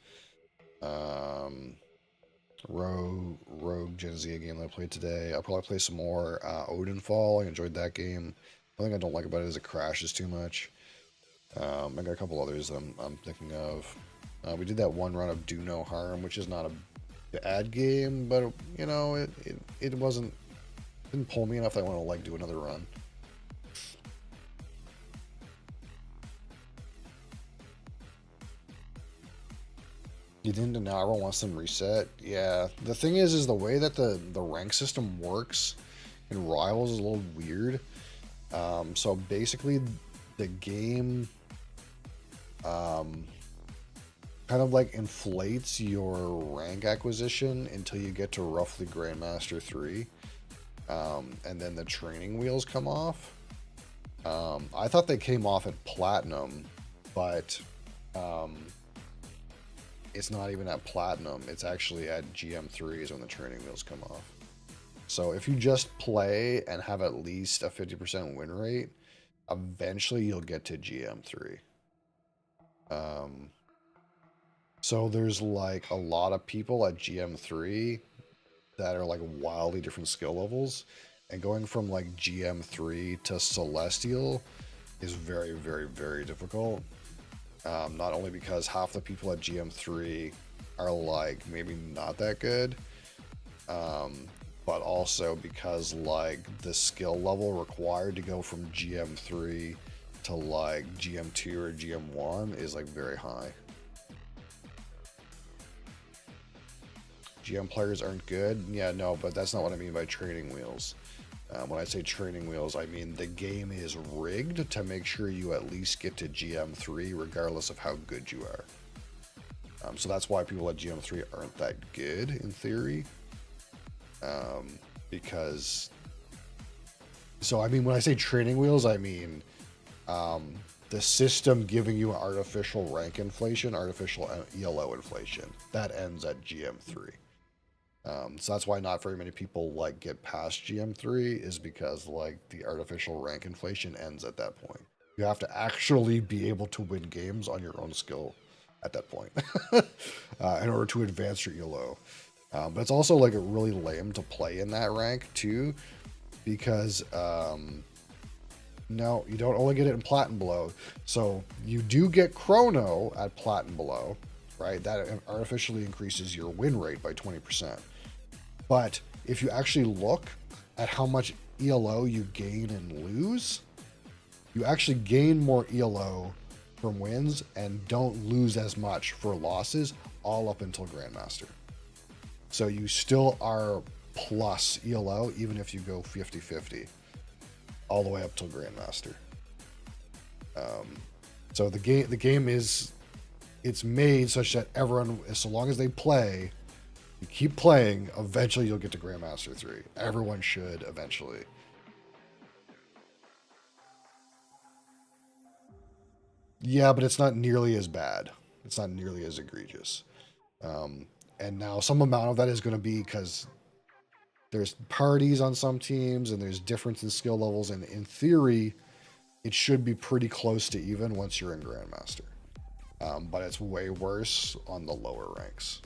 Rogue Gen Z game that I played today. I'll probably play some more Odinfall. I enjoyed that game. The thing I don't like about it is it crashes too much. I got a couple others I'm thinking of. We did that one run of Do No Harm, which is not a bad game, but you know it wasn't, didn't pull me enough that I want to like do another run. You didn't, and now everyone wants them reset. Yeah, the thing is the way that the rank system works in Rivals is a little weird. So basically, the game kind of like inflates your rank acquisition until you get to roughly Grandmaster 3. And then the training wheels come off. I thought they came off at Platinum, but it's not even at Platinum. It's actually at GM3 is when the training wheels come off. So if you just play and have at least a 50% win rate, eventually you'll get to GM3. So there's like a lot of people at GM3 that are like wildly different skill levels, and going from like GM3 to Celestial is very, very, very difficult. Not only because half the people at GM3 are like maybe not that good, but also because like the skill level required to go from GM3 to like GM2 or GM1 is like very high. GM players aren't good. Yeah, no, but that's not what I mean by training wheels. When I say training wheels, I mean the game is rigged to make sure you at least get to GM3 regardless of how good you are. So that's why people at GM3 aren't that good in theory. Because, so I mean, when I say training wheels, I mean the system giving you artificial rank inflation, artificial ELO inflation. That ends at GM3. So that's why not very many people like get past GM3 is because like the artificial rank inflation ends at that point. You have to actually be able to win games on your own skill at that point in order to advance your ELO. But it's also like really lame to play in that rank too, because no, you don't only get it in Plat and Below. So you do get Chrono at Plat and Below, right? That artificially increases your win rate by 20%. But if you actually look at how much ELO you gain and lose, you actually gain more ELO from wins and don't lose as much for losses all up until Grandmaster. So you still are plus ELO even if you go 50-50 all the way up till Grandmaster. So the game is, it's made such that everyone, so long as they play, you keep playing, eventually you'll get to Grandmaster 3. Everyone should eventually. Yeah, but it's not nearly as bad. It's not nearly as egregious. And now some amount of that is going to be because there's parties on some teams and there's difference in skill levels. And in theory, it should be pretty close to even once you're in Grandmaster. But it's way worse on the lower ranks.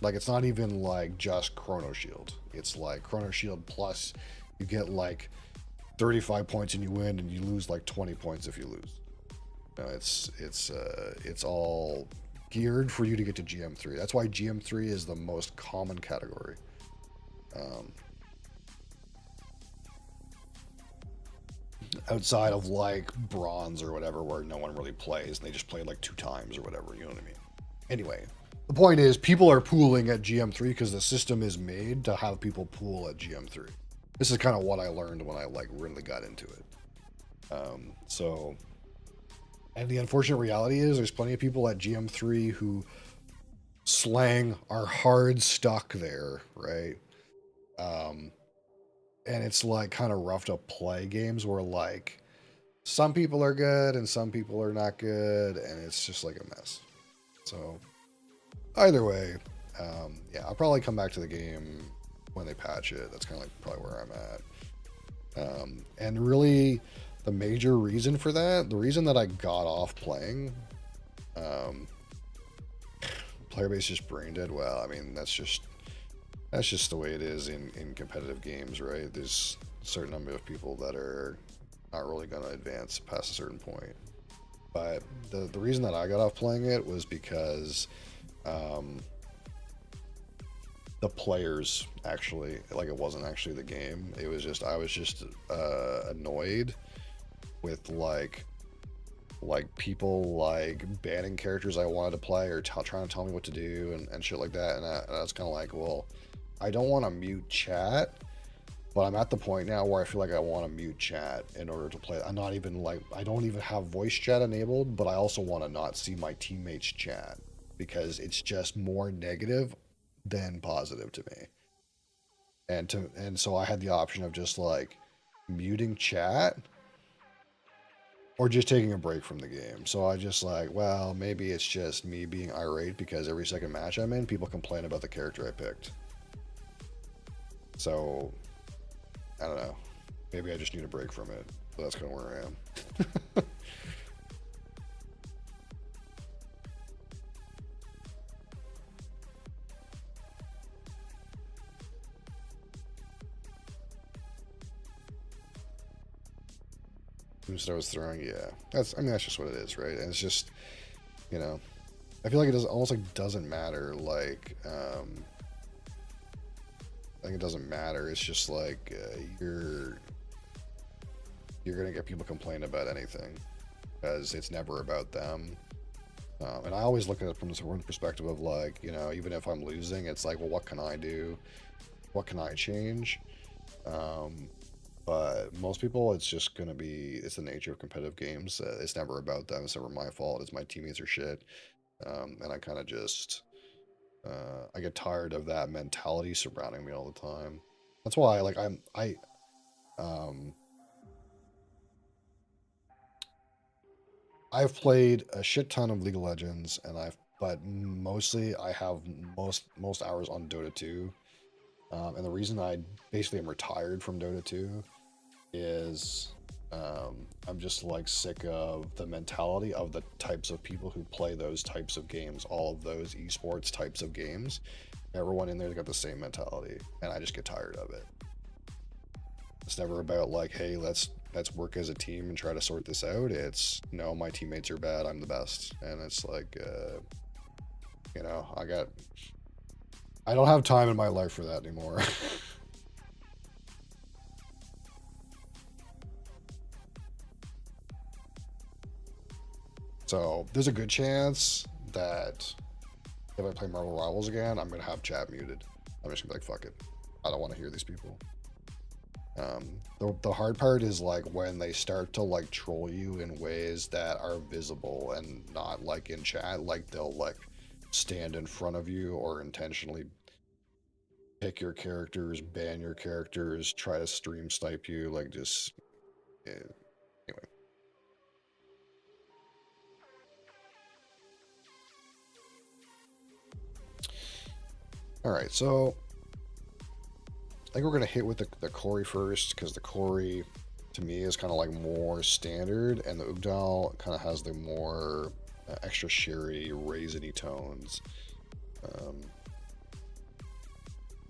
Like, it's not even like just Chrono Shield. It's like Chrono Shield plus you get like 35 points and you win, and you lose like 20 points if you lose. No, it's all geared for you to get to GM3. That's why GM3 is the most common category. Outside of like bronze or whatever, where no one really plays and they just play like 2 times or whatever, you know what I mean? Anyway, the point is people are pooling at GM3 because the system is made to have people pool at GM3. This is kind of what I learned when I like really got into it. And the unfortunate reality is there's plenty of people at GM3 who slang are hard stuck there, right? And it's like kind of rough to play games where like some people are good and some people are not good, and it's just like a mess. So either way, yeah, I'll probably come back to the game when they patch it. That's kind of like probably where I'm at. And really the major reason for that, the reason that I got off playing, player base just brain dead. Well, I mean, that's just the way it is in competitive games, right? There's a certain number of people that are not really going to advance past a certain point. But the reason that I got off playing it was because the players actually, like, it wasn't actually the game. It was just, I was just annoyed with like people like banning characters I wanted to play or trying to tell me what to do and shit like that. And I was kind of like, well, I don't want to mute chat, but I'm at the point now where I feel like I want to mute chat in order to play. I'm not even like, I don't even have voice chat enabled, but I also want to not see my teammates chat because it's just more negative than positive to me. And so I had the option of just like muting chat or just taking a break from the game. So I just like, well, maybe it's just me being irate because every second match I'm in, people complain about the character I picked. So I don't know. Maybe I just need a break from it. But that's kind of where I am. Instead I was throwing, yeah. I mean, that's just what it is, right? And it's just, you know, I feel like it does almost like doesn't matter. Like, I think it doesn't matter. It's just like you're gonna get people complain about anything because it's never about them. And I always look at it from this one perspective of like, you know, even if I'm losing, it's like, well, what can I do? What can I change? But most people, it's just gonna be, it's the nature of competitive games. It's never about them. It's never my fault. It's my teammates are shit. And I kind of just, I get tired of that mentality surrounding me all the time. That's why, like, um, I've played a shit ton of League of Legends, but mostly I have most hours on Dota 2. And the reason I basically am retired from Dota 2 is I'm just like sick of the mentality of the types of people who play those types of games, all of those esports types of games. Everyone in there's got the same mentality, and I just get tired of it. It's never about like, hey, let's work as a team and try to sort this out. It's no, my teammates are bad, I'm the best, and it's like, you know, I don't have time in my life for that anymore. So there's a good chance that if I play Marvel Rivals again, I'm gonna have chat muted. I'm just gonna be like, fuck it, I don't want to hear these people. The hard part is like when they start to like troll you in ways that are visible and not like in chat. Like they'll like stand in front of you or intentionally pick your characters, ban your characters, try to stream snipe you. Like just anyway. All right, so I think we're gonna hit with the Corey first because the Corey to me is kind of like more standard, and the Ugdal kind of has the more extra sherry, raisiny tones.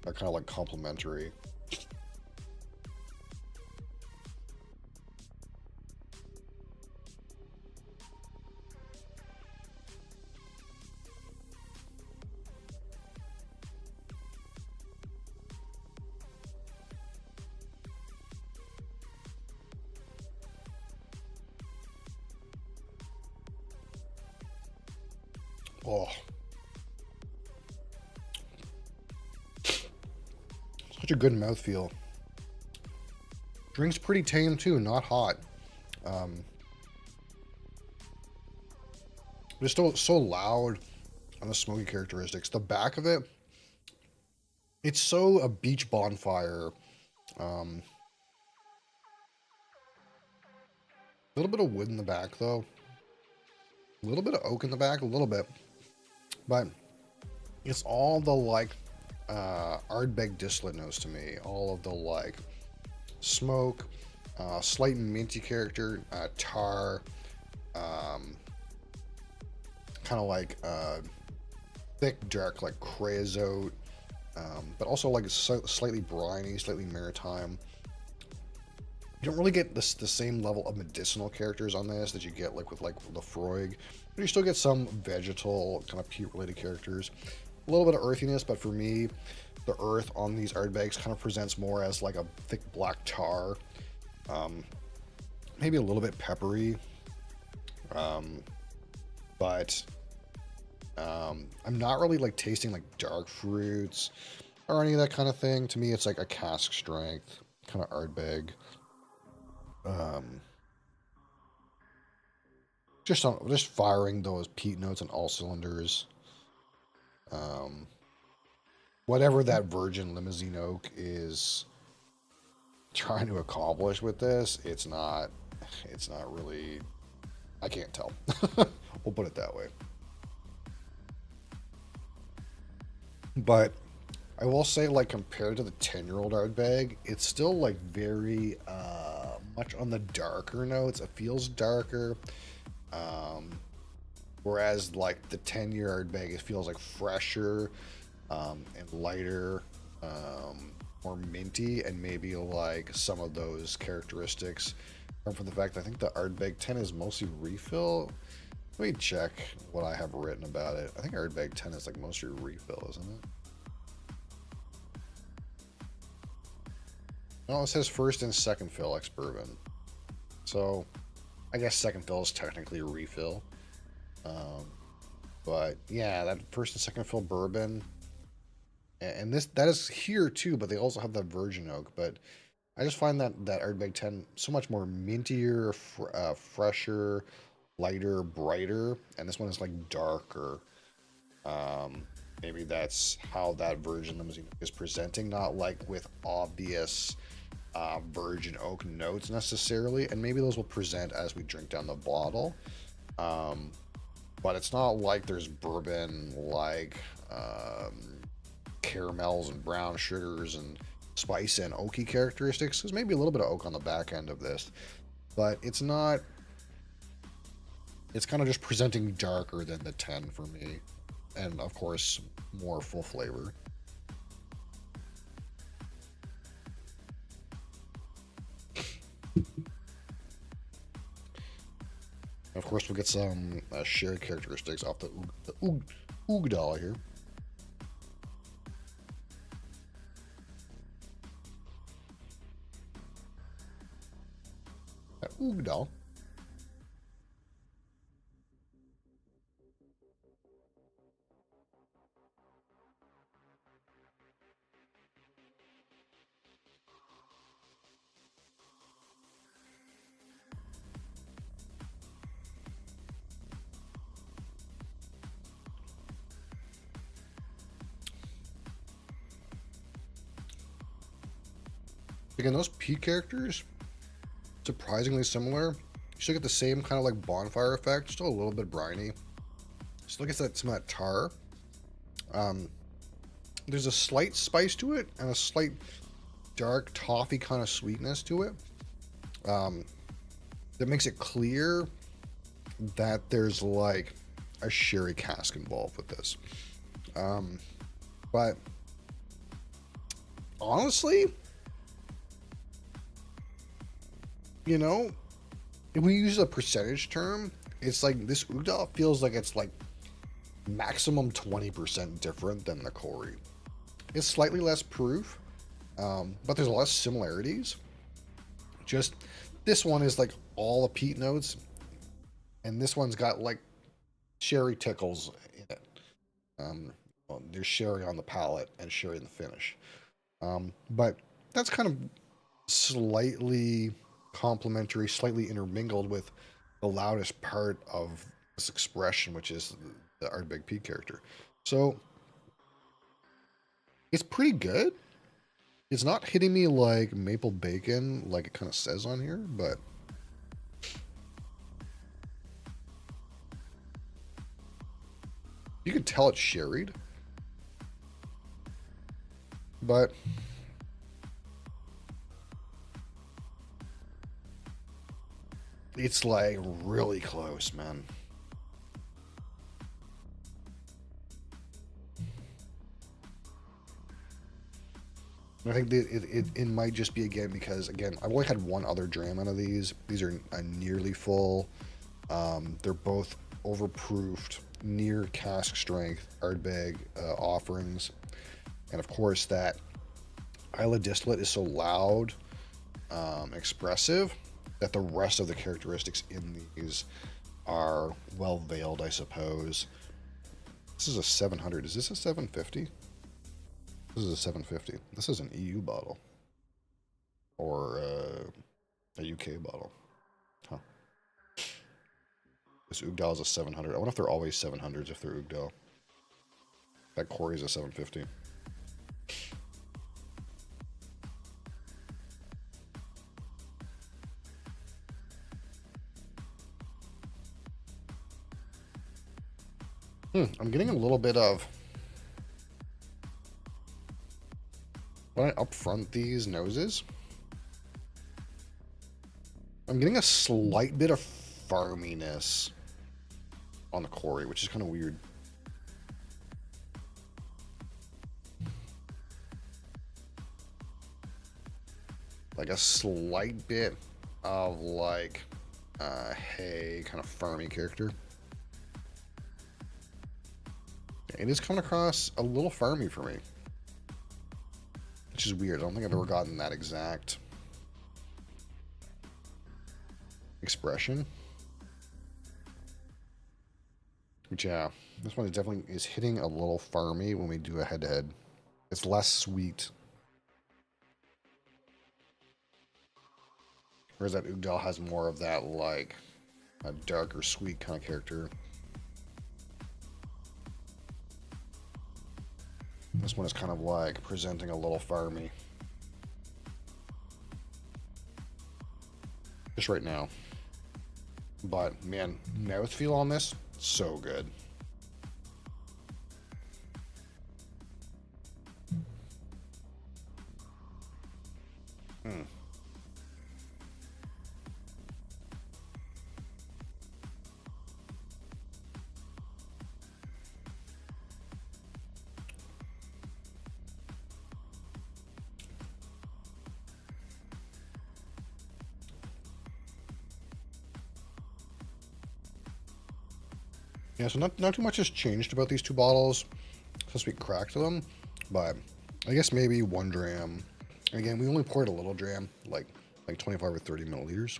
Are kind of like complementary. Oh, such a good mouthfeel. Drink's pretty tame too, not hot. Just so loud on the smoky characteristics. The back of it, it's so a beach bonfire. A little bit of wood in the back though. A little bit of oak in the back, a little bit. But it's all the like Ardbeg distillate notes to me. All of the like smoke, slight minty character, tar, kind of like thick, dark, like creosote, but also like slightly briny, slightly maritime. You don't really get the same level of medicinal characters on this that you get like with like Lefroy, but you still get some vegetal kind of peat related characters. A little bit of earthiness, but for me, the earth on these Ardbegs kind of presents more as like a thick black tar, maybe a little bit peppery, but I'm not really like tasting like dark fruits or any of that kind of thing. To me, it's like a cask strength kind of Ardbeg. Just firing those peat notes on all cylinders. Whatever that virgin limousine oak is trying to accomplish with this, it's not really, I can't tell. We'll put it that way. But I will say, like, compared to the 10-year-old Ardbeg, it's still like very much on the darker notes. It feels darker. Whereas like the 10-year Ardbeg, it feels like fresher and lighter, more minty, and maybe like some of those characteristics And for the fact I think the Ardbeg 10 is mostly refill. Let me check what I have written about it. I think Ardbeg 10 is like mostly refill, isn't it? No, it says first and second fill ex bourbon. So I guess second fill is technically a refill. But yeah, that first and second fill bourbon, and that is here too. But they also have that virgin oak. But I just find that Ardbeg 10 so much more mintier, fresher, lighter, brighter, and this one is like darker. Maybe that's how that virgin limousine is presenting, not like with obvious virgin oak notes necessarily, and maybe those will present as we drink down the bottle. But it's not like there's bourbon like caramels and brown sugars and spice and oaky characteristics. There's maybe a little bit of oak on the back end of this, but it's not. It's kind of just presenting darker than the 10 for me, and of course more full flavor. Of course, we'll get some shared characteristics off the Oogdal here. Oogdal. Again, those P characters, surprisingly similar. You still get the same kind of like bonfire effect, still a little bit briny. Still gets some of that tar. There's a slight spice to it and a slight dark toffee kind of sweetness to it. That makes it clear that there's like a sherry cask involved with this. But honestly, you know, if we use a percentage term, it's like this Oogdal feels like it's like maximum 20% different than the Corey. It's slightly less proof, but there's a lot of similarities. Just this one is like all the peat notes, and this one's got like sherry tickles in it. Well, there's sherry on the palate and sherry in the finish. But that's kind of slightly complementary, slightly intermingled with the loudest part of this expression, which is the Ardbeg Peat character. So it's pretty good. It's not hitting me like maple bacon, like it kind of says on here, but you can tell it's sherried. But it's like really close, man. I think it might just be, again, because, again, I've only had one other dram out of these. These are nearly full. They're both overproofed, near cask strength, Ardbeg offerings. And, of course, that Isla distillate is so loud, expressive, that the rest of the characteristics in these are well veiled, I suppose. This is a 700. Is this a 750? This is a 750. This is an EU bottle. Or a UK bottle. Huh. This Oogdal is a 700. I wonder if they're always 700s if they're Oogdal. That Corey's a 750. I'm getting a little bit of... When I upfront these noses, I'm getting a slight bit of farminess on the Corey, which is kind of weird. Like a slight bit of like hey kind of farmy character. It is coming across a little farmy for me, which is weird. I don't think I've ever gotten that exact expression. But yeah, this one is definitely is hitting a little farmy when we do a head-to-head. It's less sweet. Whereas that Ugdal has more of that, like, a darker, sweet kind of character. This one is kind of like presenting a little farmy. Just right now. But, man, mouthfeel on this, so good. Yeah, so not too much has changed about these two bottles since we cracked them, but I guess maybe 1 dram. Again, we only poured a little dram, like 25 or 30 milliliters.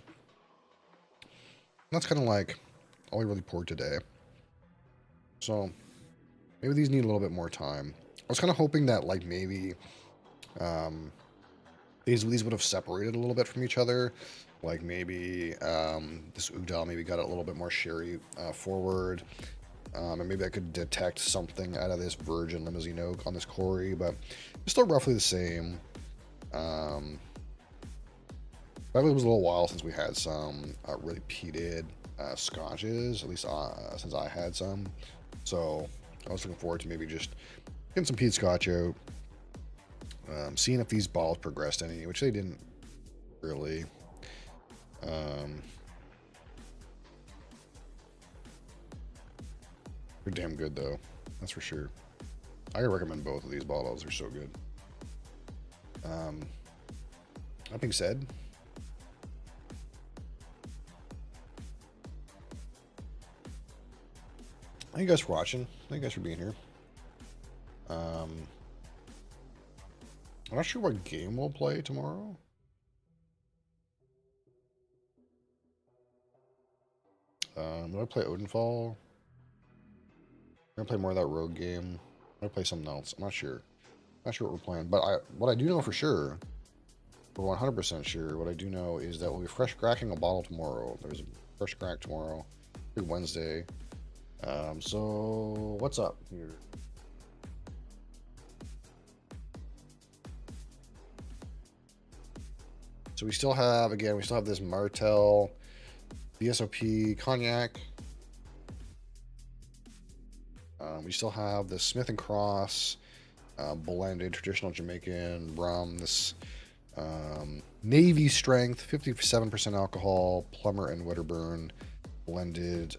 And that's kind of like all we really poured today. So maybe these need a little bit more time. I was kind of hoping that like maybe these would have separated a little bit from each other. Like maybe this Ugdal maybe got a little bit more sherry forward. And maybe I could detect something out of this virgin limousine oak on this Corey, but it's still roughly the same. But it was a little while since we had some really peated scotches, at least since I had some. So I was looking forward to maybe just getting some peat scotch out, seeing if these bottles progressed any, which they didn't really. They're damn good though, that's for sure. I can recommend both of these bottles, they're so good. That being said, thank you guys for watching. Thank you guys for being here. I'm not sure what game we'll play tomorrow. Will I play Odenfall? I'm gonna play more of that rogue game. I'm gonna play something else. I'm not sure. Not sure what we're playing. But what I do know for sure, for 100% sure, what I do know is that we'll be fresh cracking a bottle tomorrow. There's a fresh crack tomorrow. Big Wednesday. So what's up here? So we still have, again, we still have this Martel VSOP cognac. We still have the Smith & Cross blended traditional Jamaican rum. This Navy strength, 57% alcohol, Plummer and Wedderburn blended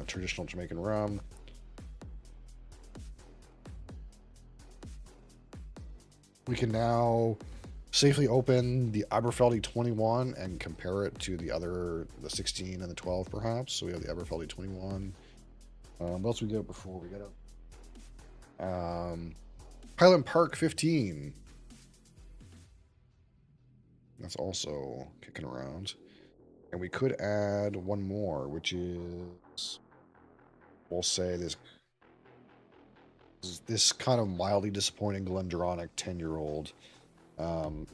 traditional Jamaican rum. We can now safely open the Aberfeldy 21 and compare it to the 16 and the 12 perhaps. So we have the Aberfeldy 21. What else we get before we get up? Highland Park 15. That's also kicking around. And we could add one more, which is, we'll say this kind of mildly disappointing Glendronach 10-year-old,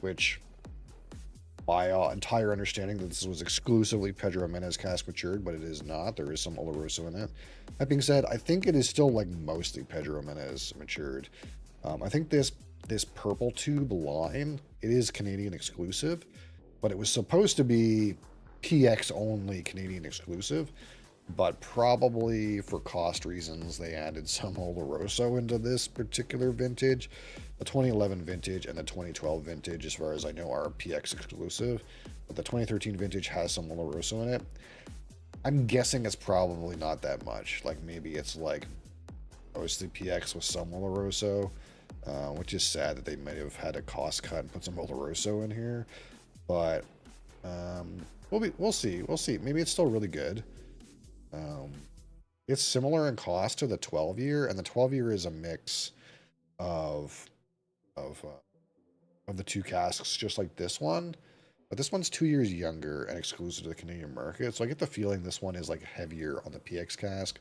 which by entire understanding that this was exclusively Pedro Jimenez cask matured, but it is not. There is some Oloroso in it. That being said, I think it is still like mostly Pedro Jimenez matured. I think this purple tube line, it is Canadian exclusive, but it was supposed to be PX only Canadian exclusive, but probably for cost reasons they added some Oloroso into this particular vintage. The 2011 vintage and the 2012 vintage, as far as I know, are PX exclusive, but the 2013 vintage has some Oloroso in it. I'm guessing it's probably not that much. Like maybe it's like mostly PX with some Oloroso, which is sad that they might have had a cost cut and put some Oloroso in here. But we'll see. We'll see. Maybe it's still really good. It's similar in cost to the 12 year, and the 12 year is a mix of of the two casks, just like this one. But this one's 2 years younger and exclusive to the Canadian market. So I get the feeling this one is like heavier on the PX cask,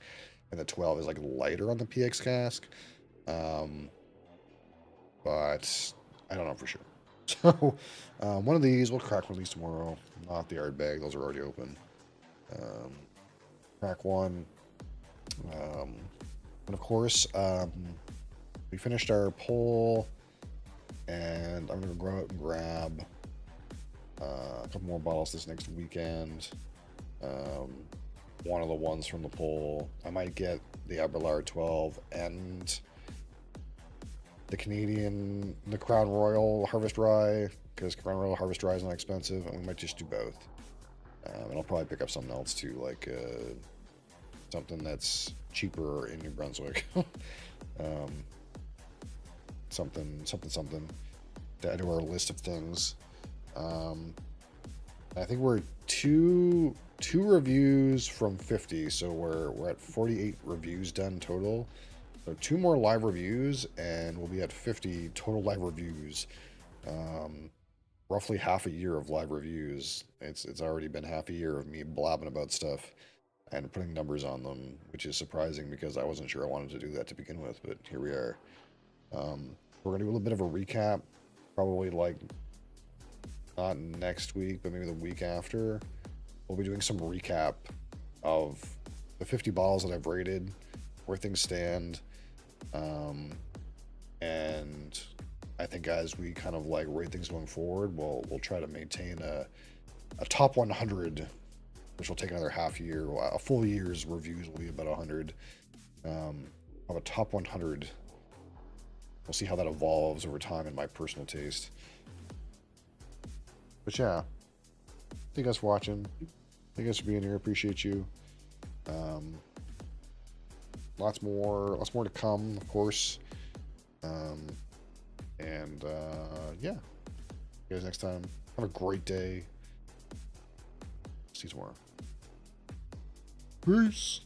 and the 12 is like lighter on the PX cask. But I don't know for sure. So one of these, we'll crack one of these tomorrow. Not the art bag; those are already open. Crack one. And of course, we finished our poll, and I'm gonna go out and grab a couple more bottles this next weekend. One of the ones from the poll, I might get the Abelard 12 and the Crown Royal Harvest Rye, because Crown Royal Harvest Rye is not expensive, and we might just do both. And I'll probably pick up something else too, like something that's cheaper in New Brunswick. Something to add to our list of things. I think we're two reviews from 50, so we're at 48 reviews done total. So 2 more live reviews, and we'll be at 50 total live reviews. Roughly half a year of live reviews. It's already been half a year of me blabbing about stuff and putting numbers on them, which is surprising because I wasn't sure I wanted to do that to begin with, but here we are. We're gonna do a little bit of a recap, probably like not next week, but maybe the week after. We'll be doing some recap of the 50 bottles that I've rated, where things stand, and I think as we kind of like rate things going forward, we'll try to maintain a top 100, which will take another half year. A full year's reviews will be about 100. Of a top 100. We'll see how that evolves over time in my personal taste. But yeah, thank you guys for watching. Thank you guys for being here. Appreciate you. Lots more to come, of course. Yeah. See you guys next time. Have a great day. See you tomorrow. Peace.